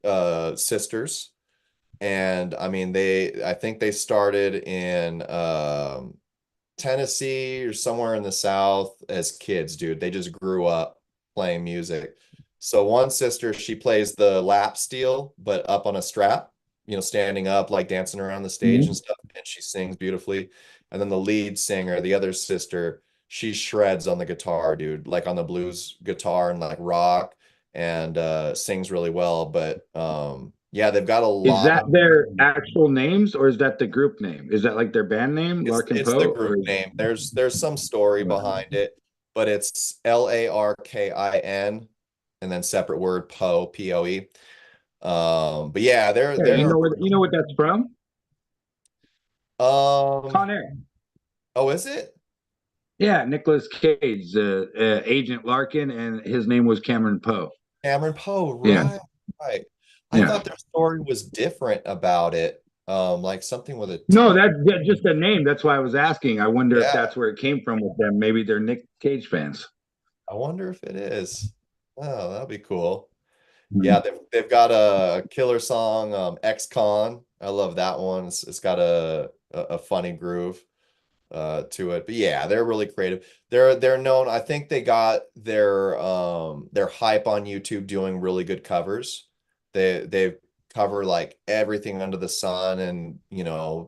sisters. And I mean I think they started in Tennessee or somewhere in the South as kids, dude. They just grew up playing music. So one sister, she plays the lap steel, but up on a strap, standing up, like dancing around the stage and Mhm. stuff. And she sings beautifully. And then the lead singer, the other sister, she shreds on the guitar, dude, like on the blues guitar and like rock and sings really well. But Yeah, they've got a Is lot that of their actual names, or is that the group name? Is that like their band name, Larkin it's the Poe? group name. There's some story behind it, but it's Larkin and then separate word Poe, Poe. But yeah, Yeah, they're you know what that's from? um Con Air. oh, is it? Yeah, Nicolas Cage, Agent Larkin, and his name was Cameron Poe. Cameron Poe, Yeah, right, right. I yeah. thought their story was different about it. Like something with a No, T. that's just a name. That's why I was asking. I wonder if Yeah, that's where it came from with them. Maybe they're Nick Cage fans. I wonder if it is. Oh, that'd be cool. Yeah, Mhm. they've got a killer song, Ex-Con. I love that one. It's got a funny groove to it. But yeah, they're really creative. They're known. I think they got their hype on YouTube doing really good covers. They cover like everything under the sun and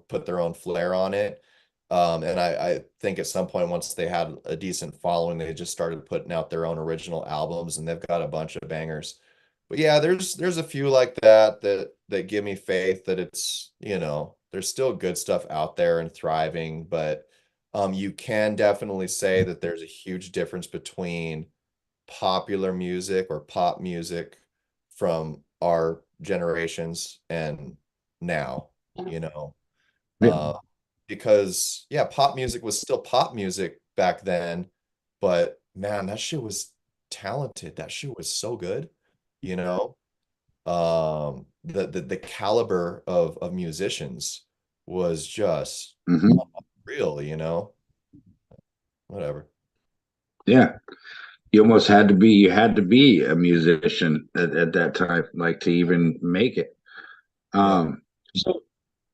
put their own flair on it. And I think at some point once they had a decent following, they just started putting out their own original albums, and they've got a bunch of bangers. But yeah, there's a few like that give me faith that it's, there's still good stuff out there and thriving, but you can definitely say that there's a huge difference between popular music or pop music from our generations and now, you know. Yeah. Uh, because yeah, pop music was still pop music back then, but man, that shit was talented. That shit was so good, you know. The caliber of musicians was just Hmm. real, whatever. Yeah. You had to be a musician at that time, like to even make it. Yeah. So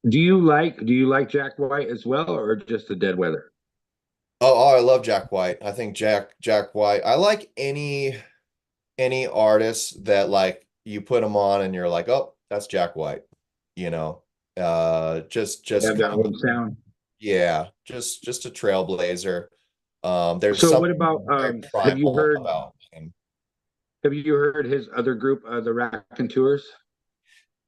do you like Jack White as well, or just the Dead Weather? Oh, I love Jack White. I think Jack White. I like any artist that like you put them on and you're like, oh, that's Jack White. You know, They just have their kind of own sound. yeah, just a trailblazer. There's So what something about very primal about him. have you heard his other group, the Raconteurs?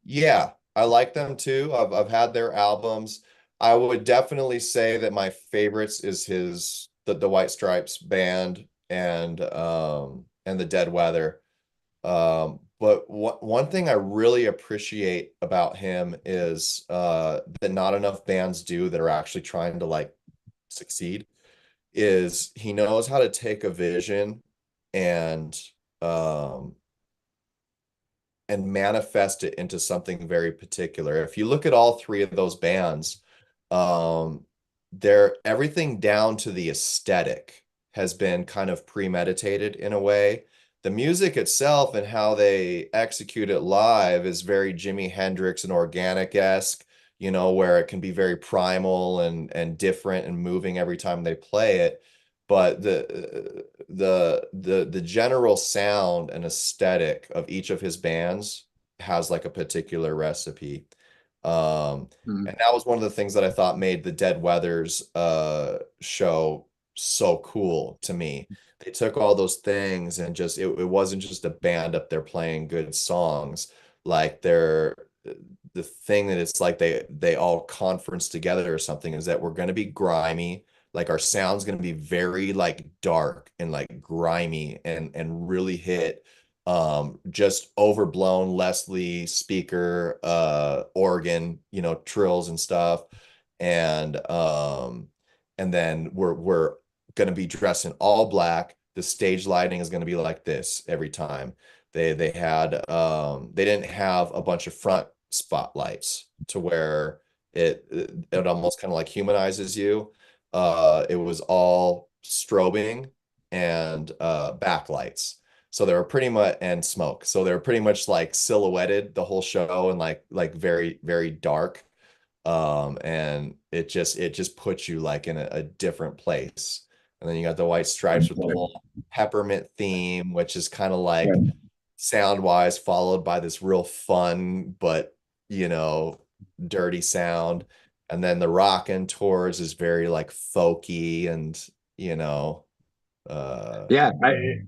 Yeah, I like them too. I've had their albums. I would definitely say that my favorites is the White Stripes band and the Dead Weather. But one thing I really appreciate about him is that not enough bands do that are actually trying to like succeed is he knows how to take a vision and um and manifest it into something very particular. If you look at all three of those bands, um, they're everything down to the aesthetic has been kind of premeditated in a way. The music itself and how they execute it live is very Jimi Hendrix and organic-esque, where it can be very primal and different and moving every time they play it. But the general sound and aesthetic of each of his bands has like a particular recipe. Um, and Mhm. that was one of the things that I thought made the Dead Weathers show so cool to me. They took all those things and just it wasn't just a band up there playing good songs. Like the thing that it's like they all conference together or something is that we're going to be grimy, like our sound's going to be very like dark and like grimy and really hit just overblown Leslie speaker organ, trills and stuff. And then we're going to be dressed in all black. The stage lighting is going to be like this every time. They didn't have a bunch of front spotlights to where it almost kind of like humanizes you. It was all strobing and backlights. So they were pretty much and smoke. So they were pretty much like silhouetted the whole show and like very, very dark. And it just puts you like in a different place. And then you got the White Stripes with the whole peppermint theme, which is kind of Yeah. like sound wise, followed by this real fun but you know dirty sound. And then the Rockin' Tours is very like folky and you know uh Yeah,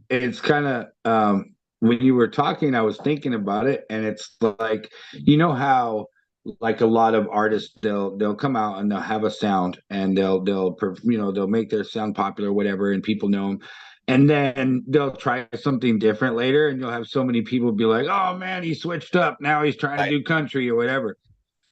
it's kind of when you were talking, I was thinking about it, and it's like, you know how like a lot of artists, they'll come out and they'll have a sound, and they'll make their sound popular, whatever, and people know them. And then they'll try something different later, and you'll have so many people be like, "Oh man, he switched up. Now he's trying to Right. do country or whatever."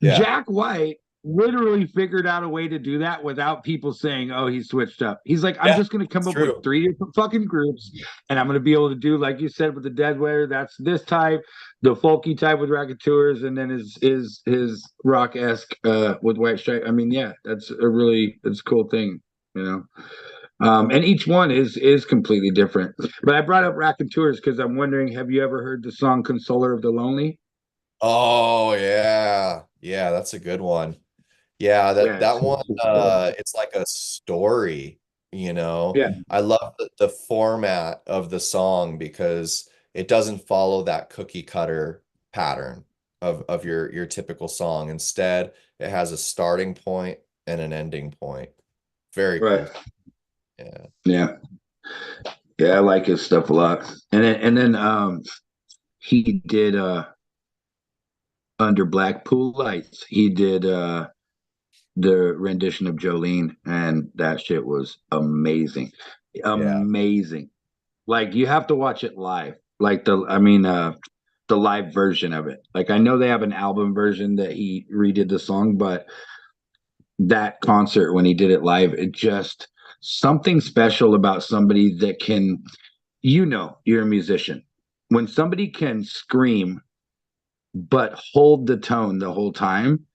Yeah. Jack White literally figured out a way to do that without people saying, "Oh, he switched up." He's like, "I'm Yeah. just going to come It's up with true. 3 different fucking groups, and I'm going to be able to do, like you said, with the Deadweather, that's this type, the folky type with Racketeurs, and then his rock esque with White Stripe." I mean, yeah, that's a cool thing, you know. And each one is completely different. But I brought up Racketeurs because I'm wondering, have you ever heard the song "Consoler of the Lonely"? Oh yeah. Yeah, that's a good one. Yeah, that Yeah, that one it's cool. it's like a story, Yeah, I love the format of the song because it doesn't follow that cookie cutter pattern of your typical song. Instead, it has a starting point and an ending point. Very right. cool. Yeah. Yeah. Yeah, I like his stuff a lot. And then he did Under Blackpool Lights. He did the rendition of Jolene, and that shit was amazing. Yeah. Amazing. Like, you have to watch it live. Like, the live version of it. Like, I know they have an album version that he redid the song, but that concert when he did it live, it just something special about somebody that can, you're a musician. When somebody can scream but hold the tone the whole time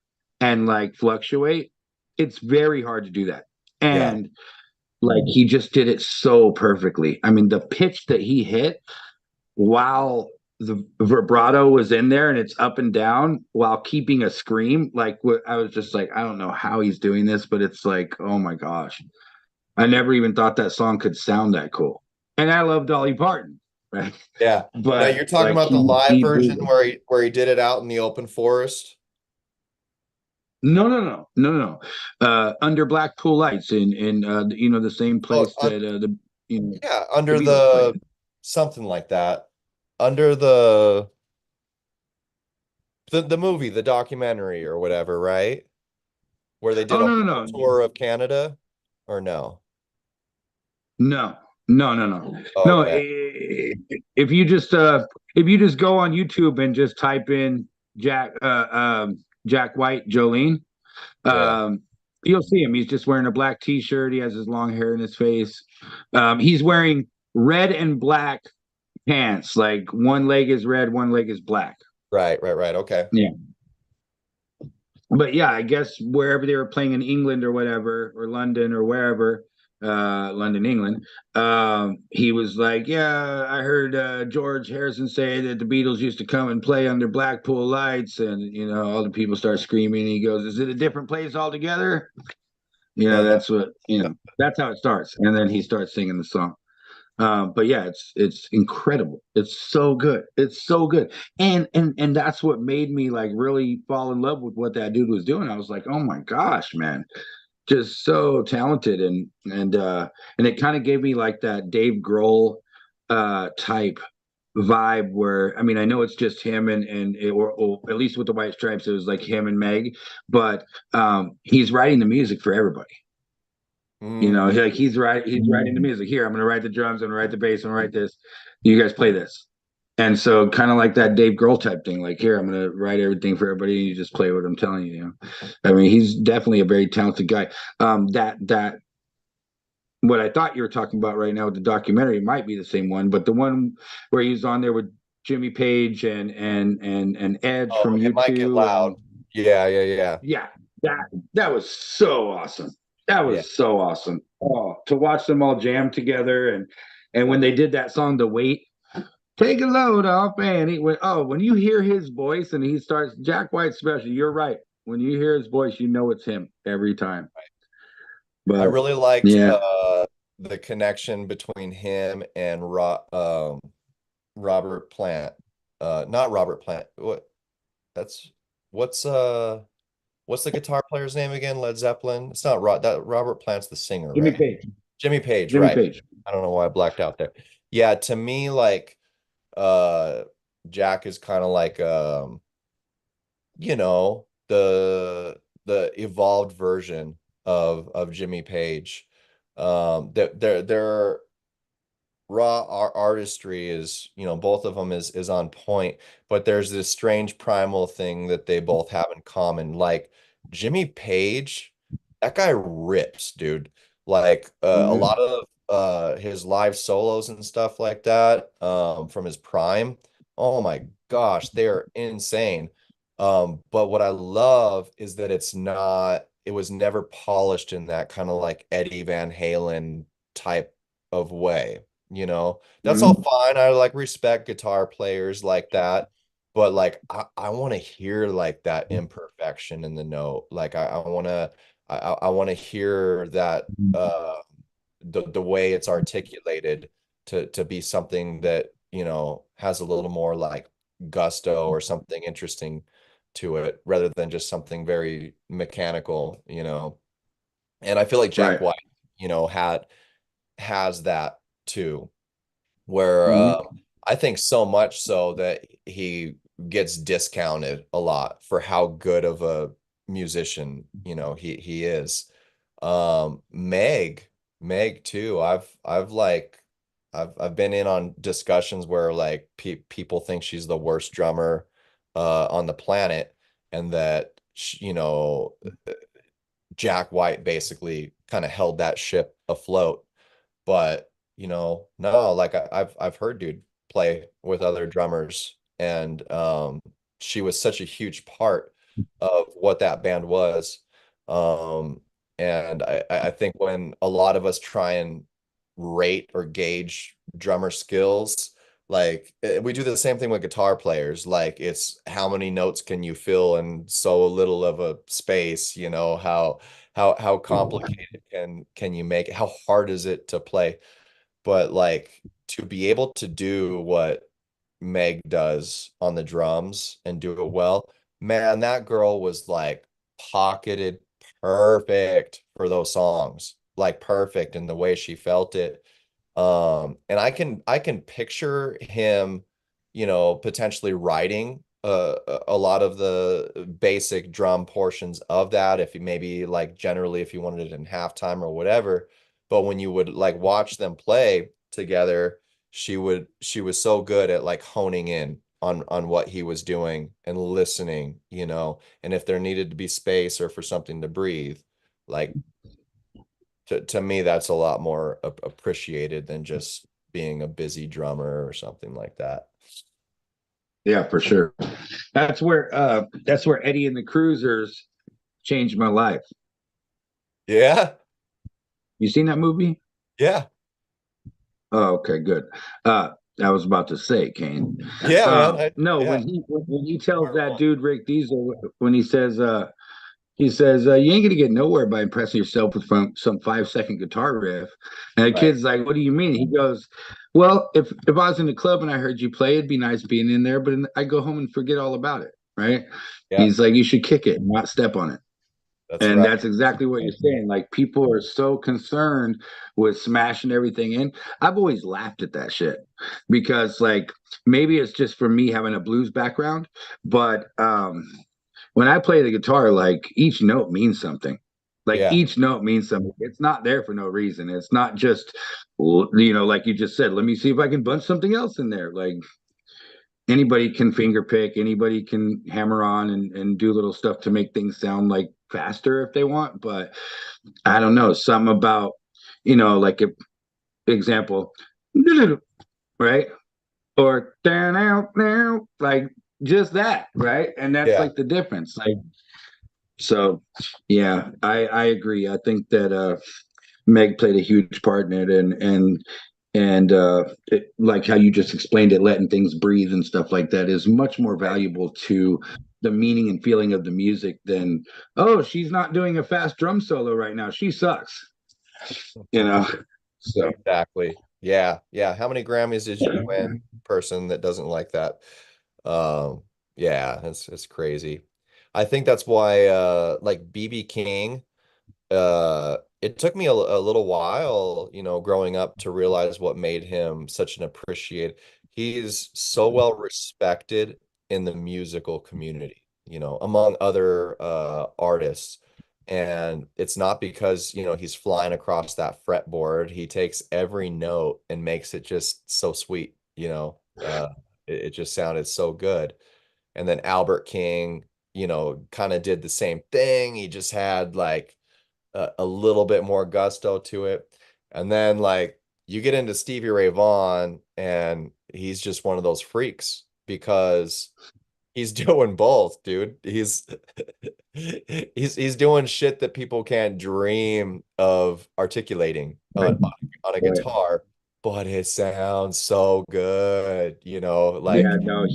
and like fluctuate, it's very hard to do that. Yeah. And like, he just did it so perfectly. I mean, the pitch that he hit while the vibrato was in there, and it's up and down while keeping a scream, like, what I was just like, I don't know how he's doing this, but it's like, oh my gosh, I never even thought that song could sound that cool. And I love Dolly Parton, right? Yeah. Now But you're talking like, about the live he version did. where he did it out in the open forest. No, no, no, no, no. Under Blackpool Lights, in the same Oh, place that you know yeah, the under Beatles played. something like that. Under the movie, the documentary or whatever, right? Where they did Oh, a no, no, whole no, tour of Canada, or no? no, no, no, no, no. Okay. If you just go on YouTube and just type in Jack White Jolene, Yeah. um, you'll see him. He's just wearing a black T-shirt. He has his long hair in his face. He's wearing red and black pants. Like, one leg is red, one leg is black. Right, right, right. Okay. Yeah. But yeah, I guess wherever they were playing in England or whatever, or London or wherever, London, England, he was like, "Yeah, I heard George Harrison say that the Beatles used to come and play under Blackpool Lights," and all the people start screaming. He goes, "Is it a different place altogether?" That's what That's how it starts, and then he starts singing the song. But yeah, it's incredible. It's so good. It's so good. And that's what made me like really fall in love with what that dude was doing. I was like, oh my gosh, man, just so talented. And it kind of gave me like that Dave Grohl type vibe, where I mean, I know it's just him or at least with the White Stripes, it was like him and Meg, but he's writing the music for everybody. Mm, Like, he's writing the music. Here, I'm gonna write the drums, I'm gonna write the bass, I'm gonna write this. You guys play this. And so, kind of like that Dave Grohl type thing, like, here, I'm gonna write everything for everybody, and you just play what I'm telling you. I mean, he's definitely a very talented guy. That what I thought you were talking about right now with the documentary might be the same one, but the one where he's on there with Jimmy Page and Edge oh, from it might get U2, loud. and Yeah, yeah, yeah. yeah, that was so awesome. That Yeah. was so awesome. Oh, to watch them all jam together, and when they did that song, "The Weight," take a load off, and he went. Oh, when you hear his voice and he starts Jack White special, you're right. When you hear his voice, you know it's him every time. I But really liked yeah, the connection between him and Robert Plant. Not Robert Plant. That's what's what's the guitar player's name again? Led Zeppelin. It's not that Robert Plant's the singer, Jimmy right? Page, Jimmy Page, Jimmy right. Page. I don't know why I blacked out there. Yeah, to me, like Jack is kind of like you know, the evolved version of Jimmy Page. Their raw artistry is, you know, both of them is on point, but there's this strange primal thing that they both have in common. Like Jimmy Page, that guy rips, dude. Like a Mhm. lot of his live solos and stuff like that from his prime. Oh my gosh, they're insane. But what I love is that it was never polished in that kind of like Eddie Van Halen type of way. You know, that's all Mhm. fine. I like respect guitar players like that, but like I want to hear like that imperfection in the note. Like I want to hear that the way it's articulated to be something that, you know, has a little more like gusto or something interesting to it rather than just something very mechanical, you know. And I feel like Jack Right. White, you know, has that too, where Mhm. I think so much so that he gets discounted a lot for how good of a musician, you know, he is. Meg, Meg too. I've been in on discussions where like people think she's the worst drummer on the planet, and that you know, Jack White basically kind of held that ship afloat. But, you know, no, like I've heard dude play with other drummers, and she was such a huge part of what that band was. Um and I think when a lot of us try and rate or gauge drummer skills, like we do the same thing with guitar players. Like it's how many notes can you fill in so little of a space, you know, how complicated can you make it? How hard is it to play? But like to be able to do what Meg does on the drums and do it well, man, that girl was like pocketed perfect for those songs, like perfect in the way she felt it. And I can picture him, you know, potentially writing a lot of the basic drum portions of that, if you maybe like generally if you wanted it in halftime or whatever. But when you would like watch them play together, she was so good at like honing in on what he was doing and listening, you know, and if there needed to be space or for something to breathe, like to me, that's a lot more appreciated than just being a busy drummer or something like that. Yeah, for sure. That's where Eddie and the Cruisers changed my life. Yeah, You seen that movie? yeah, Oh, okay, good. Uh, I was about to say, Kane. yeah, man. No, Yeah, when he tells part that one. dude Rick Diesel when he says you ain't gonna get nowhere by impressing yourself with some 5 second guitar riff, and the Right. kid's like, "What do you mean?" He goes, "Well, if I was in the club and I heard you play, it'd be nice being in there, but I go home and forget all about it, right?" Yeah, He's like, "You should kick it, not step on it." that's And right. that's exactly what you're saying. Like people are so concerned with smashing everything in. I've always laughed at that shit because like maybe it's just for me having a blues background, but when I play the guitar, like each note means something. Like Yeah, each note means something. It's not there for no reason. It's not just you know, like you just said, let me see if I can bunch something else in there. Like anybody can finger pick, anybody can hammer on and do little stuff to make things sound like faster if they want. But I don't know, something about, you know, like a example, right? Or down out now, like just that, right? And that's yeah. like the difference. Like so yeah, I agree. I think that Meg played a huge part in it, and like how you just explained it, letting things breathe and stuff like that is much more valuable to the meaning and feeling of the music than oh she's not doing a fast drum solo right now she sucks, you know. So Exactly. Yeah, yeah. How many Grammys did you win, person that doesn't like that? Um, yeah, it's crazy. I think that's why like BB King, it took me a little while, you know, growing up to realize what made him such an appreciate. he's so well respected in the musical community, among other artists. And it's not because, he's flying across that fretboard. He takes every note and makes it just so sweet. It just sounded so good. And then Albert King, kind of did the same thing. He just had like a little bit more gusto to it. And then like you get into Stevie Ray Vaughan and he's just one of those freaks because he's doing both, dude. He's doing shit that people can't dream of articulating on a Right. guitar, but it sounds so good, Yeah, like no,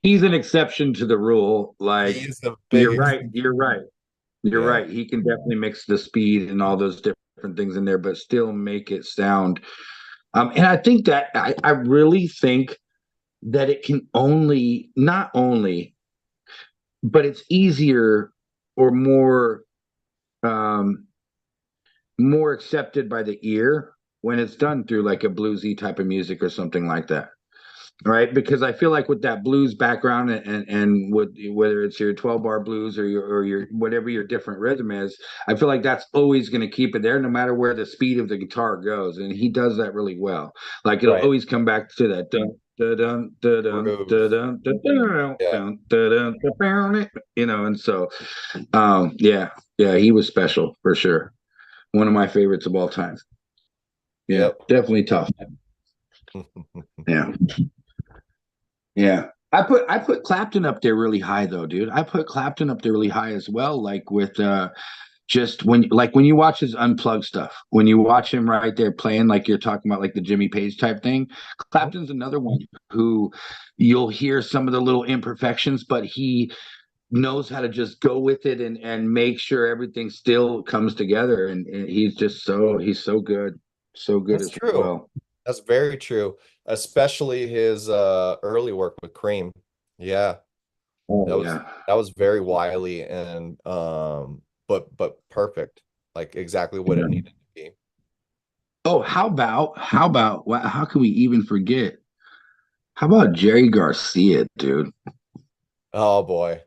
he's an exception to the rule. Like he's the you're biggest. right, you're right. You're Yeah. right. He can definitely mix the speed and all those different things in there, but still make it sound. And I think that I really think that it can only, not only, but it's easier or um, more accepted by the ear when it's done through like a bluesy type of music or something like that. Right, because I feel like with that blues background and with whether it's your 12 bar blues or your whatever your different rhythm is, I feel like that's always going to keep it there no matter where the speed of the guitar goes, and he does that really well. Like it'll Right. always come back to that dun dun dun dun Groove. dun dun dun Yeah. dun dun dun, and so yeah, yeah, he was special for sure. One of my favorites of all time. Yeah, Yep. definitely tough. Yeah. Yeah. I put Clapton up there really high though, dude. I put Clapton up there really high as well. Like with just when you watch his unplugged stuff, when you watch him right there playing like you're talking about like the Jimmy Page type thing, Clapton's another one who you'll hear some of the little imperfections, but he knows how to just go with it and make sure everything still comes together. And he's so good. So good That's as true. well. That's very true. Especially his early work with Cream. Yeah. Oh That was yeah. that was very wily and but perfect. Like exactly what it needed to be. Oh, how can we even forget? How about Jerry Garcia, dude? Oh boy.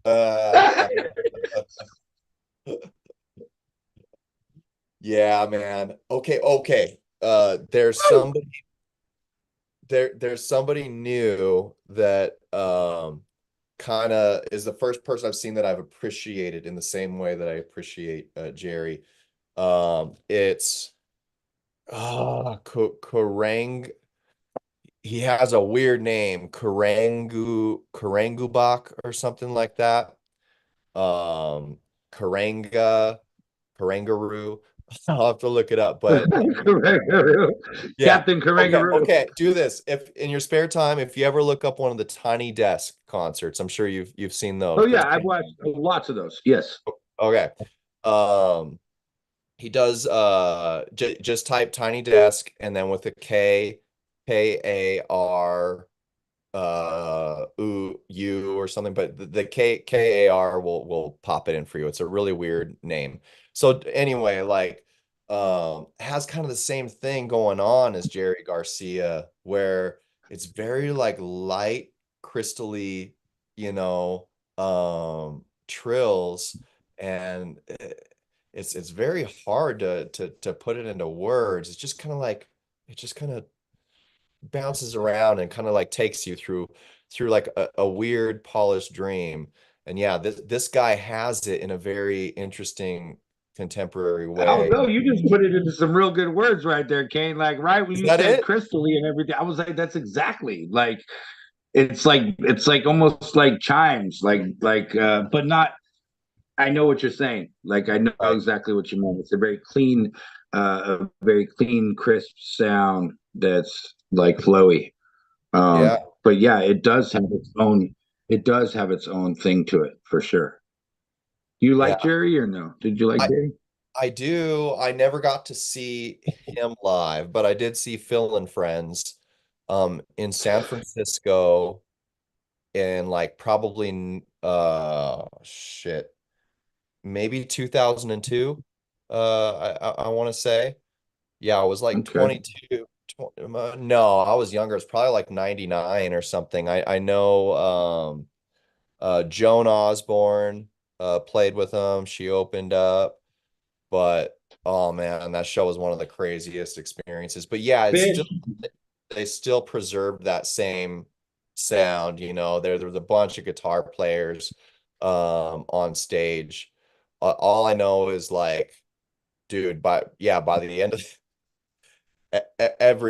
Uh yeah, man. Okay. There's somebody new that kind of is the first person I've seen that I've appreciated in the same way that I appreciate Jerry. It's Karang. He has a weird name, Karangubak or something like that. Um, Karanga, Karangaroo. I'll have to look it up, but Karangaroo. yeah. Captain Okay, Karangaroo. okay. Do this. If in your spare time, if you ever look up one of the Tiny Desk concerts, I'm sure you've seen Oh those. yeah, I've watched lots of those. Yes. Okay. Um, he does j just type Tiny Desk and then with a K-A-R U or something, but the K-A-R will pop it in for you. It's a really weird name. So anyway, like has kind of the same thing going on as Jerry Garcia, where it's very like light, crystally, trills, and it's very hard to put it into words. It's just kind of like it just kind of bounces around and kind of like takes you through like a weird polished dream. And yeah, this guy has it in a very interesting contemporary I don't way. know. You just put it into some real good words right there, Kane. Like right when Is you that said it? crystally and everything, I was like, that's exactly like it's like almost like chimes, but not. I know what you're saying. Like I know Right. exactly what you mean. It's a very clean, crisp sound that's like flowy. Yeah. But yeah, it does have its own thing to it for sure. You Yeah. like Jerry or no? Did you like I Jerry? I do. I never got to see him live, but I did see Phil and Friends in San Francisco in like probably shit, maybe 2002. I want to say. Yeah, I was like Okay. No, I was younger. It's probably like 99 or something. I know Joan Osborne played with them. She opened up, but oh man, that show was one of the craziest experiences. But yeah, it's still Ben, they still preserved that same sound, you know. There was a bunch of guitar players on stage. All I know is like, dude, by the end of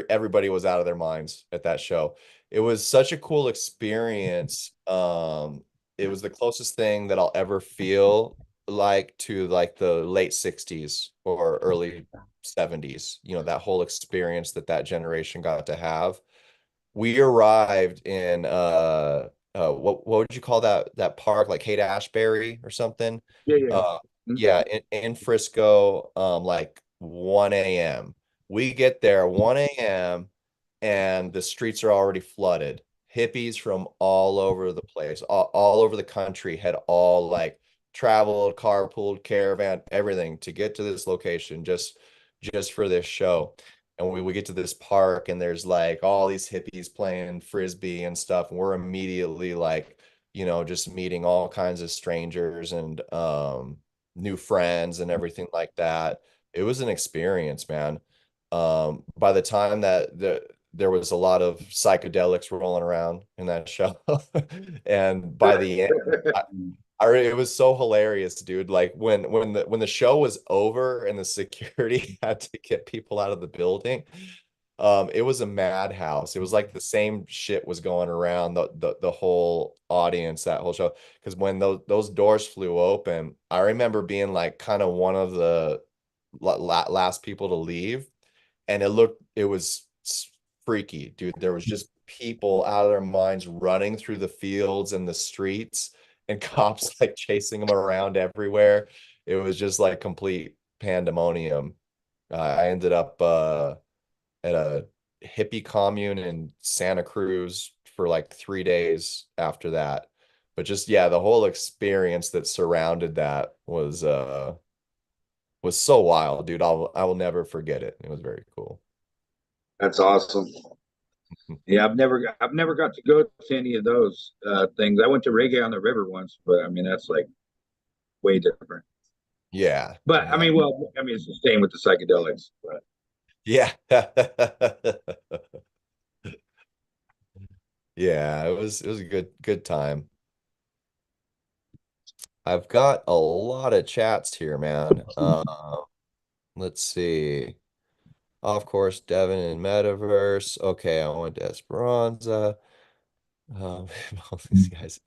everybody was out of their minds at that show. It was such a cool experience. It was the closest thing that I'll ever feel like to like the late 60s or early 70s, you know, that whole experience that that generation got to have. We arrived in what would you call that park, like Haight Ashbury or something? yeah, yeah. Uh yeah, in Frisco, like 1 a.m. We get there 1 a.m. and the streets are already flooded. Hippies from all over the place, all over the country had all like traveled, carpooled, caravan, everything to get to this location just for this show. And we get to this park and there's like all these hippies playing frisbee and stuff. And we're immediately like, you know, just meeting all kinds of strangers and new friends and everything like that. It was an experience, man. By the time that there was a lot of psychedelics rolling around in that show, and by the end, it was so hilarious, dude. Like when the show was over and the security had to get people out of the building, it was a madhouse. It was like the same shit was going around the whole audience, that whole show. Because when those doors flew open, I remember being like kind of one of the last people to leave, and it was freaky, dude. There was just people out of their minds running through the fields and the streets, and cops like chasing them around everywhere. It was just like complete pandemonium. I ended up at a hippie commune in Santa Cruz for like 3 days after that. But just yeah, the whole experience that surrounded that was so wild, dude. I will never forget it. It was very cool. That's awesome. Yeah, I've never got to go to any of those things. I went to Reggae on the River once, but I mean that's like way different. Yeah, But I yeah, mean, well, I mean it's the same with the psychedelics. But yeah. Yeah, it was a good time. I've got a lot of chats here, man. Let's see. Of course, Devin in Metaverse. Okay, I went to Esperanza. All these guys.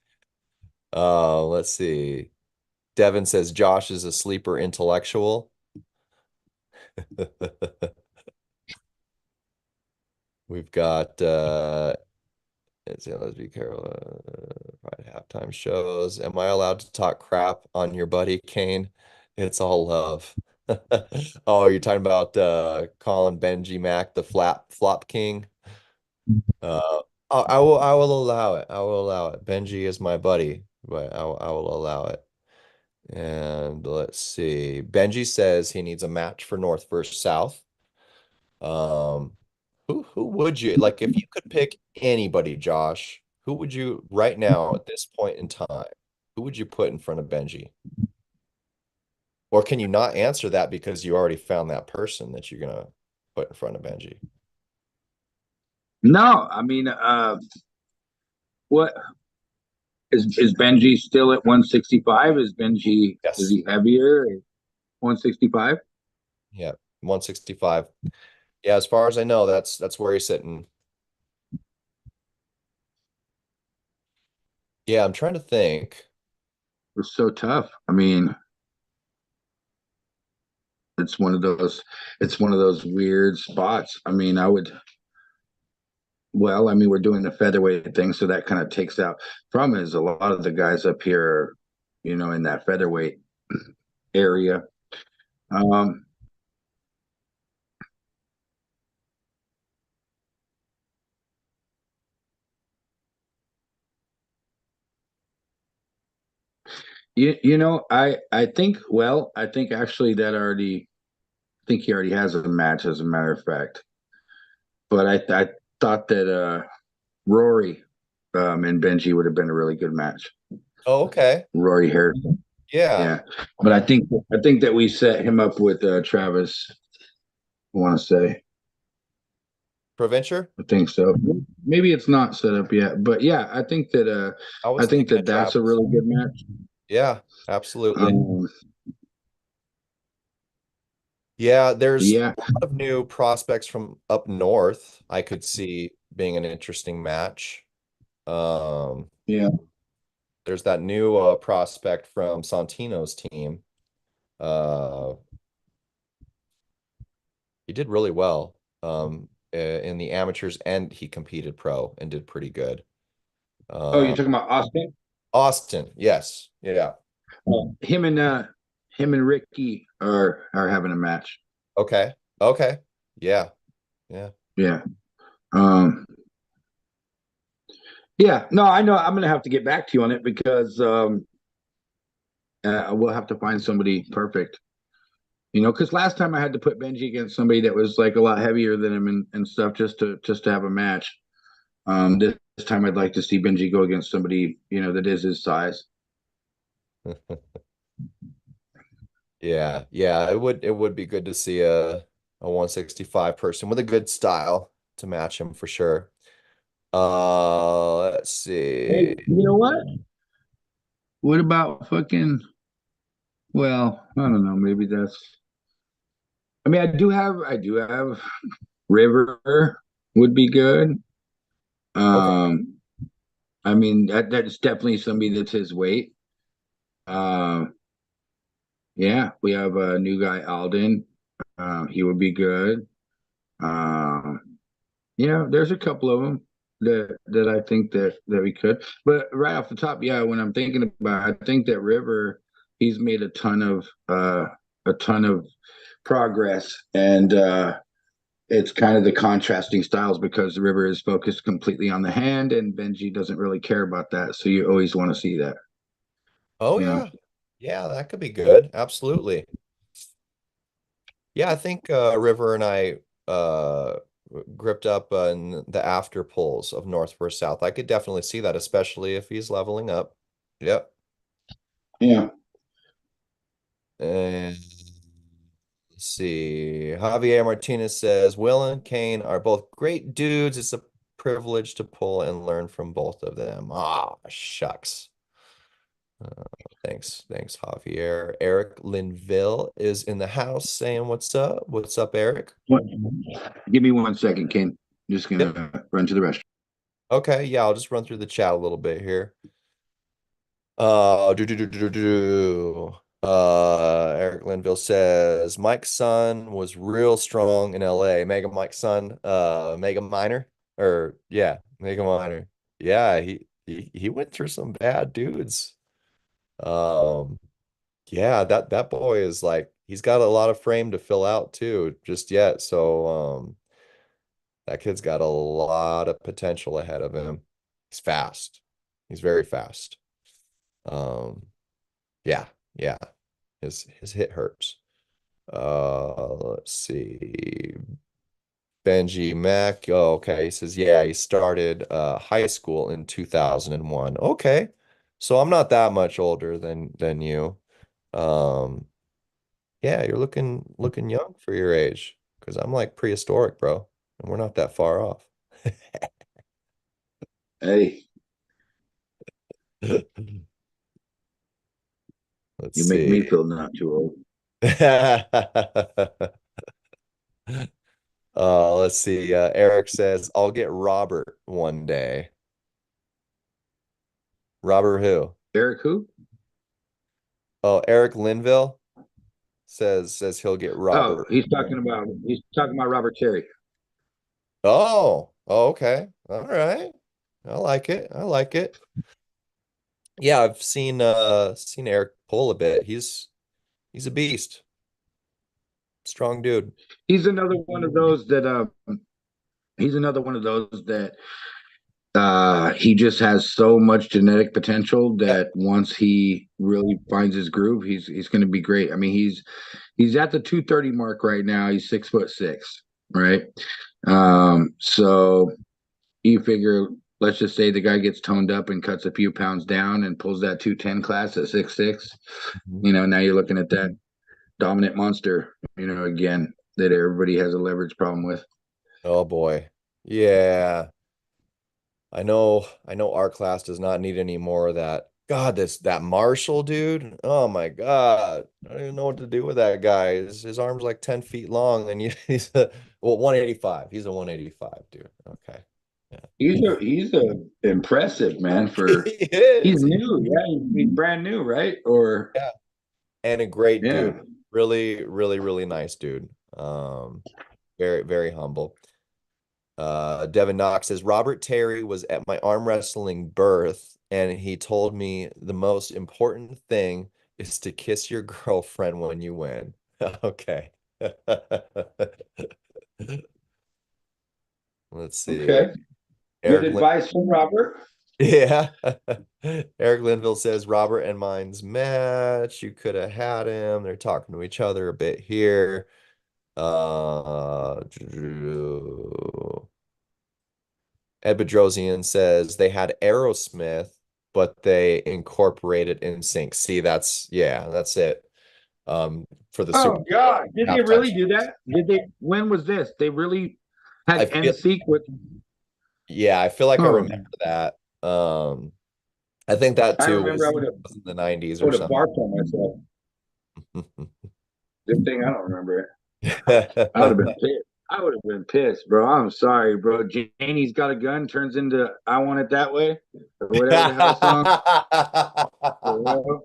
Let's see. Devin says Josh is a sleeper intellectual. We've got let's be careful. Pride halftime shows. Am I allowed to talk crap on your buddy Kane? It's all love. Oh, you're talking about calling Benjimac the flop king? Uh, I will allow it. I will allow it. Benji is my buddy, but I will allow it. And let's see. Benji says he needs a match for North versus South. Um, who would you like if you could pick anybody, Josh? Who would you right now at this point in time? Who would you put in front of Benji? Or can you not answer that because you already found that person that you're gonna put in front of Benji? no, I mean, what is Benji still at 165? Is Yes. he heavier at 165? Yeah, 165. Yeah, as far as I know, that's where he's sitting. Yeah, I'm trying to think. It's so tough. I mean, it's one of those it's one of those weird spots. I mean, I would well, I mean, we're doing the featherweight thing, so that kind of takes out from is a lot of the guys up here, in that featherweight area. Um, I think I think actually that already I think he already has a match, as a matter of fact. but I thought that Rory and Benji would have been a really good match. Oh, okay. Rory Harrison. Yeah. Yeah. But I think that we set him up with Travis, I want to say. Provencher? I think so. Maybe it's not set up yet, but yeah, I I was think thinking that of that's a Travis. really good match. Yeah, absolutely. Um, Yeah, there's yeah. a lot of new prospects from up north I could see being an interesting match. Um, Yeah. there's that new prospect from Santino's team. Uh, he did really well in the amateurs, and he competed pro and did pretty good. Oh, you're Um, talking about Austin? Austin, yes, yeah, Him and Ricky are having a match. okay, okay, yeah, yeah. Yeah. Um, yeah. No, I know I'm gonna have to get back to you on it because we'll have to find somebody perfect. Because last time I had to put Benji against somebody that was like a lot heavier than him and stuff just to have a match. This time I'd like to see Benji go against somebody, that is his size. Yeah, yeah, it would be good to see a 165 person with a good style to match him for sure. Let's Hey, see. you know what? What about fucking? Well, I don't know. Maybe that's. I mean, I do have River would be good. Okay. Um, I mean that's definitely somebody that's his weight. Um, yeah, we have a new guy Alden. He would be good. Um, there's a couple of them that I think that we could. But right off the top, yeah, when I'm thinking about it, I think that River, he's made a ton of progress, and it's kind of the contrasting styles because the River is focused completely on the hand, and Benji doesn't really care about that. So you always want to see that, Oh you know. yeah. Yeah, that could be good. Absolutely. Yeah, I think River and I gripped up in the after pulls of North versus South. I could definitely see that, especially if he's leveling up. Yep. Yeah. And let's see. Javier Martinez says, Will and Kane are both great dudes. It's a privilege to pull and learn from both of them. Ah, shucks. Uh, thanks, Javier. Eric Linville is in the house saying, What's up? What's up, Eric? Give me 1 second, Ken. Just Yep. gonna run to the restroom. Okay, yeah, I'll just run through the chat a little bit here. Eric Linville says Mike's son was real strong in LA. Mega Mike's son, Mega Minor, or yeah, Mega Minor. Yeah, he went through some bad dudes. Um, yeah, that boy is like he's got a lot of frame to fill out too, just yet. So that kid's got a lot of potential ahead of him. He's fast. He's very fast. Um, yeah, yeah. His hit hurts. Let's see. Benjimac. Oh, okay. He says, yeah, he started high school in 2001. Okay. So I'm not that much older than you. Um, yeah, you're looking young for your age because I'm like prehistoric, bro, and we're not that far off. Hey, Let's you make me see. feel not too old. Let's see. Eric says, I'll get Robert one day. Robert who? Eric, who? Oh, Eric Linville says he'll get Oh, Robert. he's talking about Robert Terry. Oh, okay. All right. I like it. I like it. Yeah, I've seen Eric pull a bit. He's a beast. Strong dude. He's another one of those that he's another one of those that he just has so much genetic potential Yep. that once he really finds his groove, he's going to be great. I mean, he's at the 230 mark right now. He's 6'6", right? So you figure, let's just say the guy gets toned up and cuts a few pounds down and pulls that 210 class at 6'6". Mhm. You know, now you're looking at that dominant monster, you know, again, that everybody has a leverage problem with. Oh boy. Yeah. I know our class does not need any more of that. God, that Marshall dude. Oh my God. I don't even know what to do with that guy. His arm's like 10 feet long and he's a 185. He's a 185, dude. Okay. Yeah. He's a impressive man for He he's is. new, yeah, he's brand new, right? Or Yeah. And a great dude. yeah. Really, really, really nice dude. Very, very humble. Devin Knox says Robert Terry was at my arm wrestling birth, and he told me the most important thing is to kiss your girlfriend when you win. Okay. Let's see. Okay. Good Eric Lin advice from Robert. yeah. Eric Linville says Robert and mine's match. You could have had him. They're talking to each other a bit here. Uh, Ed Bedrosian says they had Aerosmith, but they incorporated NSYNC. See, that's it. For the Super Oh God, did they halftime really show. do that? Did they? When was this? They really I had feel, NSYNC with. yeah, I feel like I Oh, remember that. I think that I too remember. was in the 90s I or would have something. barked on myself. Good thing I don't remember it. I would have been pissed. I would have been pissed, bro. I'm sorry, bro. Janie's got a gun turns into "I Want It That Way" or whatever the hell song. You know?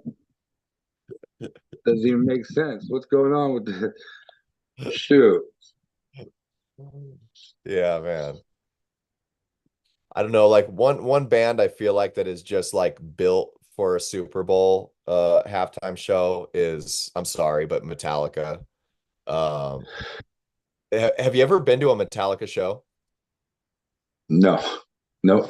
Doesn't even make sense. What's going on with the shoot? Yeah, man. I don't know, like one band I feel like that is just like built for a Super Bowl halftime show is, I'm sorry, but Metallica. Um have you ever been to a Metallica show? No, no,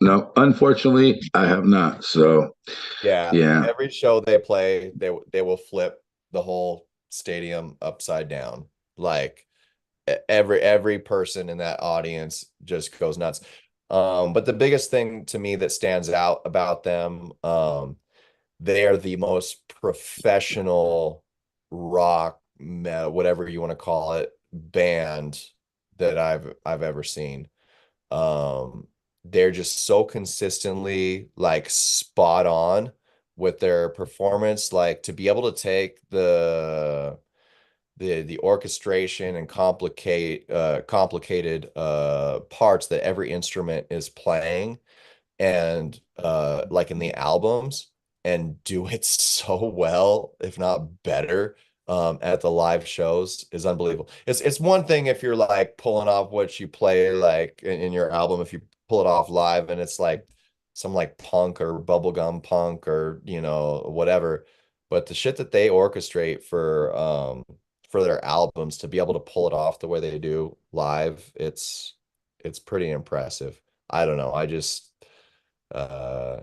no. Unfortunately, I have not. So Yeah, yeah, every show they play, they will flip the whole stadium upside down. Like every person in that audience just goes nuts. But the biggest thing to me that stands out about them, they are the most professional rock metal, whatever you want to call it, band that I've ever seen. Um, they're just so consistently like spot on with their performance, like to be able to take the orchestration and complicated parts that every instrument is playing and like in the albums and do it so well, if not better, at the live shows is unbelievable. It's one thing if you're like pulling off what you play like in your album, if you pull it off live and it's like some like punk or bubblegum punk or whatever. But the shit that they orchestrate for their albums to be able to pull it off the way they do live, it's pretty impressive. I don't know. Uh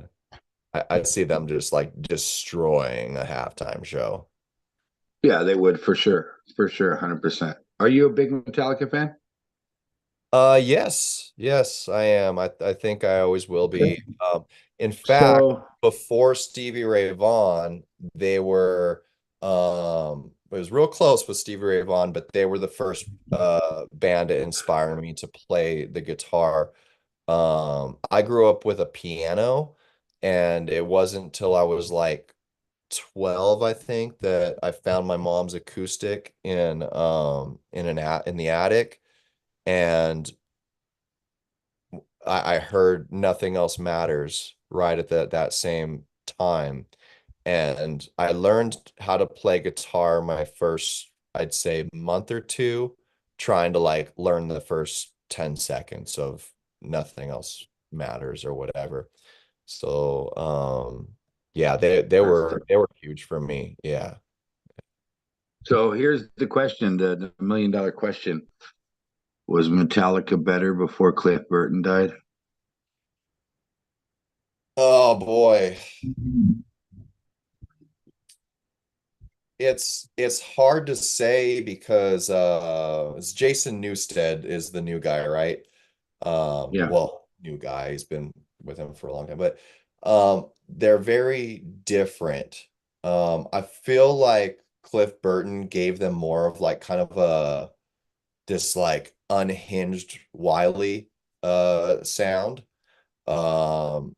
I see them just like destroying a halftime show. yeah, they would for sure, 100%. Are you a big Metallica fan? Yes, I am. I think I always will be. In fact, So before Stevie Ray Vaughan, they were it was real close with Stevie Ray Vaughan, but they were the first band to inspire me to play the guitar. I grew up with a piano, and it wasn't until I was like 12, I think, that I found my mom's acoustic in the attic, and I heard Nothing Else Matters right at that same time. And I learned how to play guitar my first, I'd say, month or two, trying to like learn the first 10 seconds of Nothing Else Matters or whatever. So yeah, they were huge for me. Yeah. so here's the question, the $1 million question. Was Metallica better before Cliff Burton died? Oh boy. it's hard to say because it's Jason Newsted is the new guy, right? Yeah. Well, new guy, he's been with him for a long time, but they're very different. I feel like Cliff Burton gave them more of like kind of a this like unhinged Wiley sound. Um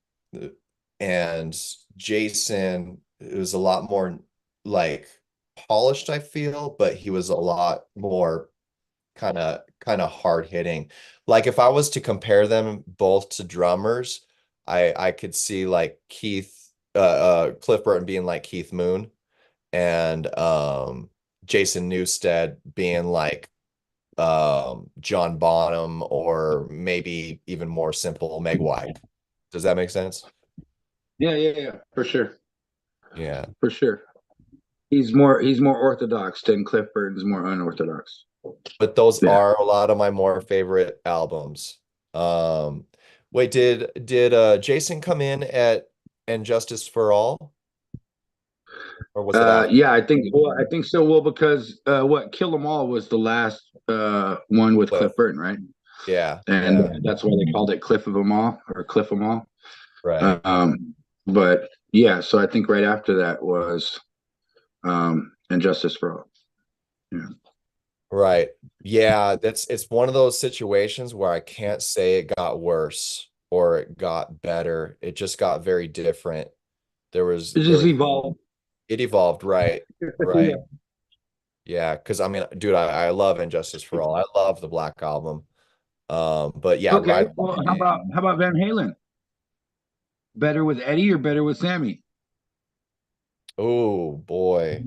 and Jason was a lot more like polished, I feel, but he was a lot more kind of hard hitting. Like if I was to compare them both to drummers, I could see like Cliff Burton being like Keith Moon and Jason Newsted being like John Bonham or maybe even more simple Meg White. Does that make sense? Yeah, for sure. Yeah. For sure. He's more orthodox than Cliff Burton's more unorthodox. But those Yeah. are a lot of my more favorite albums. Um, wait, did Jason come in at And Justice for All, or was it after I think so. Well, because what Kill 'Em All was the last one with Cliff? Cliff Burton, right? Yeah, And yeah, that's why they called it Cliff of 'Em All or Cliff 'Em All. right, But yeah, so I think right after that was And Justice for All. Yeah. right. Yeah, it's one of those situations where I can't say it got worse or it got better. It just got very different. There was It there just was evolved. it evolved, right, right. Yeah. Yeah, because I mean, dude, I love Injustice for All. I love the Black Album. But yeah, Okay. Ride the Well, how about Lightning. how about Van Halen? Better with Eddie or better with Sammy? Oh boy.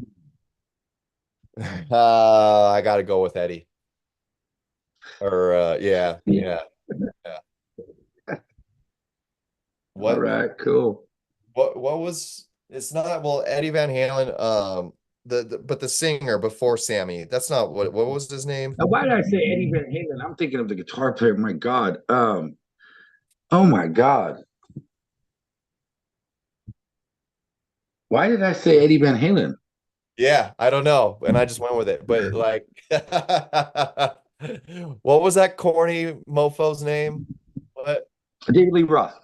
I gotta go with Eddie. Or yeah, Yeah. yeah, yeah. All What right, cool. what was it's not well Eddie Van Halen, but the singer before Sammy, that's not what was his name? Now, why did I say Eddie Van Halen? I'm thinking of the guitar player. My God. Oh my God. Why did I say Eddie Van Halen? Yeah, I don't know. And I just went with it. But like what was that corny mofo's name? What? David Lee Roth.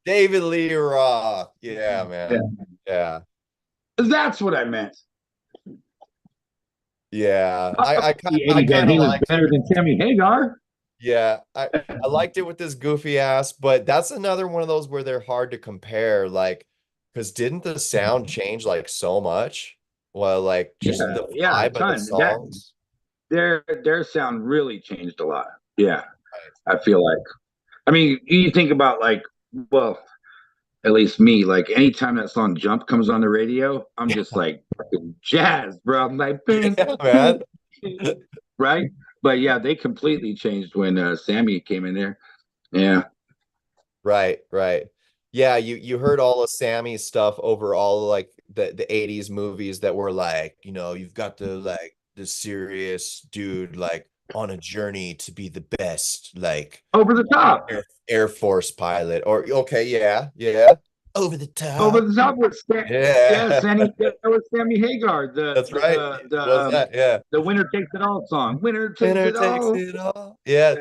David Lee Roth. Yeah, Yeah. man. Yeah. That's what I meant. Yeah. I Eddie Van kind of Halen's liked better it. than Sammy Hagar. Yeah. I liked it with this goofy ass, but that's another one of those where they're hard to compare. Like, because didn't the sound change like so much? Well, like just Yeah, the yeah, a vibe of the ton. That songs. their sound really changed a lot. Yeah, Right. I feel like. I mean, you think about like, well, at least me, like anytime that song Jump comes on the radio, I'm just like fucking jazz, bro. I'm like, Yeah, man. right? But yeah, they completely changed when Sammy came in there. Yeah. Right, right. Yeah, you heard all of Sammy's stuff over all like the 80s movies that were like, you've got the serious dude like on a journey to be the best, like Over the top. Air Force pilot or okay, yeah, yeah. Over the Over top. the top with yeah, Yeah. That was Sammy Hagar, That's right. Was that? Yeah. the Winner Takes It All song. Winner takes Winner it takes all. it all. Yeah.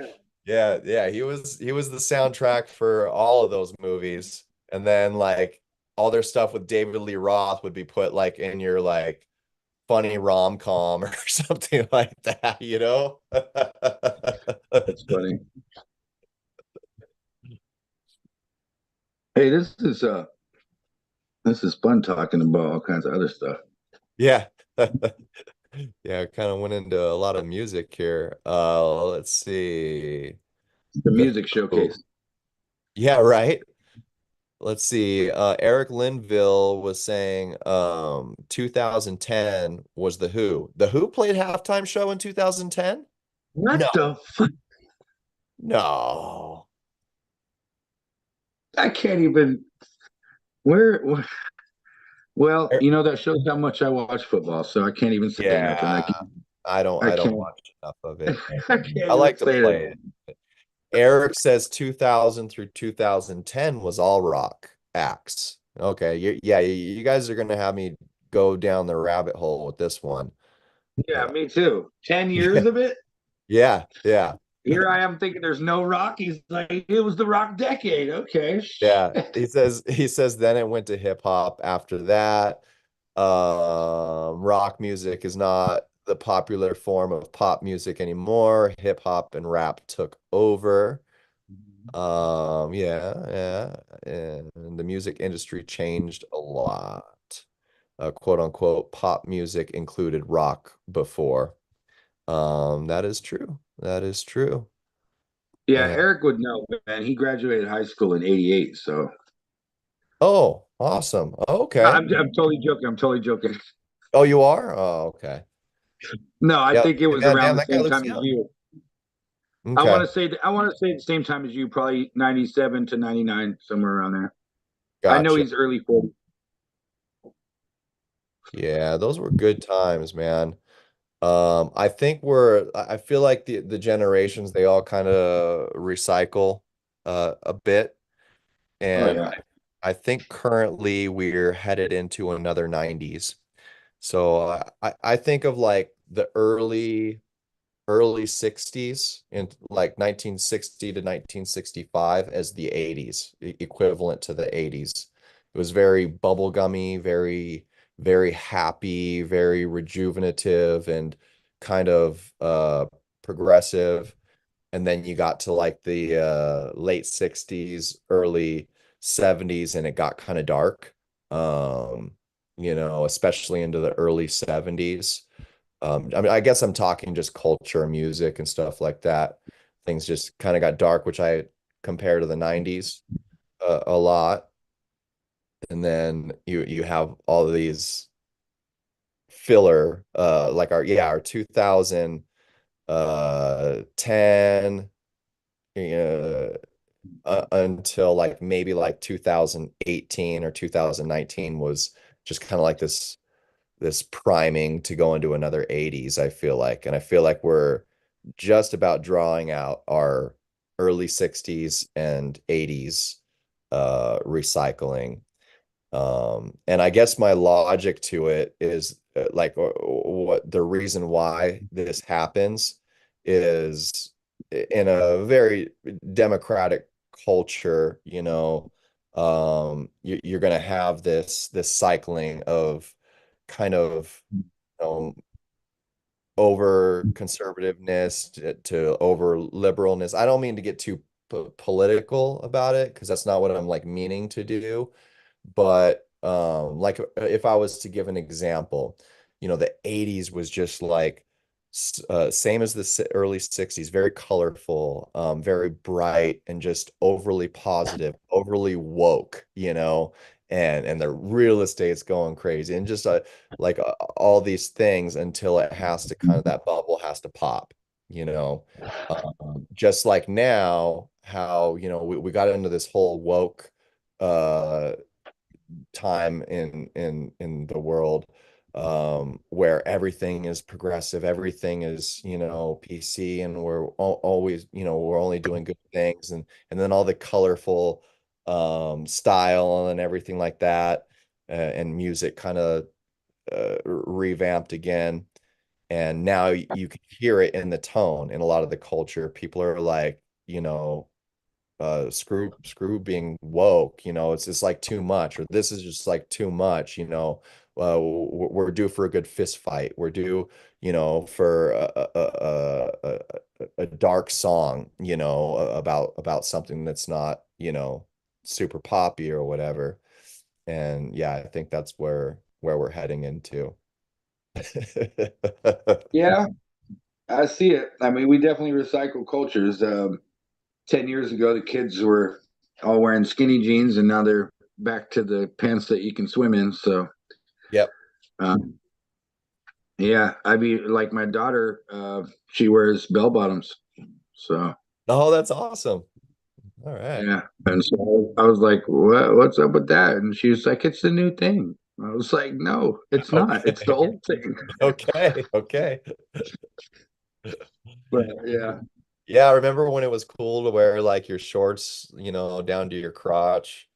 Yeah. Yeah. He was the soundtrack for all of those movies. And then like all their stuff with David Lee Roth would be put like in your like funny rom-com or something like that, you know? That's funny. Hey, this is fun talking about all kinds of other stuff. Yeah. Yeah, kind of went into a lot of music here. Let's see. The The music Who. showcase. Yeah, right. Let's see. Eric Linville was saying 2010 was The Who. The Who played halftime show in 2010? What No. the fuck? No. I can't even. Where? Well, Er- that shows how much I watch football, so I can't even say nothing. I Yeah. can't. I don't I I don't can't. watch enough of it. I can't I even like to say it. play it. Eric says 2000 through 2010 was all rock acts. Okay, yeah, you guys are gonna have me go down the rabbit hole with this one. Yeah, Uh, me too. 10 years of it. yeah, yeah, Here I am thinking there's no rock. He's like, it was the rock decade. Okay. yeah. He says then it went to hip hop after that. Rock music is not the popular form of pop music anymore. Hip hop and rap took over. Yeah, yeah, and the music industry changed a lot. Quote unquote, pop music included rock before. That is true. That is true. Yeah, And Eric would know, man. He graduated high school in '88. So oh, awesome. Okay. I'm totally joking. I'm totally joking. Oh, you are? Oh, okay. No, I Yeah. think it was Man, around damn, the that guy same looks time as young. you. Okay. I want to say the same time as you, probably 97 to 99, somewhere around there. I know Gotcha. he's early 40s. Yeah, those were good times, man. I feel like the generations, they all kind of recycle a bit. Oh And yeah. I think currently we're headed into another 90s. So I think of like the early 60s and like 1960 to 1965 as the 80s, equivalent to the 80s. It was very bubblegummy, very happy, very rejuvenative and kind of progressive. And then you got to like the late 60s, early 70s, and it got kind of dark. Um, especially into the early 70s. I mean, I guess I'm talking just culture, music, and stuff like that. Things just kind of got dark, which I compare to the 90s a lot. And then you have all of these filler, like our 2010, until like maybe like 2018 or 2019 was just kind of like this priming to go into another 80s, I feel like. And I feel like we're just about drawing out our early 60s and 80s recycling. And I guess my logic to it is like what the reason why this happens is in a very democratic culture, you're going to have this cycling of kind of um, over conservativeness to over liberalness. I don't mean to get too political about it because that's not what I'm like meaning to do. But like if I was to give an example, the 80s was just like same as the early 60s, very colorful, very bright and just overly positive, overly woke, and the real estate's going crazy and just like all these things until it has to kind of that bubble has to pop, you know. Just like now, how we got into this whole woke uh time in the world, where everything is progressive, everything is PC, and we're always we're only doing good things, and then all the colorful style and everything like that, and music kind of revamped again. And now you can hear it in the tone in a lot of the culture. People are like, screw being woke, it's just like too much, or this is just like too much, we're due for a good fist fight, we're due for a dark song, about something that's not super poppy or whatever. And yeah, I think that's where we're heading into. Yeah, I see it. I mean, we definitely recycle cultures. 10 years ago, the kids were all wearing skinny jeans, and now they're back to the pants that you can swim in. So, Yep. um, yeah, I mean, like my daughter, she wears bell bottoms. So, Oh, that's awesome. All right. yeah. And so I was like, what's up with that? And she was like, it's the new thing. I was like, no, it's not. It's the Okay. old thing. Okay. Okay. But yeah. Yeah, I remember when it was cool to wear like your shorts, down to your crotch,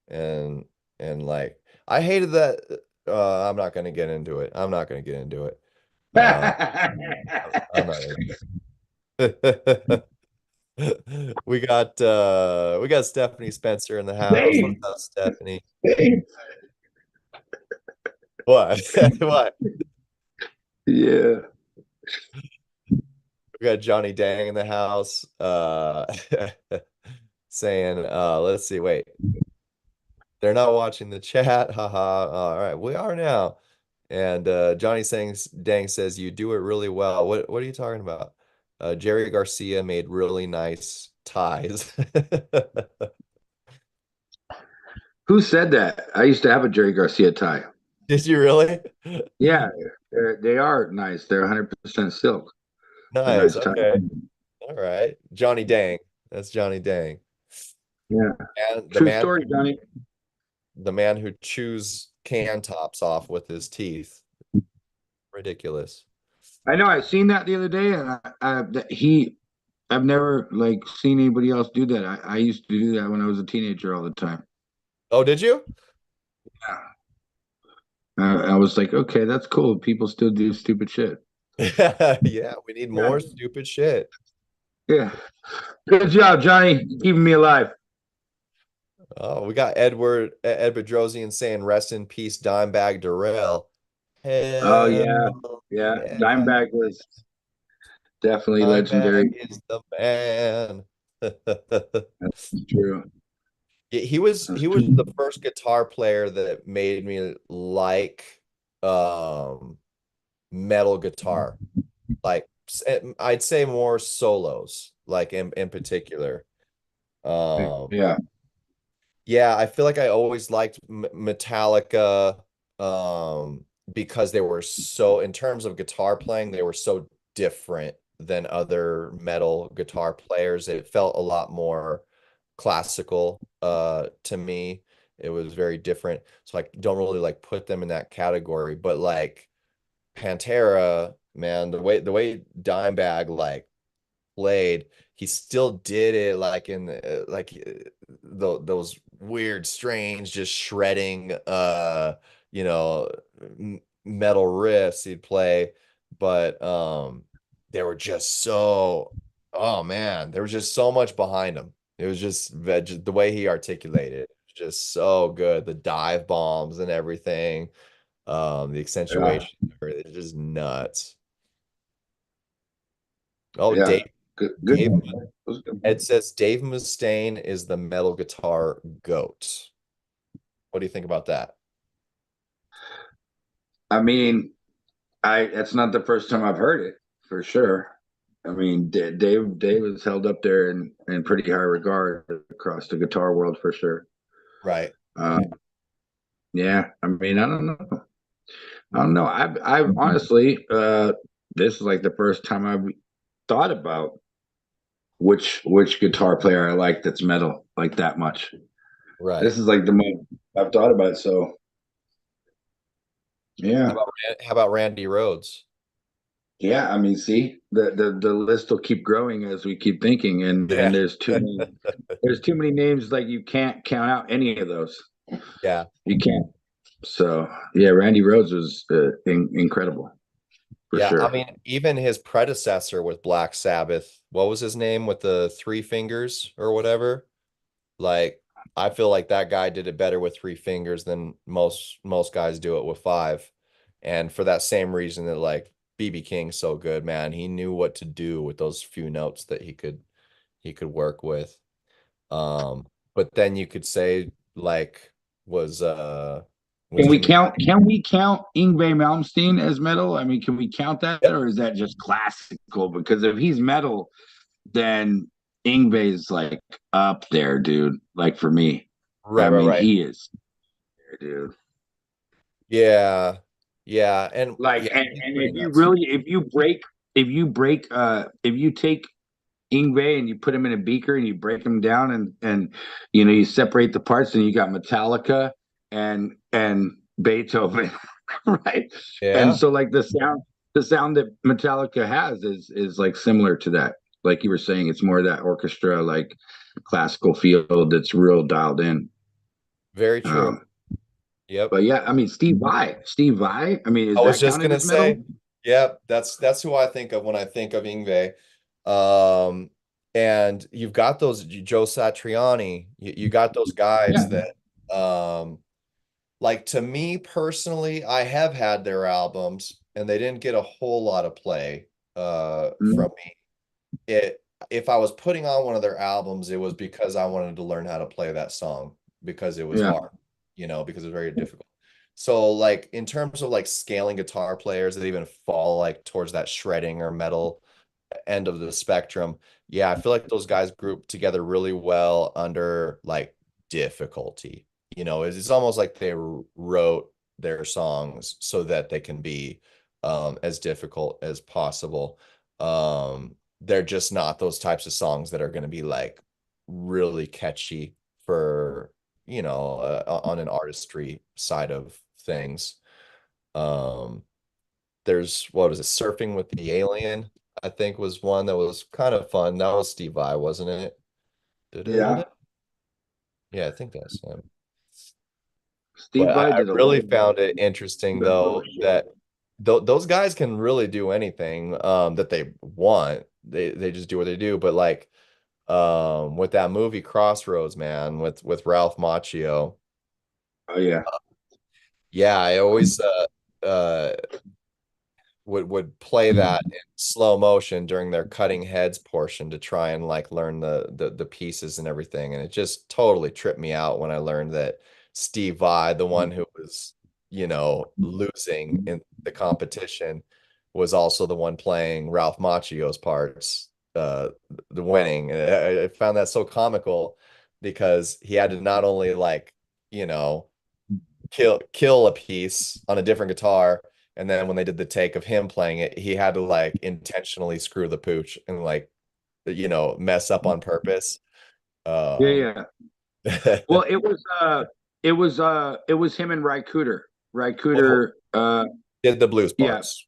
and like I hated that. I'm not going to get into it. I'm not going to get into it. I'm not gonna. We got Stephanie Spencer in the house. What's Dave, up, Stephanie? Dave. What? What? Yeah. We got Johnny Dang in the house. Saying, let's see, wait. They're not watching the chat. Haha. All right, we are now. And Johnny Dang says you do it really well. What are you talking about? Jerry Garcia made really nice ties. Who said that? I used to have a Jerry Garcia tie. Did you really? Yeah, they are nice. They're 100% silk. They're Nice. nice tie. Okay. All right. Johnny Dang. That's Johnny Dang. Yeah. And True story, Johnny. the man who chews can tops off with his teeth. Ridiculous. I know. I seen that the other day, and I've never like seen anybody else do that. I used to do that when I was a teenager all the time. Oh, did you? Yeah. I was like, okay, that's cool. People still do stupid shit. Yeah, we need Yeah. more stupid shit. Yeah. Good job, Johnny. Keeping me alive. Oh, we got Ed Bedrosian saying rest in peace, Dimebag Darrell. Oh yeah. Hell Yeah. yeah. Dimebag was definitely Dimebag legendary. is the man. That's true. He That's was the true. first guitar player that made me like um metal guitar. Like I'd say more solos, like in particular. Um Yeah. yeah, I feel like I always liked Metallica because they were so, in terms of guitar playing, they were so different than other metal guitar players. It felt a lot more classical to me. It was very different. So I don't really like put them in that category, but like Pantera, man, the way Dimebag like played, he still did it like in those weird, strange, just shredding, you know, metal riffs he'd play, but they were just so, oh man, there was just so much behind him. It was just the way he articulated it, just so good. The dive bombs and everything, the Yeah. accentuation, it's just nuts. Oh, Yeah. Dave. Good. Good. Dave That was good. It says Dave Mustaine is the metal guitar goat. What do you think about that? I mean, I that's not the first time I've heard it for sure. I mean, Dave is held up there in pretty high regard across the guitar world for sure. Right. Um, yeah, I mean, I don't know. I don't know. I've honestly, this is like the first time I've thought about which guitar player I like that's metal like that much. Right. This is like the most I've thought about it. So How yeah, about how about Randy Rhoads? yeah. I mean, see, the list will keep growing as we keep thinking, and Yeah. there's too many names like you can't count out any of those. Yeah. You can't. So yeah, Randy Rhoads was incredible for Yeah. I sure. mean, even his predecessor with Black Sabbath, what was his name with the three fingers or whatever? Like, I feel like that guy did it better with three fingers than most guys do it with five. And for that same reason that like BB King's so good, man. He knew what to do with those few notes that he could work with. But then you could say like was Can we Jimmy. count? Can we count Yngwie Malmsteen as metal? I mean, can we count that, Yep. or is that just classical? Because if he's metal, then Yngwie's like up there, dude. Like for me, Right, I right, mean, right. he is there, dude. Yeah. Yeah. And Like, yeah, he's and pretty if you nuts. really, if you take Ingve and you put them in a beaker and you break them down and you separate the parts and you got Metallica and Beethoven, right? And Yeah. so like the sound that Metallica has is like similar to that. Like you were saying, it's more of that orchestra, like classical feel that's real dialed in. Very true. Um, Yep. But yeah, I mean, Steve Vai. I mean, is I was that just counted gonna as metal? say, yep, that's who I think of when I think of Yngwie. Um, and you've got those Joe Satriani, you got those guys Yeah, that like to me personally, I have had their albums and they didn't get a whole lot of play Mhm. from me. It if I was putting on one of their albums, it was because I wanted to learn how to play that song because it was Yeah, hard, because it was very difficult. So like in terms of like scaling guitar players that even fall like towards that shredding or metal end of the spectrum, yeah, I feel like those guys group together really well under like difficulty. It's almost like they wrote their songs so that they can be as difficult as possible. They're just not those types of songs that are going to be like really catchy for, on an artistry side of things. Um, there's what was it, Surfing with the Alien, I think was one that was kind of fun. That was Steve Vai, wasn't it? Da-da-da-da. yeah. Yeah, I think that's him. Steve But I, Vai I did a lot really of found it interesting though that those guys can really do anything that they want. They just do what they do. But like with that movie Crossroads, man, with Ralph Macchio, Oh yeah, yeah, I always uh would play that in slow motion during their cutting heads portion to try and like learn the pieces and everything. And it just totally tripped me out when I learned that Steve Vai, the one who was, losing in the competition, was also the one playing Ralph Macchio's parts, the winning. And I found that so comical because he had to not only like, you know, kill a piece on a different guitar, and then when they did the take of him playing it, he had to like intentionally screw the pooch and like mess up on purpose. yeah, um yeah. Well, it was him and Ry Cooder. Ry oh, Cooder, did the blues yeah, parts.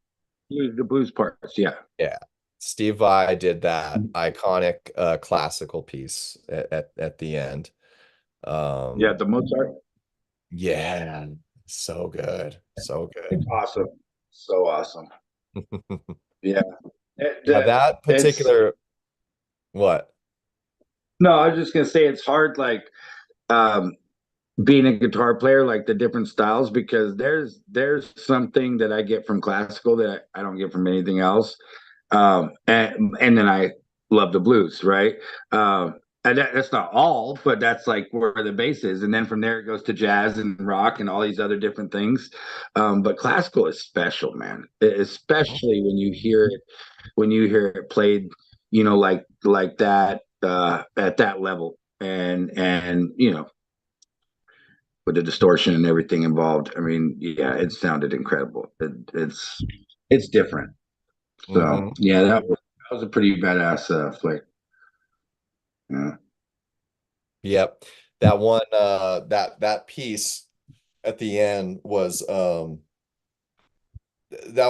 he was the blues parts. Yeah, Yeah, Steve Vai did that iconic classical piece at the end. yeah. um The Mozart. yeah, so good, so It's good. awesome. So awesome. Yeah. Yeah, that It's particular what. no, I was just gonna say it's hard, like um being a guitar player, like the different styles, because there's something that I get from classical that I don't get from anything else. And then I love the blues, right? And that's not all, but that's like where the base is. And then from there it goes to jazz and rock and all these other different things. But classical is special, man. Especially when you hear it played, like that at that level, and with the distortion and everything involved. I mean, yeah, it sounded incredible. It's different. So Hmm. yeah, that was a pretty badass flick. Yeah. Yep. That one that piece at the end was that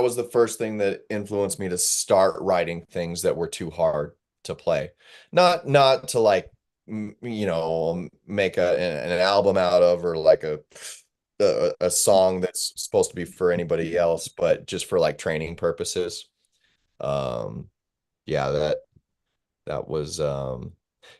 was the first thing that influenced me to start writing things that were too hard to play. Not to like make an album out of, or like a song that's supposed to be for anybody else, but just for like training purposes. Um yeah, that was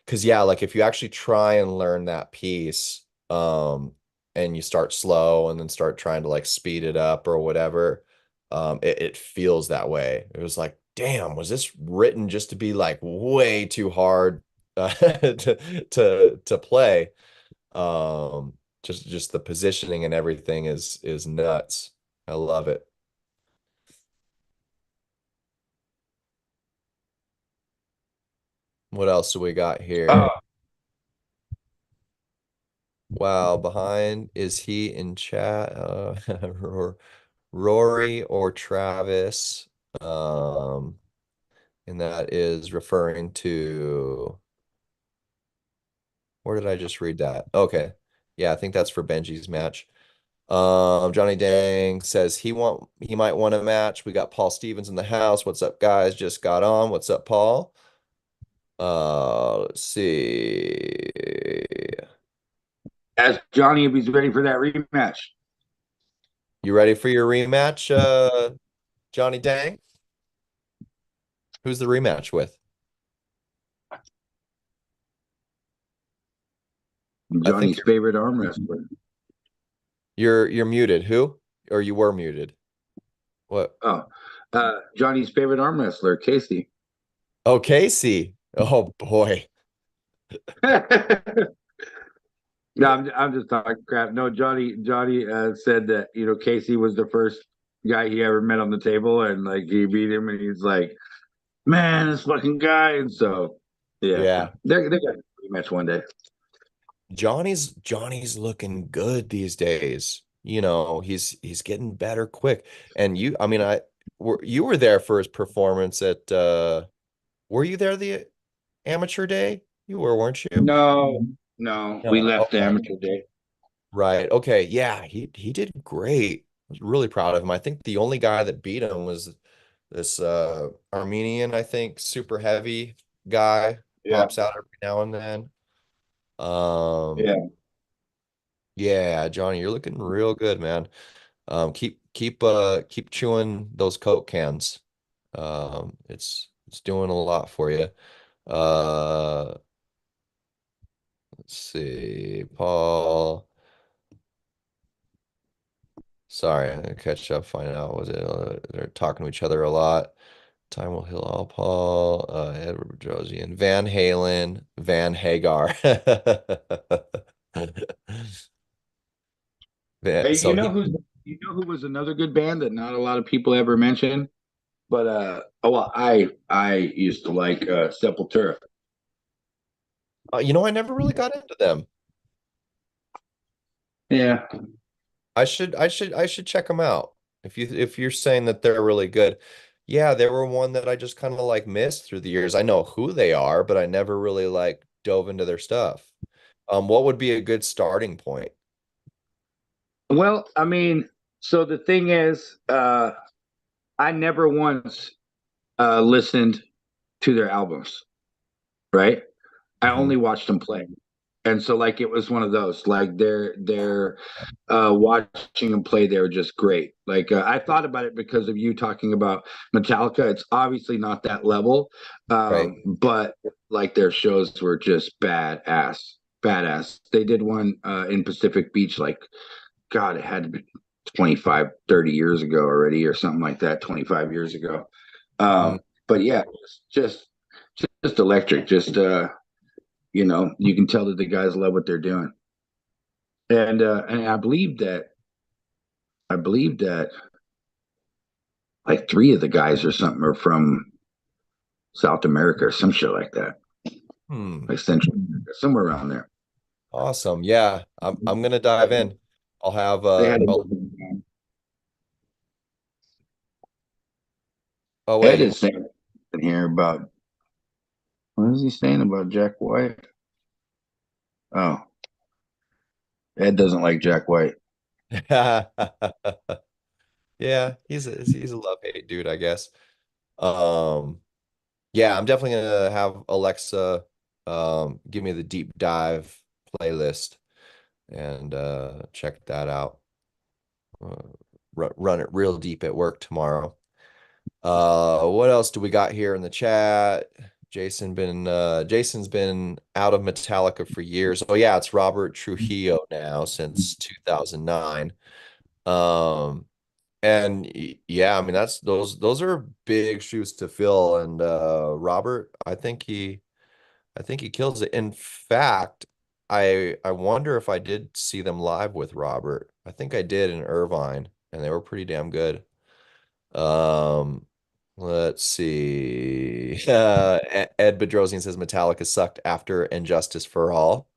because yeah, like if you actually try and learn that piece, and you start slow and then start trying to like speed it up or whatever, it feels that way. It was like, damn, was this written just to be like way too hard to play? Just the positioning and everything is nuts. I love it. What else do we got Uh, here? Wow, behind, is he in chat? Rory or Travis? Um, and that is referring to, where did I just read that? Okay. Yeah, I think that's for Benji's match. Johnny Dang says he might want a match. We got Paul Stevens in the house. What's up, guys? Just got on. What's up, Paul? Let's see. ask Johnny if he's ready for that rematch. You ready for your rematch, Johnny Dang? Who's the rematch with? I think Johnny's favorite arm wrestler. you're muted. Who? Or you were muted. What? Oh, Johnny's favorite arm wrestler, Casey. Oh, Casey. Oh boy. No, I'm just talking crap. No, Johnny said that Casey was the first guy he ever met on the table, and like he beat him, and he's like, man, this fucking guy. And so, yeah, Yeah. they're gonna rematch one day. Johnny's looking good these days. He's getting better quick. And I mean, you were there for his performance at were you there the amateur day? You were, weren't you? No, no, we No. left the Okay. amateur day. Right. Okay. Yeah, he did great. I was really proud of him. I think the only guy that beat him was this Armenian, I think, super heavy guy Yeah, pops out every now and then. Um, yeah. yeah, Johnny, you're looking real good, man. Keep chewing those Coke cans. It's doing a lot for you. Uh, let's see, Paul. Sorry, I'm gonna catch up, find out was it they're talking to each other a lot. Time will heal all, Paul, Ed Bedrosian, Van Halen, Van Hagar. Hey, So he you know who was another good band that not a lot of people ever mention? But well, I used to like Sepultura. I never really got into them. Yeah. I should check them out. If you're saying that they're really good. Yeah, they were one that I just kind of like missed through the years. I know who they are, but I never really like dove into their stuff. What would be a good starting point? Well, I mean, so the thing is, I never once listened to their albums, right? I Mhm. only watched them play. And so like it was one of those like they're watching them play, they were just great. Like I thought about it because of you talking about Metallica. It's obviously not that level, Right. but like their shows were just badass. They did one in Pacific Beach, like God, it had to be 25, 30 years ago already, or something like that, 25 years ago. Mhm. But yeah, just just electric. Just you can tell that the guys love what they're doing. And I believe that like three of the guys or something are from South America or some shit like that, Hmm. like Central America, somewhere around there. Awesome. Yeah, I'm gonna dive in. I'll have They had a oh Ed wait, is saying in here about what is he saying about Jack White? Oh, Ed doesn't like Jack White. yeah, he's a love-hate dude, I guess. Um, yeah, I'm definitely gonna have Alexa give me the deep dive playlist and check that out. Uh, run it real deep at work tomorrow. What else do we got here in the chat? Jason's been out of Metallica for years. Oh yeah, it's Robert Trujillo now since 2009. Um, and yeah, I mean those are big shoes to fill. And Robert, I think he kills it. In fact, I wonder if I did see them live with Robert. I think I did in Irvine, and they were pretty damn good. Um, let's see. Ed Bedrosian says Metallica sucked after Injustice for All.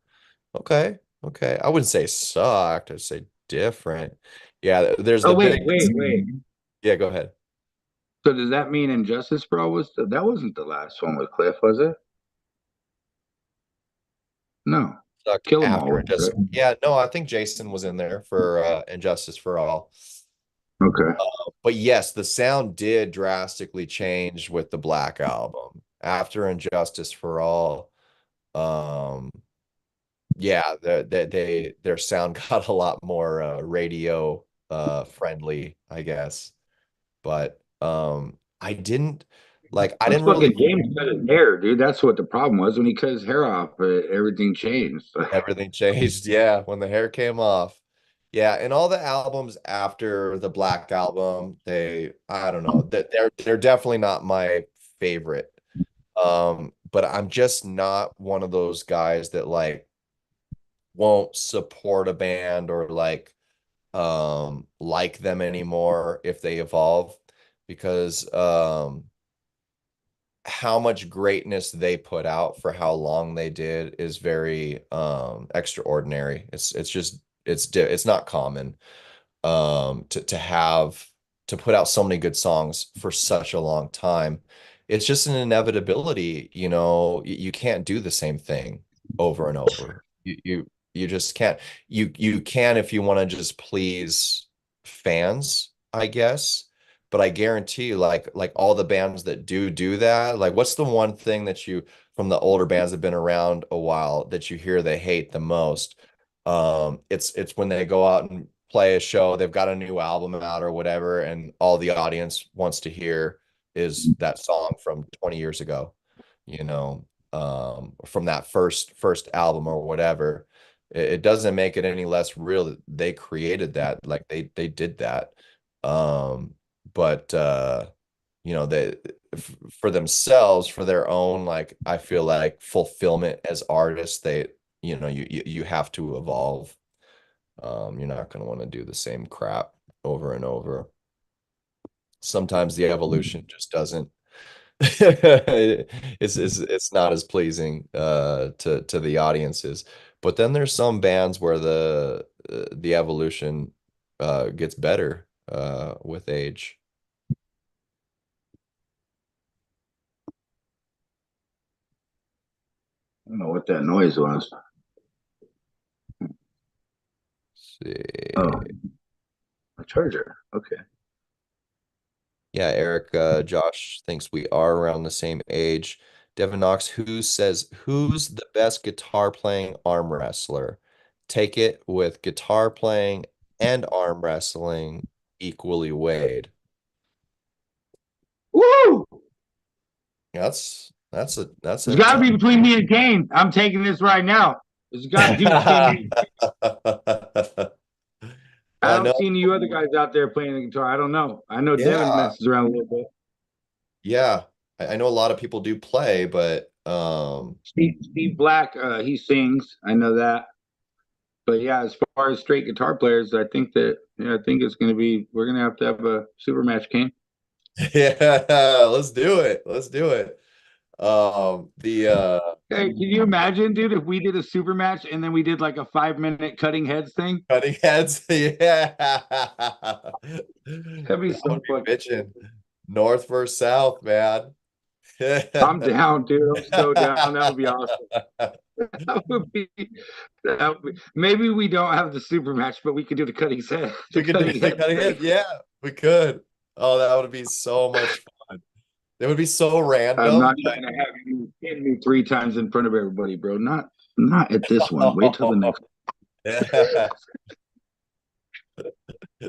Okay, okay. I wouldn't say sucked. I'd say different. Yeah, there's Oh the wait, big. wait. Yeah, go ahead. So does that mean Injustice Bro that wasn't the last one with Cliff, was it? No, Sucked Kill 'Em All after was, Injustice. right? Yeah, no, I think Jason was in there for Injustice for All. Okay. But yes, the sound did drastically change with the Black Album. After Injustice for All, yeah, their sound got a lot more radio friendly, I guess. But I didn't I That's didn't really fucking James cut his hair, dude. That's what the problem was when he cut his hair off. Everything changed. everything changed. Yeah, when the hair came off. Yeah, and all the albums after the Black Album, I don't know, that they're definitely not my favorite. But I'm just not one of those guys that won't support a band or like them anymore if they evolve because how much greatness they put out for how long they did is very extraordinary. It's not common to put out so many good songs for such a long time. It's just an inevitability, you can't do the same thing over and over. You just can't. You can if you want to just please fans, I guess. But I guarantee you, like all the bands that do that, like what's the one thing that you from the older bands that have been around a while that you hear they hate the most? It's when they go out and play a show, they've got a new album out or whatever, and all the audience wants to hear is that song from 20 years ago, from that first album or whatever. It doesn't make it any less real that they created that, like they did that. But they for themselves, for their own, I feel like fulfillment as artists, you have to evolve. You're not going to want to do the same crap over and over. Sometimes the evolution just doesn't it's not as pleasing to the audiences. But then there's some bands where the evolution gets better with age. I don't know what that noise was. See. Oh, a charger. Okay. Yeah, Eric, Josh thinks we are around the same age. Devin Knox, who says, who's the best guitar playing arm wrestler? Take it with guitar playing and arm wrestling equally weighed. Woo! That's It's a got to tough. be between me and Kane. I'm taking this right now. It's got to be between me. I I don't know. see any of you other guys out there playing the guitar. I don't know. I know Devin Yeah, messes around a little bit. yeah. I know a lot of people do play, but Steve Black, he sings. I know that. But yeah, as far as straight guitar players, I think I think it's going to be, we're going to have a super match, Kane. yeah, let's do it. Let's do it. The Hey, can you imagine, dude, if we did a super match and then we did like a 5 minute cutting heads thing? cutting heads, yeah. That'd be That so would be fun. bitching. North versus South, man. I'm down, dude. I'm so down. That would be awesome. That would be, maybe we don't have the super match, but we could do the cutting set. The We could do cutting the head cutting thing. head. Yeah, we could. Oh, that would be so much fun. It would be so I'm random. not trying to have you hit me 3 times in front of everybody, bro. Not at this one. Wait till the next. Yeah.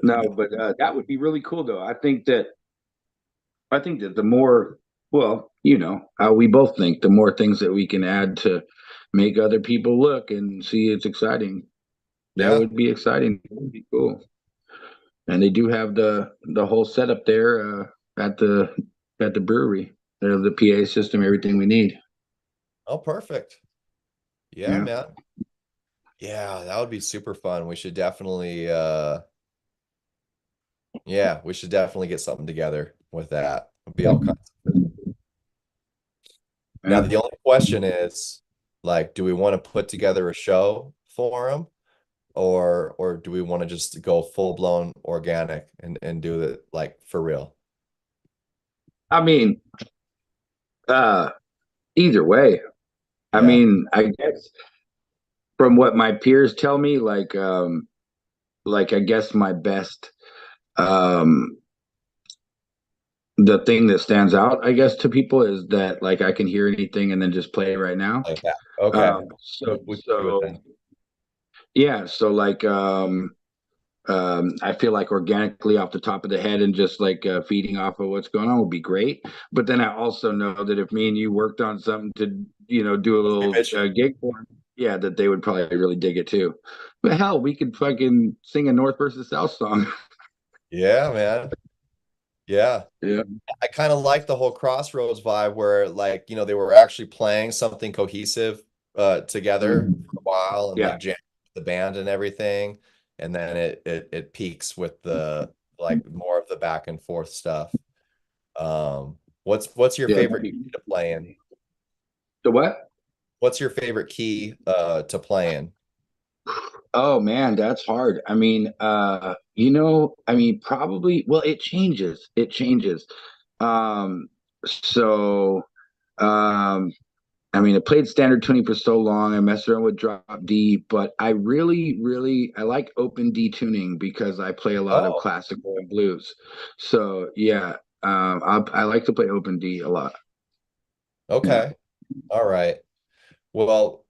No, but that would be really cool, though. I think that the more, well, how we both think, the more things that we can add to make other people look and see it's exciting. That Yeah. would be exciting. That would be cool. And they do have the whole setup there at the brewery. They have the PA system, everything we need. Oh, perfect. Yeah, Yeah. man. Yeah, that would be super fun. We should definitely get something together with that. It'd be all kinds. Now, Yeah. the only question is, do we want to put together a show for them, or do we want to just go full blown organic and do it for real? I mean, uh, either way. I Yeah. mean, I guess from what my peers tell me, I guess my best, um, the thing that stands out, I guess, to people is that like I can hear anything and then just play it right now. Like that. Okay. So We can do it so then. yeah, so I feel like organically off the top of the head and just like feeding off of what's going on would be great. But then I also know that if me and you worked on something to, do a little gig for them, yeah, that they would probably really dig it too. But hell, we could fucking sing a North versus South song. Yeah, man. Yeah. Yeah. I kind of like the whole Crossroads vibe where like, they were actually playing something cohesive together Mhm. for a while and Yeah. like jam with the band and everything. And then it peaks with the like more of the back and forth stuff. What's your Yeah. favorite key to play in? So what? What's your favorite key to play in? Oh man, that's hard. Probably, well, it changes. It changes. Um, so um I played standard tuning for so long. I messed around with drop D, but I really, really I like open D tuning because I play a lot of Oh, classical and blues. So yeah, I like to play open D a lot. Yeah. okay. All right. Well,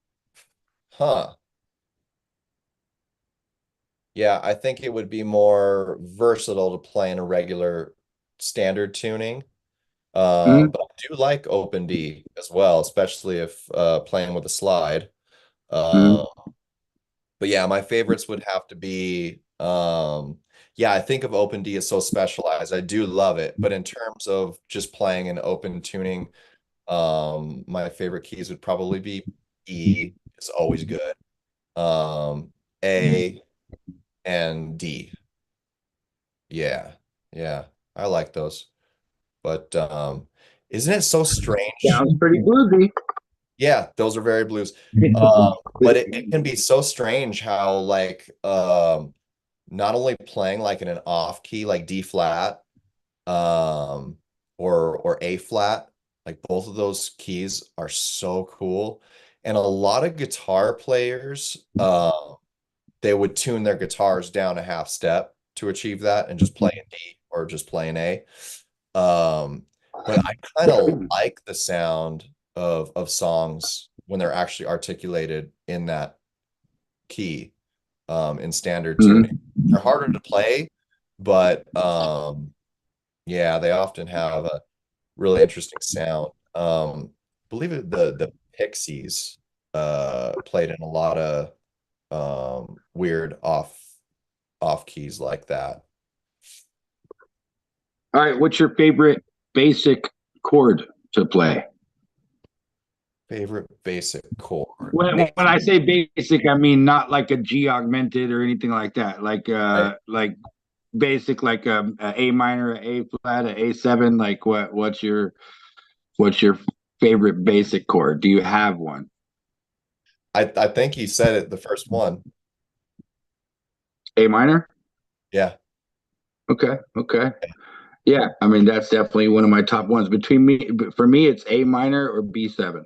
huh. Yeah, I think it would be more versatile to play in a regular standard tuning. Mhm. But I do like open D as well, especially if playing with a slide. Mhm. Uh, but yeah, my favorites would have to be yeah, I think of open D as so specialized. I do love it, but in terms of just playing in open tuning, my favorite keys would probably be E is always good. A and D. Yeah. Yeah. I like those. But isn't it so strange? Sounds pretty bluesy. Yeah, those are very blues. But it can be so strange how like not only playing like in an off key like D flat um or A flat, like both of those keys are so cool. And a lot of guitar players they would tune their guitars down a half step to achieve that and just play in D or just play in A. But I kind of like the sound of songs when they're actually articulated in that key in standard tuning. Mhm. They're harder to play, but yeah, they often have a really interesting sound. I believe the Pixies played in a lot of weird off keys like that. All right, what's your favorite basic chord to play? Favorite basic chord. When I say basic, I mean not like a G augmented or anything like that. Right. Like basic, like a A minor, a A flat, a A7. Like what's your favorite basic chord? Do you have one? I think you said it the first one. A minor? Yeah. Okay, okay. Yeah, I mean that's definitely one of my top ones. Between me, for me, it's A minor or B7.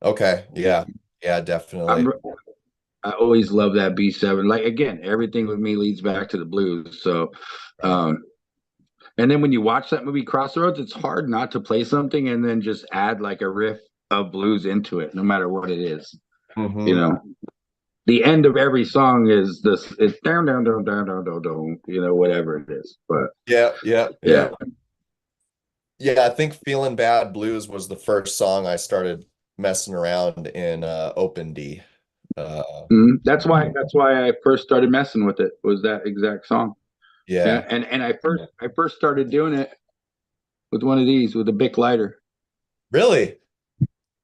Okay. Yeah. Yeah, I'm definitely. I always love that B7. Like again, everything with me leads back to the blues. So, Right. um, and then when you watch that movie Crossroads, it's hard not to play something and then just add like a riff of blues into it, no matter what it is. You Hmm. know, the end of every song is this. It's down, down, down, down, down, down, down. Whatever it is. But Yeah, yeah, yeah. yeah. Yeah, I think Feeling Bad Blues was the first song I started messing around in Open D. Uh Mhm. That's why I first started messing with it. Was that exact song? Yeah, yeah. and I first started doing it with one of these with a Bic lighter. Really?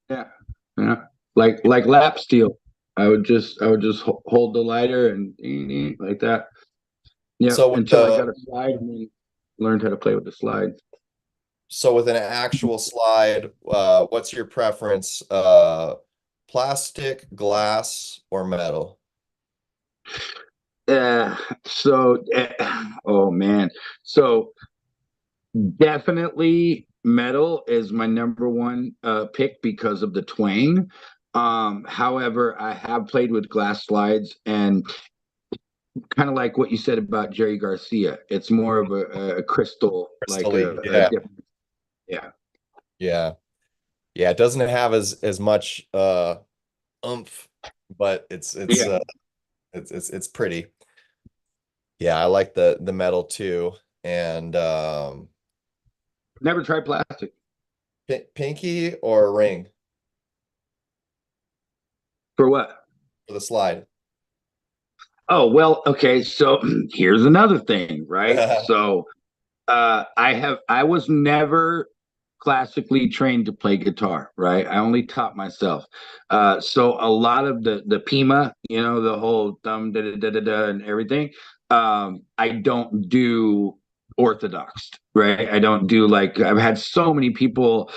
Yeah, yeah, like lap steel. I would just hold the lighter and like that. Yeah, So with until I the got a slide and then learned how to play with the slide. so with an actual slide, what's your preference? Plastic, glass, or metal? Uh, oh man, so definitely metal is my number one pick because of the twang. However, I have played with glass slides and kind of like what you said about Jerry Garcia. It's more of a crystal, like Crystally, a yeah. different. Yeah. Yeah. Yeah, it doesn't have as much oomph, but Yeah. it's pretty. Yeah, I like the metal too. And Never tried plastic. pinky or ring For what? for the slide. Oh, well, okay. So here's another thing, right? So I was never classically trained to play guitar, right? I only taught myself. So a lot of the Pima, the whole thumb da da da da da and everything. I don't do orthodox, right? I don't do like I've had so many people.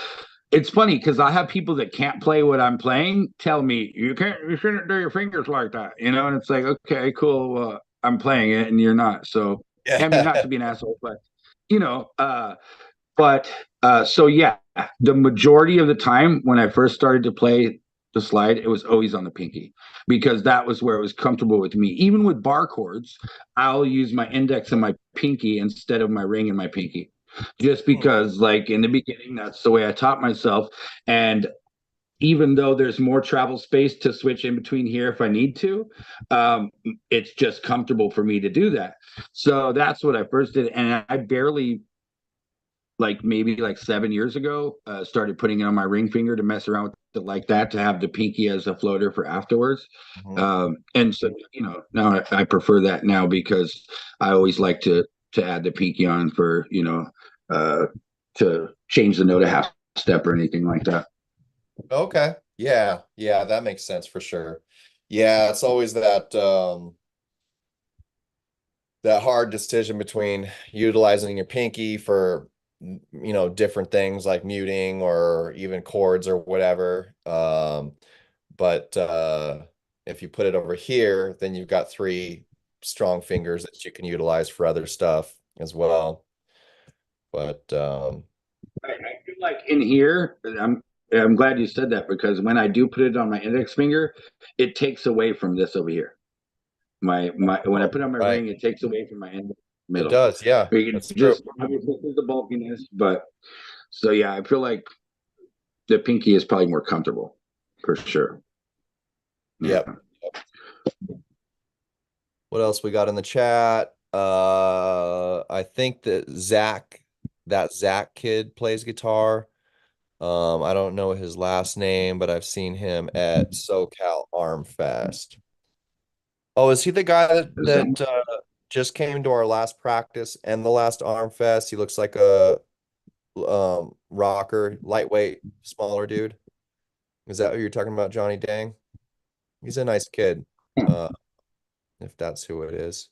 It's funny because I have people that can't play what I'm playing tell me you shouldn't do your fingers like that, and it's like, okay, cool. I'm playing it and you're not. So I mean, not Yeah. to be an asshole, but you know, uh, but so yeah, the majority of the time when I first started to play the slide, it was always on the pinky because that was where it was comfortable with me. Even with bar chords, I'll use my index and my pinky instead of my ring and my pinky. Just because, like in the beginning, that's the way I taught myself. And even though there's more travel space to switch in between here if I need to, it's just comfortable for me to do that. So that's what I first did. And I barely, like maybe like 7 years ago, started putting it on my ring finger to mess around with it like that, to have the pinky as a floater for afterwards. Mhm. And so, now I prefer that now because I always like to add the pinky on for, uh, to change the note a half step or anything like that. Okay. Yeah. Yeah, that makes sense for sure. Yeah, it's always that hard decision between utilizing your pinky for different things like muting or even chords or whatever. But if you put it over here, then you've got three strong fingers that you can utilize for other stuff as well. But I feel like in here, I'm glad you said that because when I do put it on my index finger, it takes away from this over here. My when I put on my right, ring, it takes away from my it middle. does. Yeah, We that's true. just obviously there's the bulkiness, but so yeah, I feel like the pinky is probably more comfortable for sure. Yep. Yeah. What else we got in the chat? I think that Zach kid plays guitar. I don't know his last name, but I've seen him at SoCal Arm Fest. Oh, is he the guy that just came to our last practice and the last Arm Fest? He looks like a rocker, lightweight, smaller dude. Is that who you're talking about, Johnny Dang? He's a nice kid, uh, if that's who it is.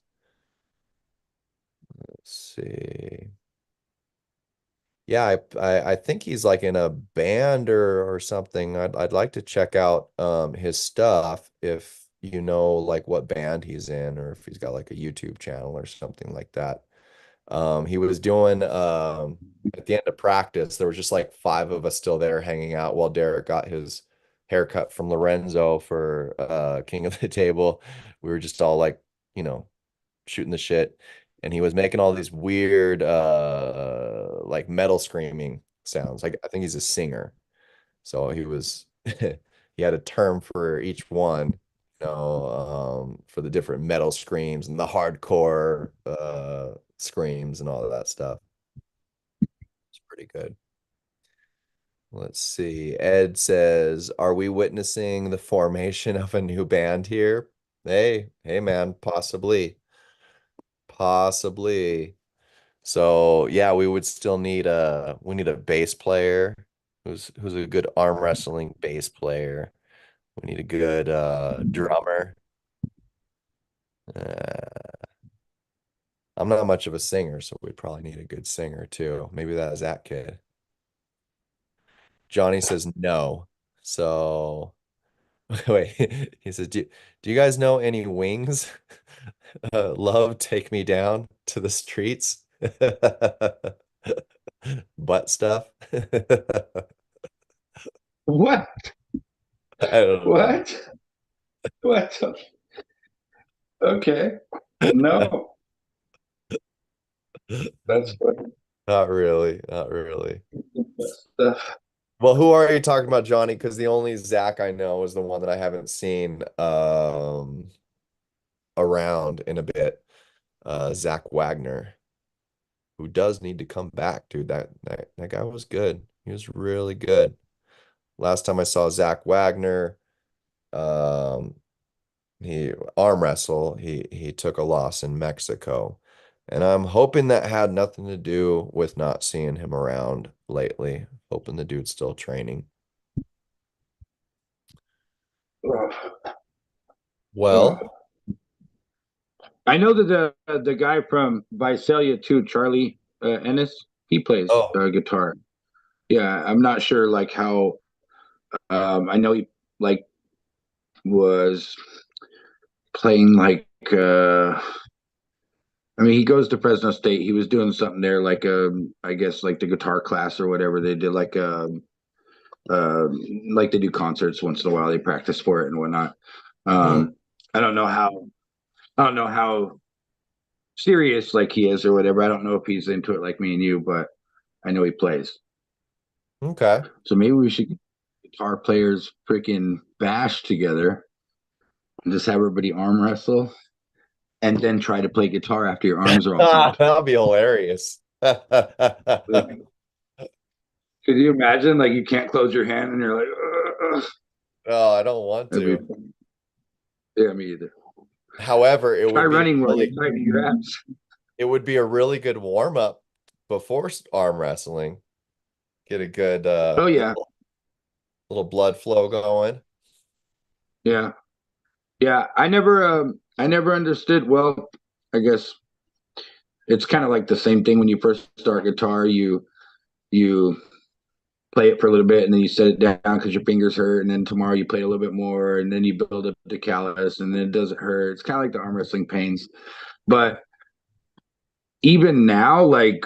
Let's see. Yeah, I think he's like in a band or something. I'd like to check out his stuff if you know like what band he's in or if he's got like a YouTube channel or something like that. He was doing at the end of practice, there was just like five of us still there hanging out while Derek got his haircut from Lorenzo for King of the Table. We were just all like, you know, shooting the shit. And he was making all these weird like metal screaming sounds. Like I think he's a singer. So he was he had a term for each one, for the different metal screams and the hardcore screams and all of that stuff. It's pretty good. Let's see. Ed says, "Are we witnessing the formation of a new band here?" Hey man, possibly. Possibly. So yeah, we would still need a bass player who's a good arm wrestling bass player. We need a good drummer. Uh, I'm not much of a singer, so we'd probably need a good singer too. Maybe that is that kid. Johnny says no. So wait, he says, do you guys know any wings? Love, take me down to the streets. Butt stuff. What? I don't know. What? What? Okay. No, that's funny. Not really. Not really. Stuff. Well, who are you talking about, Johnny? Because the only Zach I know is the one that I haven't seen around in a bit. Zach Wagner, who does need to come back, dude. That guy was good. He was really good. Last time I saw Zach Wagner, um, he arm wrestle, he took a loss in Mexico. And I'm hoping that had nothing to do with not seeing him around lately. Hoping the dude's still training. Uh, uh, Well, I know that the guy from Visalia too, Charlie Ennis, he plays oh, guitar. Yeah, I'm not sure like how. I know he like was playing like. I mean, he goes to Fresno State. He was doing something there, like I guess like the guitar class or whatever. They did uh, like they do concerts once in a while. They practice for it and whatnot. hmm, Um, I don't know how. I don't know how serious like he is or whatever. I don't know if he's into it like me and you, but I know he plays. okay. So maybe we should get guitar players freaking bash together and just have everybody arm wrestle and then try to play guitar after your arms are all healed. That'll be hilarious. Could you imagine? Like you can't close your hand and you're like, ugh. Oh, I don't want That'd be to. fun. Yeah, me either. However, Try running while you tighten your abs. it would be a really good warm up before arm wrestling. Get a good Oh yeah, little blood flow going. yeah, yeah. I never understood. Well, I guess it's kind of like the same thing when you first start guitar. You play it for a little bit and then you set it down because your fingers hurt, and then tomorrow you play a little bit more, and then you build up the callus, and then it doesn't hurt. It's kind of like the arm wrestling pains. But even now, like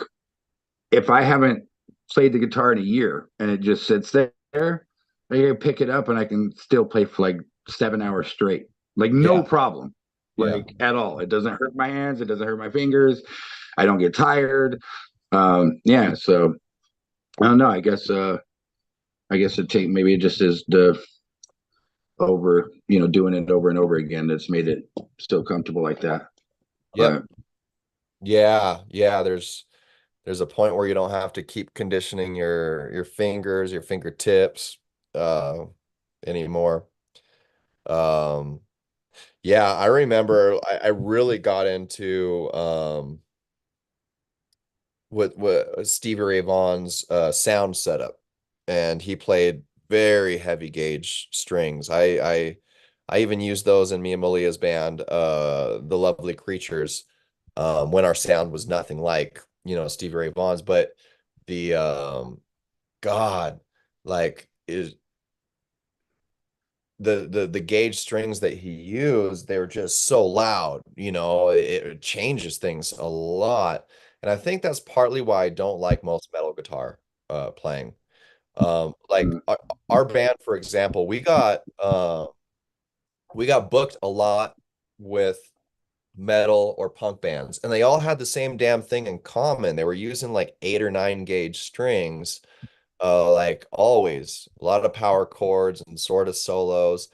if I haven't played the guitar in a year and it just sits there, I can pick it up and I can still play for like 7 hours straight, like no Yeah, problem, yeah. like at all. It doesn't hurt my hands, it doesn't hurt my fingers. I don't get tired. Yeah, so I don't know. I guess it take maybe it just is the over, doing it over and over again that's made it still comfortable like that. Yep. But Yeah, yeah. There's a point where you don't have to keep conditioning your fingers, your fingertips, uh, anymore. Um, yeah, I remember I really got into with Stevie Ray Vaughan's sound setup, and he played very heavy gauge strings. I even used those in me and Malia's band, the Lovely Creatures, when our sound was nothing like, Stevie Ray Vaughan's, but the God, like is the gauge strings that he used, they were just so loud, it changes things a lot. And I think that's partly why I don't like most metal guitar playing. Like mm, our band, for example, we got booked a lot with metal or punk bands, and they all had the same damn thing in common. They were using like 8 or 9 gauge strings, like always, a lot of power chords and sort of solos,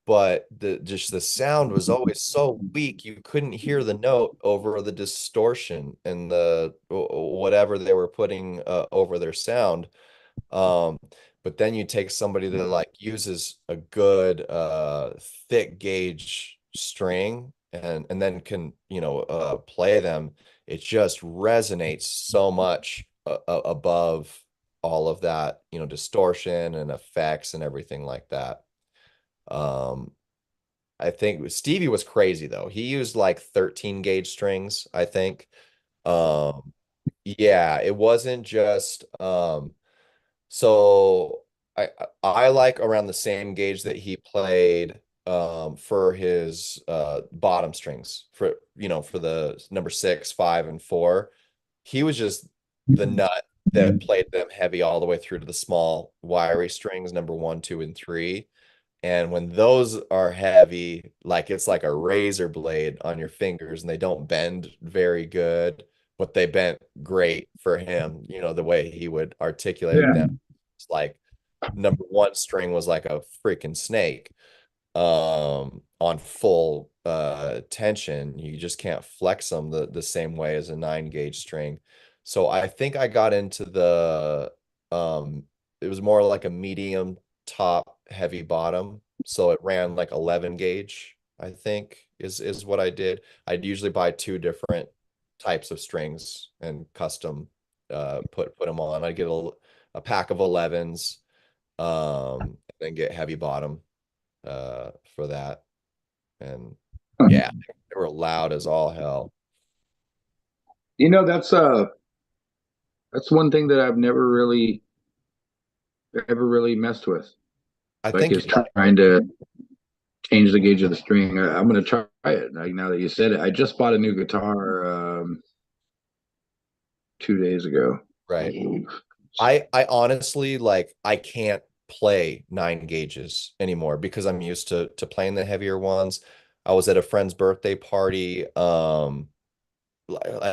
but the sound was always so weak you couldn't hear the note over the distortion and the whatever they were putting over their sound. Um, but then you take somebody that like uses a good thick gauge string and then can, play them. It just resonates so much above all of that, distortion and effects and everything like that. Um, I think Stevie was crazy though. He used like 13 gauge strings, I think. Um, yeah, it wasn't just so I like around the same gauge that he played for his bottom strings for the number 6, 5, and 4. He was just the nut that played them heavy all the way through to the small wiry strings, number 1, 2, and 3. And when those are heavy, like it's like a razor blade on your fingers and they don't bend very good, but they bent great for him, the way he would articulate them. yeah. It's like number 1 string was like a freaking snake on full tension. You just can't flex them the same way as a 9 gauge string. So I think I got into the it was more like a medium top, heavy bottom. So it ran like 11 gauge, I think is what I did. I'd usually buy two different types of strings and custom put them on. I'd get a pack of 11s, and then get heavy bottom for that. And yeah, they were loud as all hell. You know, that's one thing that I've never really ever really messed with. I Like think is you like trying to change the gauge of the string. I'm gonna try it. Like now that you said it, I just bought a new guitar 2 days ago. right. I honestly like I can't play 9 gauges anymore because I'm used to playing the heavier ones. I was at a friend's birthday party a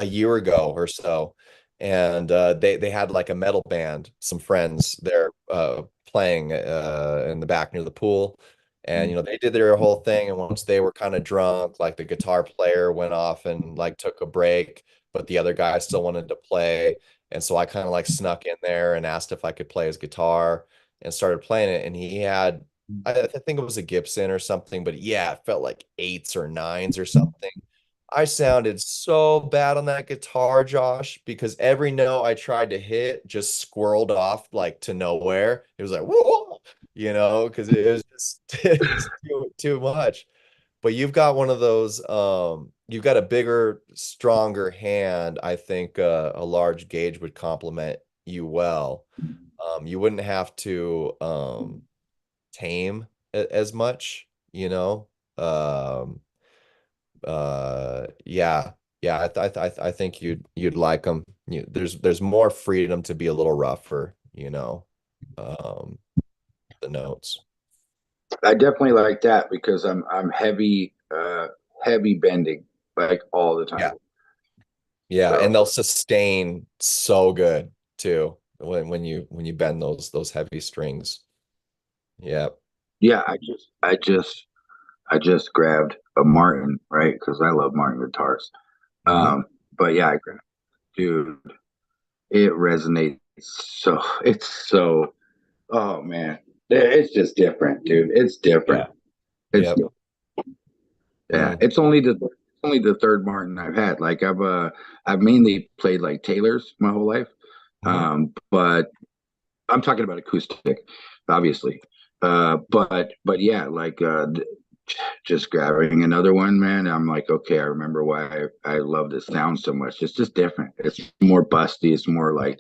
year ago or so, and they had like a metal band, some friends there playing in the back near the pool, and they did their whole thing. And once they were kind of drunk, like the guitar player went off and like took a break, but the other guy still wanted to play, and so I kind of like snuck in there and asked if I could play his guitar and started playing it, and he had. I think it was a Gibson or something, but yeah, it felt like eights or nines or something. I sounded so bad on that guitar, Josh, because every note I tried to hit just squirreled off like to nowhere. It was like, whoa, because it was just it's too much. But you've got one of those, you've got a bigger, stronger hand. I think a large gauge would complement you well. You wouldn't have to tame as much, you know. Um, yeah, yeah, I think you'd like them. There's more freedom to be a little rougher, um the notes. I definitely like that because I'm heavy bending like all the time. Yeah, yeah, and So they'll sustain so good too when you bend those heavy strings. Yeah. yeah, I just grabbed a Martin, right? Because I love Martin guitars. Hmm. But yeah, dude, it resonates it's so oh man. It's just different, dude. It's different. Yeah. It's Yep. yeah, Mm. it's only the third Martin I've had. Like I've mainly played like Taylors my whole life. Hmm. But I'm talking about acoustic, obviously. But yeah, like just grabbing another one, man. I'm like, okay, I remember why I love this sound so much. It's just different. It's more busty. It's more like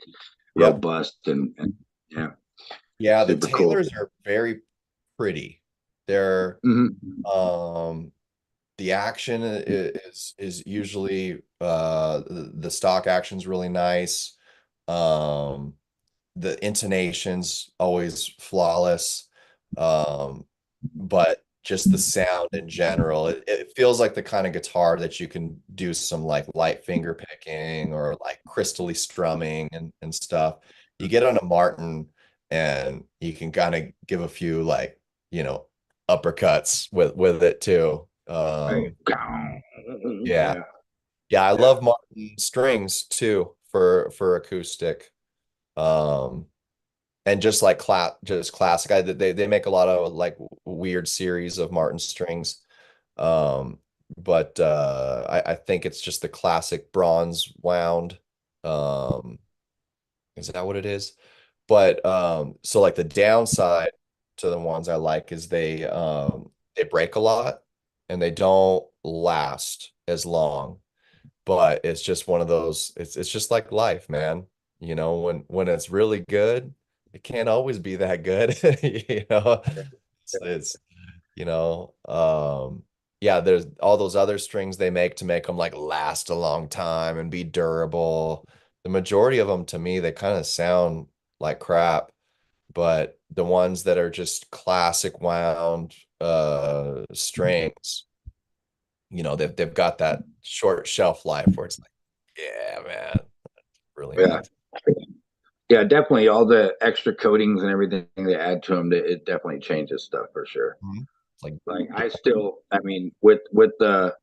Yep. robust and yeah, Yeah, the super cool. Taylors are very pretty. They're Hmm. um the action is usually the stock action's really nice. Um the intonation's always flawless. But just the sound in general, it feels like the kind of guitar that you can do some like light finger picking or like crystally strumming and stuff. You get on a Martin and you can kind of give a few like, you know, uppercuts with it too. Right. Yeah. Yeah. Yeah, I Yeah. love Martin strings too for acoustic. Um and just like just classic. They make a lot of like weird series of Martin strings. Um but I think it's just the classic bronze wound. Um is that what it is? But so like the downside to the ones I like is they break a lot and they don't last as long. But it's just one of those, it's just like life, man. When it's really good, it can't always be that good. It's yeah, there's all those other strings they make to make them like last a long time and be durable. The majority of them to me, they kind of sound like crap, but the ones that are just classic wound strings, they've got that short shelf life where it's like, yeah, man, really Yeah. nice. Yeah, definitely. All the extra coatings and everything they add to them, it definitely changes stuff for sure. Mhm. like I still, I mean, with the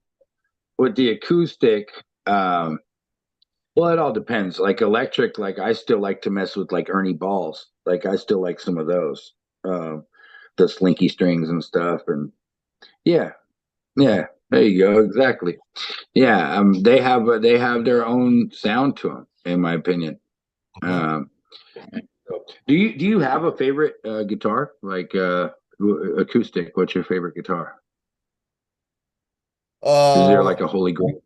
acoustic, well, it all depends. Like electric, like I still like to mess with like Ernie balls. Like I still like some of those, the slinky strings and stuff. And yeah, yeah, there you go. Exactly. Yeah, they have their own sound to them, in my opinion. Mhm. Um, do you have a favorite guitar like acoustic? What's your favorite guitar? Is there Um, like a holy grail?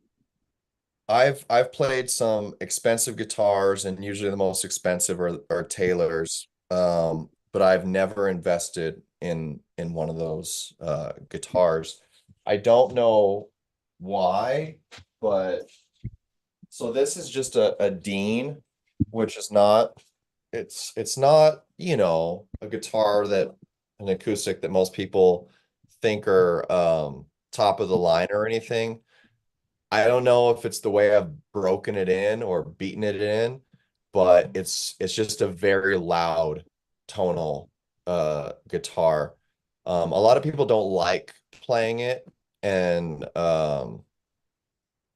I've played some expensive guitars, and usually the most expensive are Taylors. But I've never invested in one of those guitars. I don't know why, but so this is just a Dean, which is not it's not, a guitar that an acoustic that most people think are top of the line or anything. I don't know if it's the way I've broken it in or beaten it in, but it's just a very loud tonal guitar. A lot of people don't like playing it, and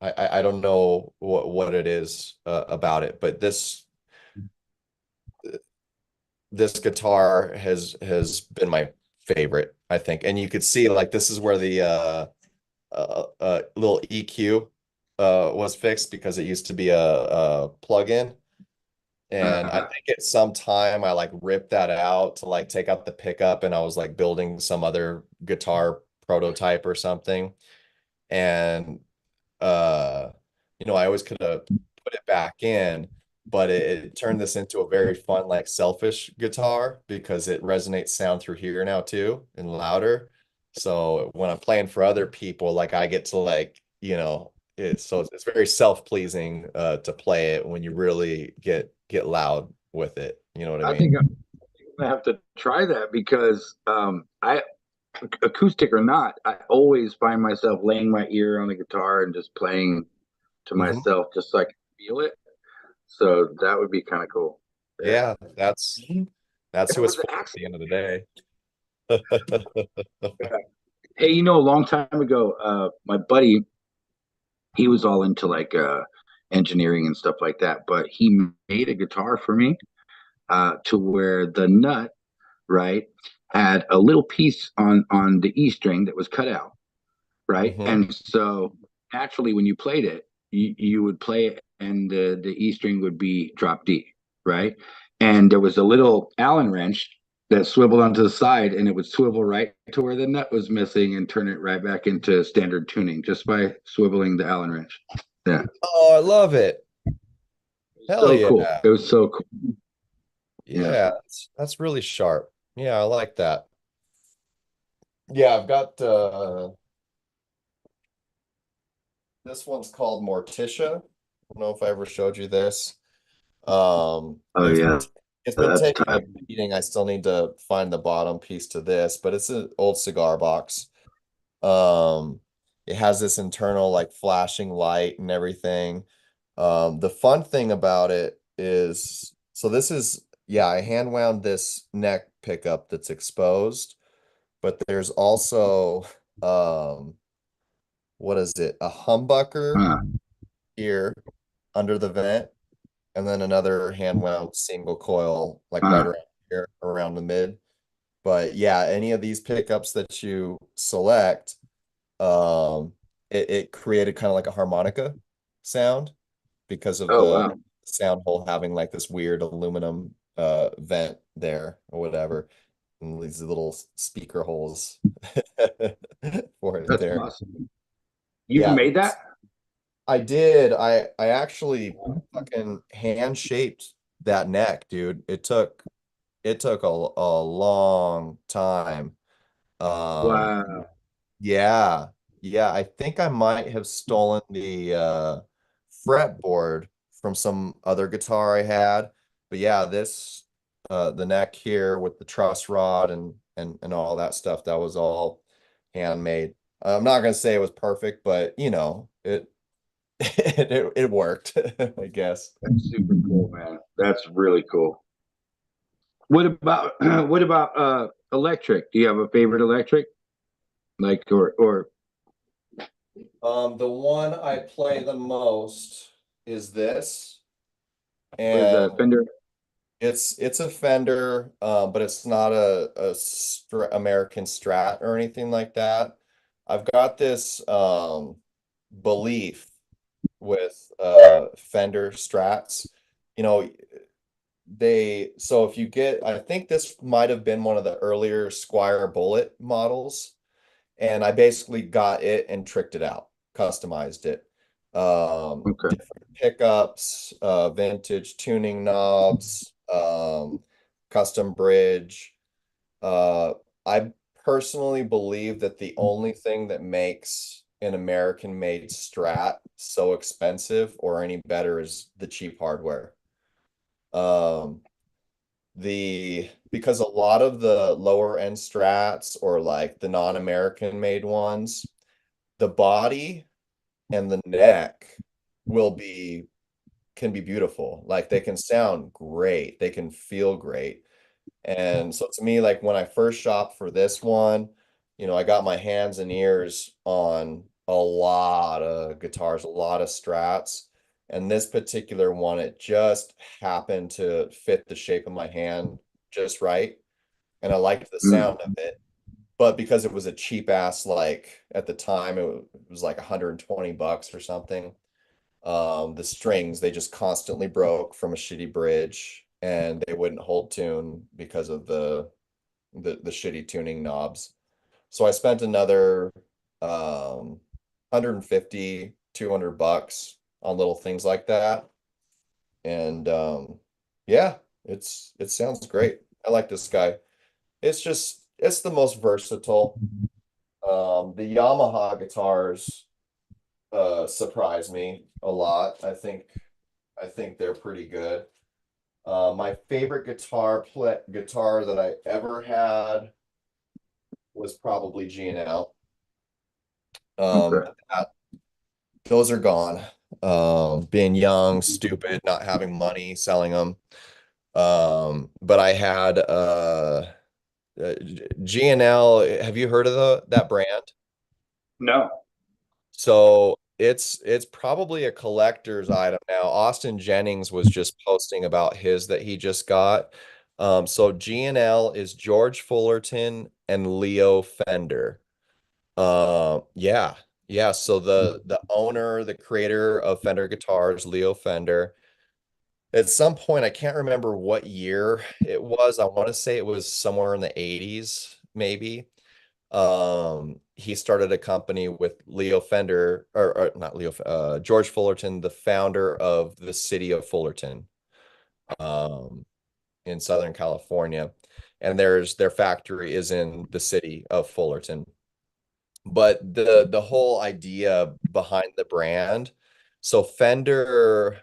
I don't know what it is about it, but this guitar has been my favorite, I think. And you could see like this is where the little EQ was fixed because it used to be a plug-in. And I Uh, think at some time I like ripped that out to like take out the pickup, and I was like building some other guitar prototype or something. And uh I always could have put it back in, but it turned this into a very fun, like selfish guitar because it resonates sound through here now too and louder. So when I'm playing for other people, like I get to like, it's very self-pleasing to play it when you really get loud with it. You know what I I mean? think I'm gonna have to try that because I acoustic or not, I always find myself laying my ear on the guitar and just playing to Hmm. myself, just so I can feel it. So that would be kind of cool. Yeah. Yeah, that's It who it's was for at the actually, end of the day. hey, you know, a long time ago, my buddy, he was all into like engineering and stuff like that, but he made a guitar for me to where the nut, right, had a little piece on the E string that was cut out, right? Hmm. And so naturally, when you played it, you would play it, and the E string would be drop D, right? And there was a little Allen wrench that swiveled onto the side, and it would swivel right to where the nut was missing and turn it right back into standard tuning just by swiveling the Allen wrench. Yeah, Oh, I love it. Hell so cool. yeah. It was so cool. Yeah. Yeah, that's really sharp. Yeah, I like that. Yeah, I've got this one's called Morticia. I don't know if I ever showed you this. Oh It's been yeah, it's been that's taking a tight. beating. I still need to find the bottom piece to this, but it's an old cigar box. Um, it has this internal like flashing light and everything. The fun thing about it is, so this is, yeah, I hand wound this neck pickup that's exposed, but there's also, what is it? A humbucker Huh, here under the vent, and then another hand wound single coil like right huh. around here, around the mid. But yeah, any of these pickups that you select, um, it created kind of like a harmonica sound because of Oh the wow, sound hole having like this weird aluminum vent there or whatever, and these little speaker holes for it that's there. awesome. You Yeah, made that? I did. I actually fucking hand shaped that neck, dude. It took a long time. Um, Wow. yeah, yeah. I think I might have stolen the fretboard from some other guitar I had. But yeah, this the neck here with the truss rod and all that stuff, that was all handmade. I'm not gonna say it was perfect, but it worked, I guess. That's super cool, man. That's really cool. What about what about electric? Do you have a favorite electric? Like or The one I play the most is this, what is and that Fender? it's a Fender, but it's not a American Strat or anything like that. I've got this belief with Fender Strats. You know, so if you get, I think this might have been one of the earlier Squire Bullet models, and I basically got it and tricked it out, customized it. Okay. Different pickups, vintage tuning knobs, custom bridge. Uh, I personally believe that the only thing that makes an American made Strat so expensive or any better is the cheap hardware. Um, because a lot of the lower end Strats or like the non-American made ones, the body and the neck will be can be beautiful. Like they can sound great, they can feel great. And so to me, like when I first shopped for this one, I got my hands and ears on a lot of guitars, a lot of Strats. And this particular one, it just happened to fit the shape of my hand just right. And I liked the sound of Mm. it. But because it was a cheap ass, like at the time, it was like 120 bucks or something. The strings, they just constantly broke from a shitty bridge and they wouldn't hold tune because of the shitty tuning knobs. So I spent another 150, 200 bucks on little things like that. And yeah, it sounds great. I like this guy. It's the most versatile. The Yamaha guitars surprise me a lot. I think they're pretty good. My favorite guitar that I ever had was probably G&L. Okay. That, those are gone. Being young, stupid, not having money, selling them. But I had G&L. Have you heard of that brand? No. So it's probably a collector's item now. Austin Jennings was just posting about his that he just got. So G&L is George Fullerton and Leo Fender. Yeah, yeah. So the owner, the creator of Fender guitars, Leo Fender. At some point, I can't remember what year it was. I want to say it was somewhere in the 80s, maybe. He started a company with Leo Fender, or not Leo, George Fullerton, the founder of the city of Fullerton, um, in Southern California. And their factory is in the city of Fullerton. But the whole idea behind the brand, so Fender,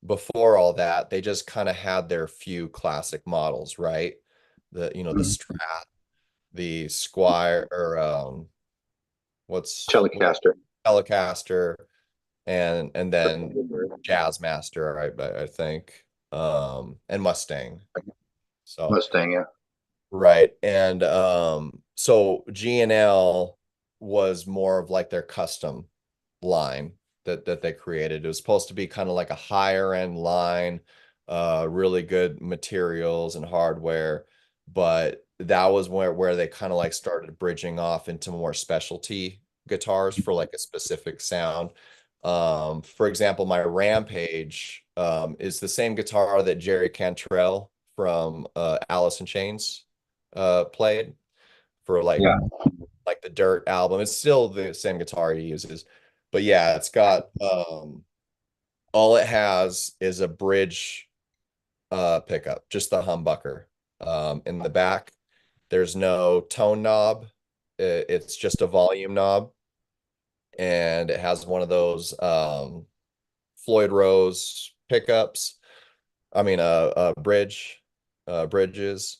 before all that, they just kind of had their few classic models, right? The Mm. Strat, the Squire, or what's Telecaster. Telecaster, and then Jazzmaster, I think, and Mustang. So Mustang, yeah. right, and so G&L was more of like their custom line that they created. It was supposed to be kind of like a higher end line, really good materials and hardware, but that was where they kind of like started bridging off into more specialty guitars for like a specific sound. For example, my Rampage is the same guitar that Jerry Cantrell from Alice in Chains played for Yeah. like the Dirt album. It's still the same guitar he uses. But yeah, it's got all it has is a bridge pickup, just the humbucker. In the back, there's no tone knob. It's just a volume knob, and it has one of those Floyd Rose pickups. I mean, bridges.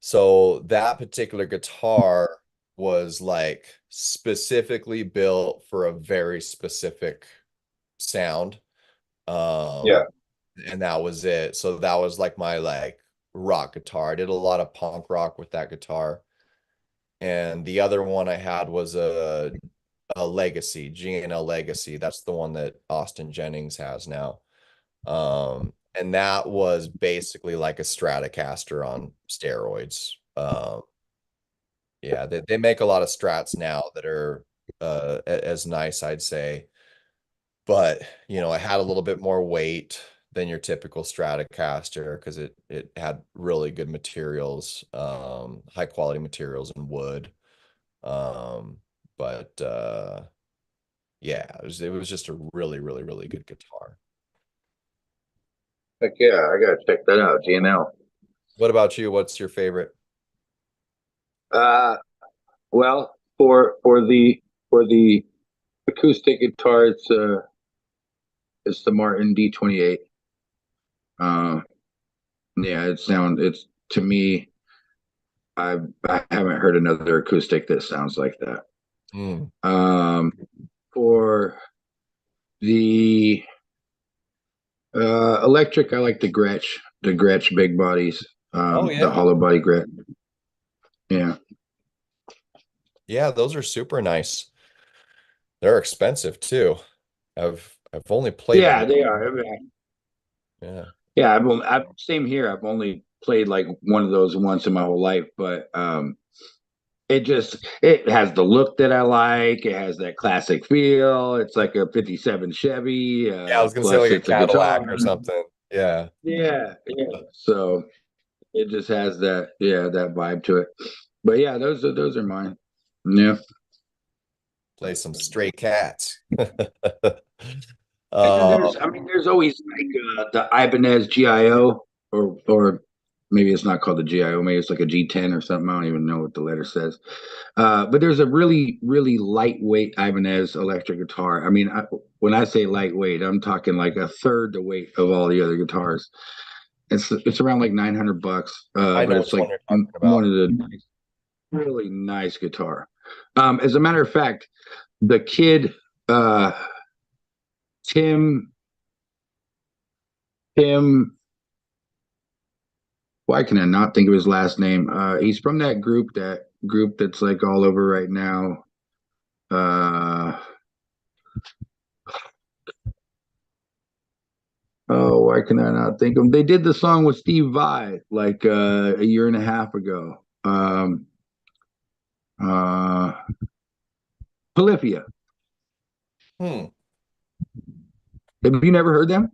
So that particular guitar was like specifically built for a very specific sound. Yeah. Um, and that was it. So that was like my like rock guitar. I did a lot of punk rock with that guitar. and the other one I had was a Legacy, G&L Legacy. That's the one that Austin Jennings has now. And that was basically like a Stratocaster on steroids. Yeah, they make a lot of Strats now that are as nice, I'd say. But, it had a little bit more weight than your typical Stratocaster because it had really good materials, high quality materials and wood. But yeah, it was just a really, really, really good guitar. Heck yeah, I gotta check that out. GNL. What about you? What's your favorite? Uh, well, for the acoustic guitar, it's the Martin D28. Uh, yeah, it's to me. I haven't heard another acoustic that sounds like that. Mm. For the electric, I like the Gretsch big bodies, Oh the yeah. hollow body Gretsch. Yeah, Yeah, those are super nice. They're expensive too. I've only played yeah, one. they are. I mean, Yeah. yeah, same here. I've only played like one of those once in my whole life, but it has the look that I like. It has that classic feel. It's like a '57 Chevy. Yeah, I was gonna say Plus, like a it's a guitar. Cadillac or something. Yeah. Yeah, yeah. So it just has that vibe to it. But yeah, those are mine. Yeah. Play some Stray Cats. And then Uh, there's always like the Ibanez GIO, or maybe it's not called the GIO, maybe it's like a G10 or something. I don't even know what the letter says. But there's a really, really lightweight Ibanez electric guitar. I mean, when I say lightweight, I'm talking like a third the weight of all the other guitars. It's around like $900, I but know it's which one like you're talking one about. of the really nice guitar. As a matter of fact, the kid uh, Tim Tim. Why can I not think of his last name? He's from that group that's like all over right now. Uh, oh, why can I not think of him? They did the song with Steve Vai like a year and a half ago. Uh, Polyphia. Hmm. Have you never heard them?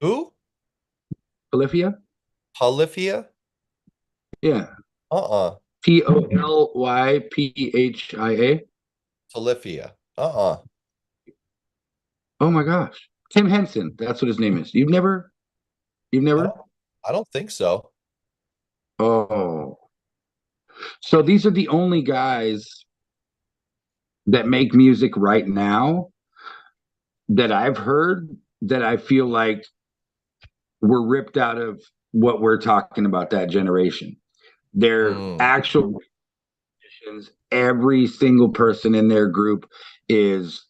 Who? Polyphia? Polyphia? Yeah. Uh-uh. Polyphia. Polyphia. Uh-uh. Oh my gosh. Tim Henson. That's what his name is. You've I never? don't I don't think so. Oh. So these are the only guys that make music right now that I've heard that I feel like were ripped out of what we're talking about, that generation. They're Mm. actual musicians. Every single person in their group is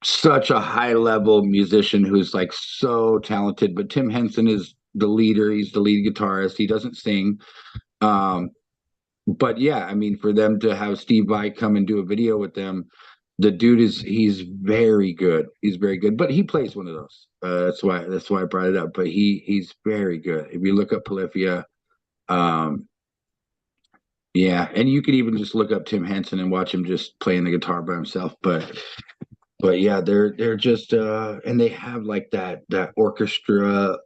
such a high level musician who's like so talented. But Tim Henson is the leader. He's the lead guitarist. He doesn't sing. Um, but yeah, I mean, for them to have Steve Vai come and do a video with them, the dude he's very good. He's very good, but he plays one of those. That's why I brought it up. But he's very good. If you look up Polyphia, um, yeah, and you could even just look up Tim Henson and watch him just playing the guitar by himself. But yeah, they're just and they have like that orchestra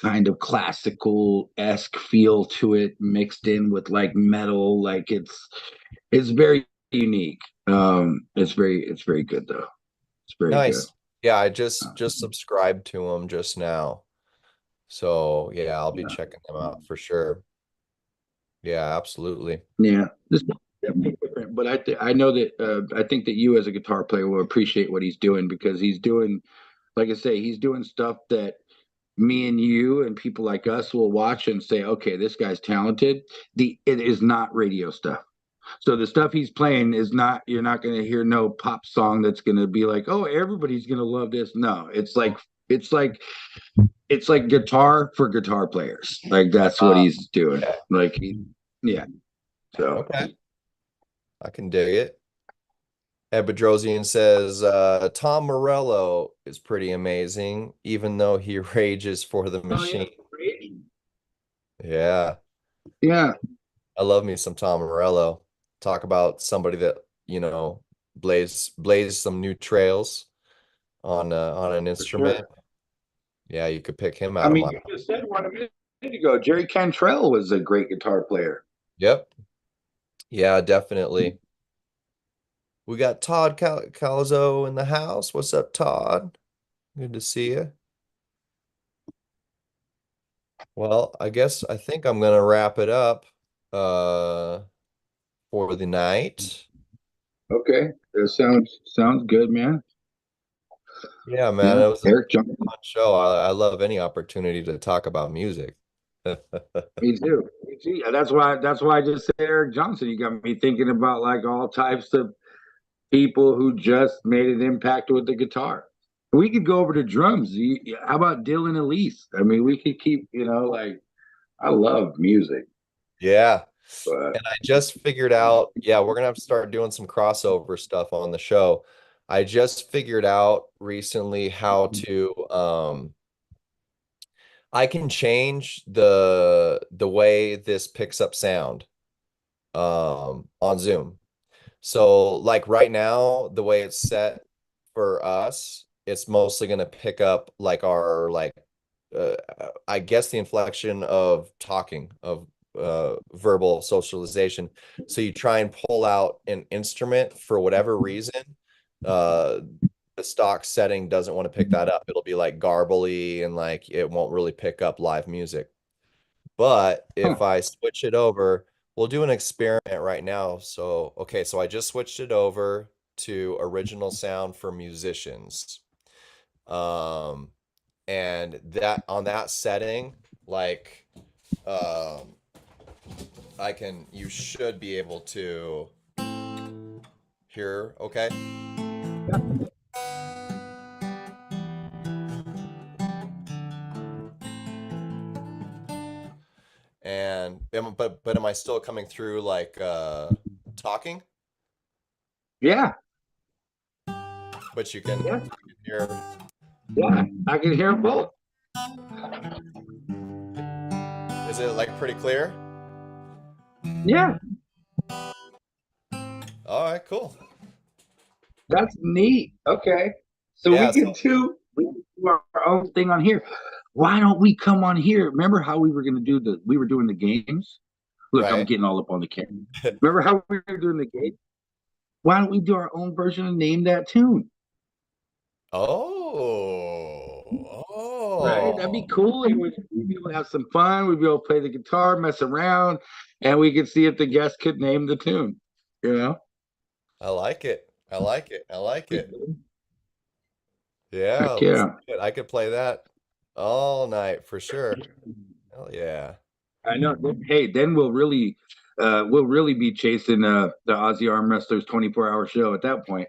kind of classical esque feel to it, mixed in with like metal. Like it's very unique. It's very good though. It's very good. Nice. Yeah, I just Um, subscribed to them just now. So, yeah, I'll be yeah, checking them out for sure. Yeah, absolutely. yeah. This is definitely different, but I know that I think that you as a guitar player will appreciate what he's doing because he's doing, like I say, he's doing stuff that me and you and people like us will watch and say, okay, this guy's talented. It is not radio stuff. So the stuff he's playing is not, you're not going to hear no pop song that's going to be like, oh, everybody's going to love this. No, it's like it's like guitar for guitar players. Like that's what Uh, he's doing. okay. Like yeah. So Okay. I can dig it. Ed Bedrosian says Tom Morello is pretty amazing, even though he rages for the Oh yeah. machine. Yeah, Yeah. I love me some Tom Morello. Talk about somebody that, blaze some new trails on an For instrument. sure. Yeah, you could pick him I out of mean, my. you just said one a minute ago. Jerry Cantrell was a great guitar player. Yep. Yeah, definitely. We got Todd Calzo in the house. What's up, Todd? Good to see you. Well, I think I'm gonna wrap it up uh for the night. Okay, that sounds good, man. Yeah, man, Yeah, it was a Eric Johnson. fun show. I love any opportunity to talk about music. Me too. Me too. Yeah, that's why I just said Eric Johnson. You got me thinking about like all types of people who just made an impact with the guitar. We could go over to drums. How about Dylan Elise? I mean, we could keep, like I love music, Yeah. but And I just figured out, yeah, we're gonna have to start doing some crossover stuff on the show. I just figured out recently how to I can change the way this picks up sound on Zoom. So like right now, the way it's set for us, it's mostly going to pick up like our uh, I guess the inflection of talking of verbal socialization. So you try and pull out an instrument for whatever reason. Uh, the stock setting doesn't want to pick that up. It'll be like garbly and like it won't really pick up live music. But huh. if I switch it over, we'll do an experiment right now. So, okay, so I just switched it over to original sound for musicians. Um, and that on that setting, like, um, you should be able to hear, okay? But am I still coming through like talking? Yeah, But yeah, you can hear. yeah. I can hear them both. Is it like pretty clear? Yeah, All right, cool. that's neat. Okay, so Yeah, we so can do our own thing on here. Why don't we come on here? Remember how we were going to do we were doing the games? Look, I'm right. getting all up on the camera. Remember how we were doing the game? Why don't we do our own version and name that tune? Right? That'd be Oh. cool. And we'd be able to have some fun. We'd be able to play the guitar, mess around, and we could see if the guest could name the tune. You know? I like it. I like it. I like it. Yeah, Heck let's yeah. do it. I could play that all night for sure. Hell yeah. I know. Hey, then we'll really be chasing the Aussie Arm Wrestlers 24-hour show at that point.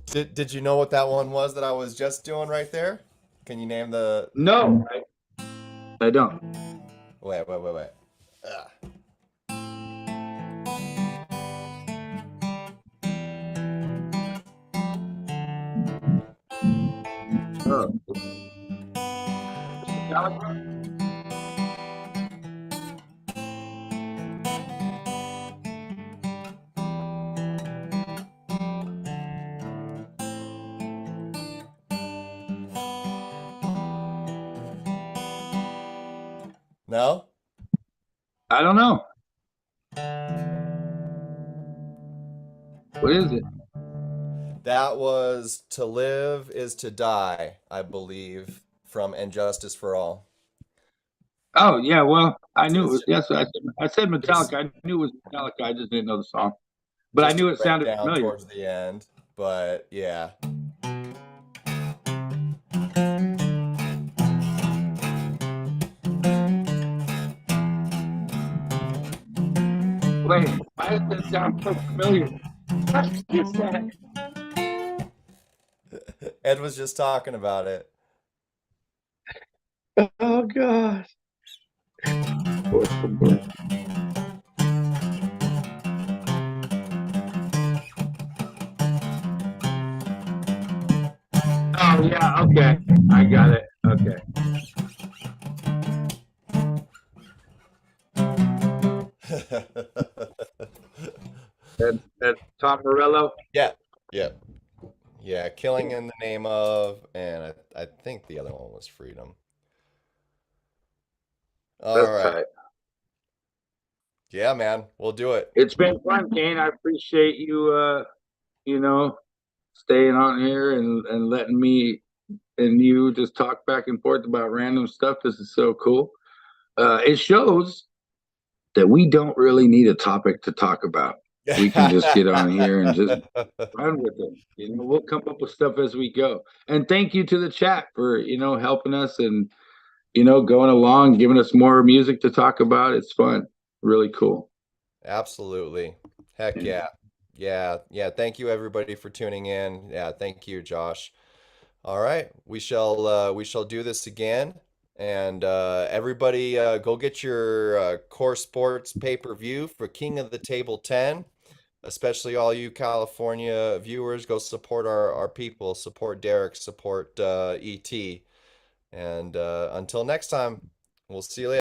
Did you know what that one was that I was just doing right there? Can you name the No, I don't. wait. Ah. Oh. Metallica? No? I don't know. What is it? That was To Live is to Die, I believe, from And Justice for All. Oh yeah, well, I knew it It's was. Yes, I said just Metallica. I knew it was Metallica. I just didn't know the song, but I just a knew it sounded breakdown familiar. towards the end, but yeah. Wait, why does that sound so familiar? What is that? Ed was just talking about it. Oh gosh. Oh yeah, okay. I got it. Okay. That's Tom Morello. Yeah, yeah, yeah. Killing in the name of, and I think the other one was freedom. All That's right. tight. Yeah, man, we'll do it. It's been fun, Kane. I appreciate you you know, staying on here and letting me and you just talk back and forth about random stuff. This is so cool. It shows that we don't really need a topic to talk about. We can just get on here and just run with it. We'll come up with stuff as we go. And thank you to the chat for, helping us and, going along, giving us more music to talk about. It's fun. Really cool. Absolutely. Heck Yeah. yeah. Yeah, yeah. Thank you everybody for tuning in. Yeah, thank you, Josh. All right, we shall do this again. And everybody go get your Core Sports pay-per-view for King of the Table 10. Especially all you California viewers, go support our people, support Derek, support ET. And until next time, we'll see you later.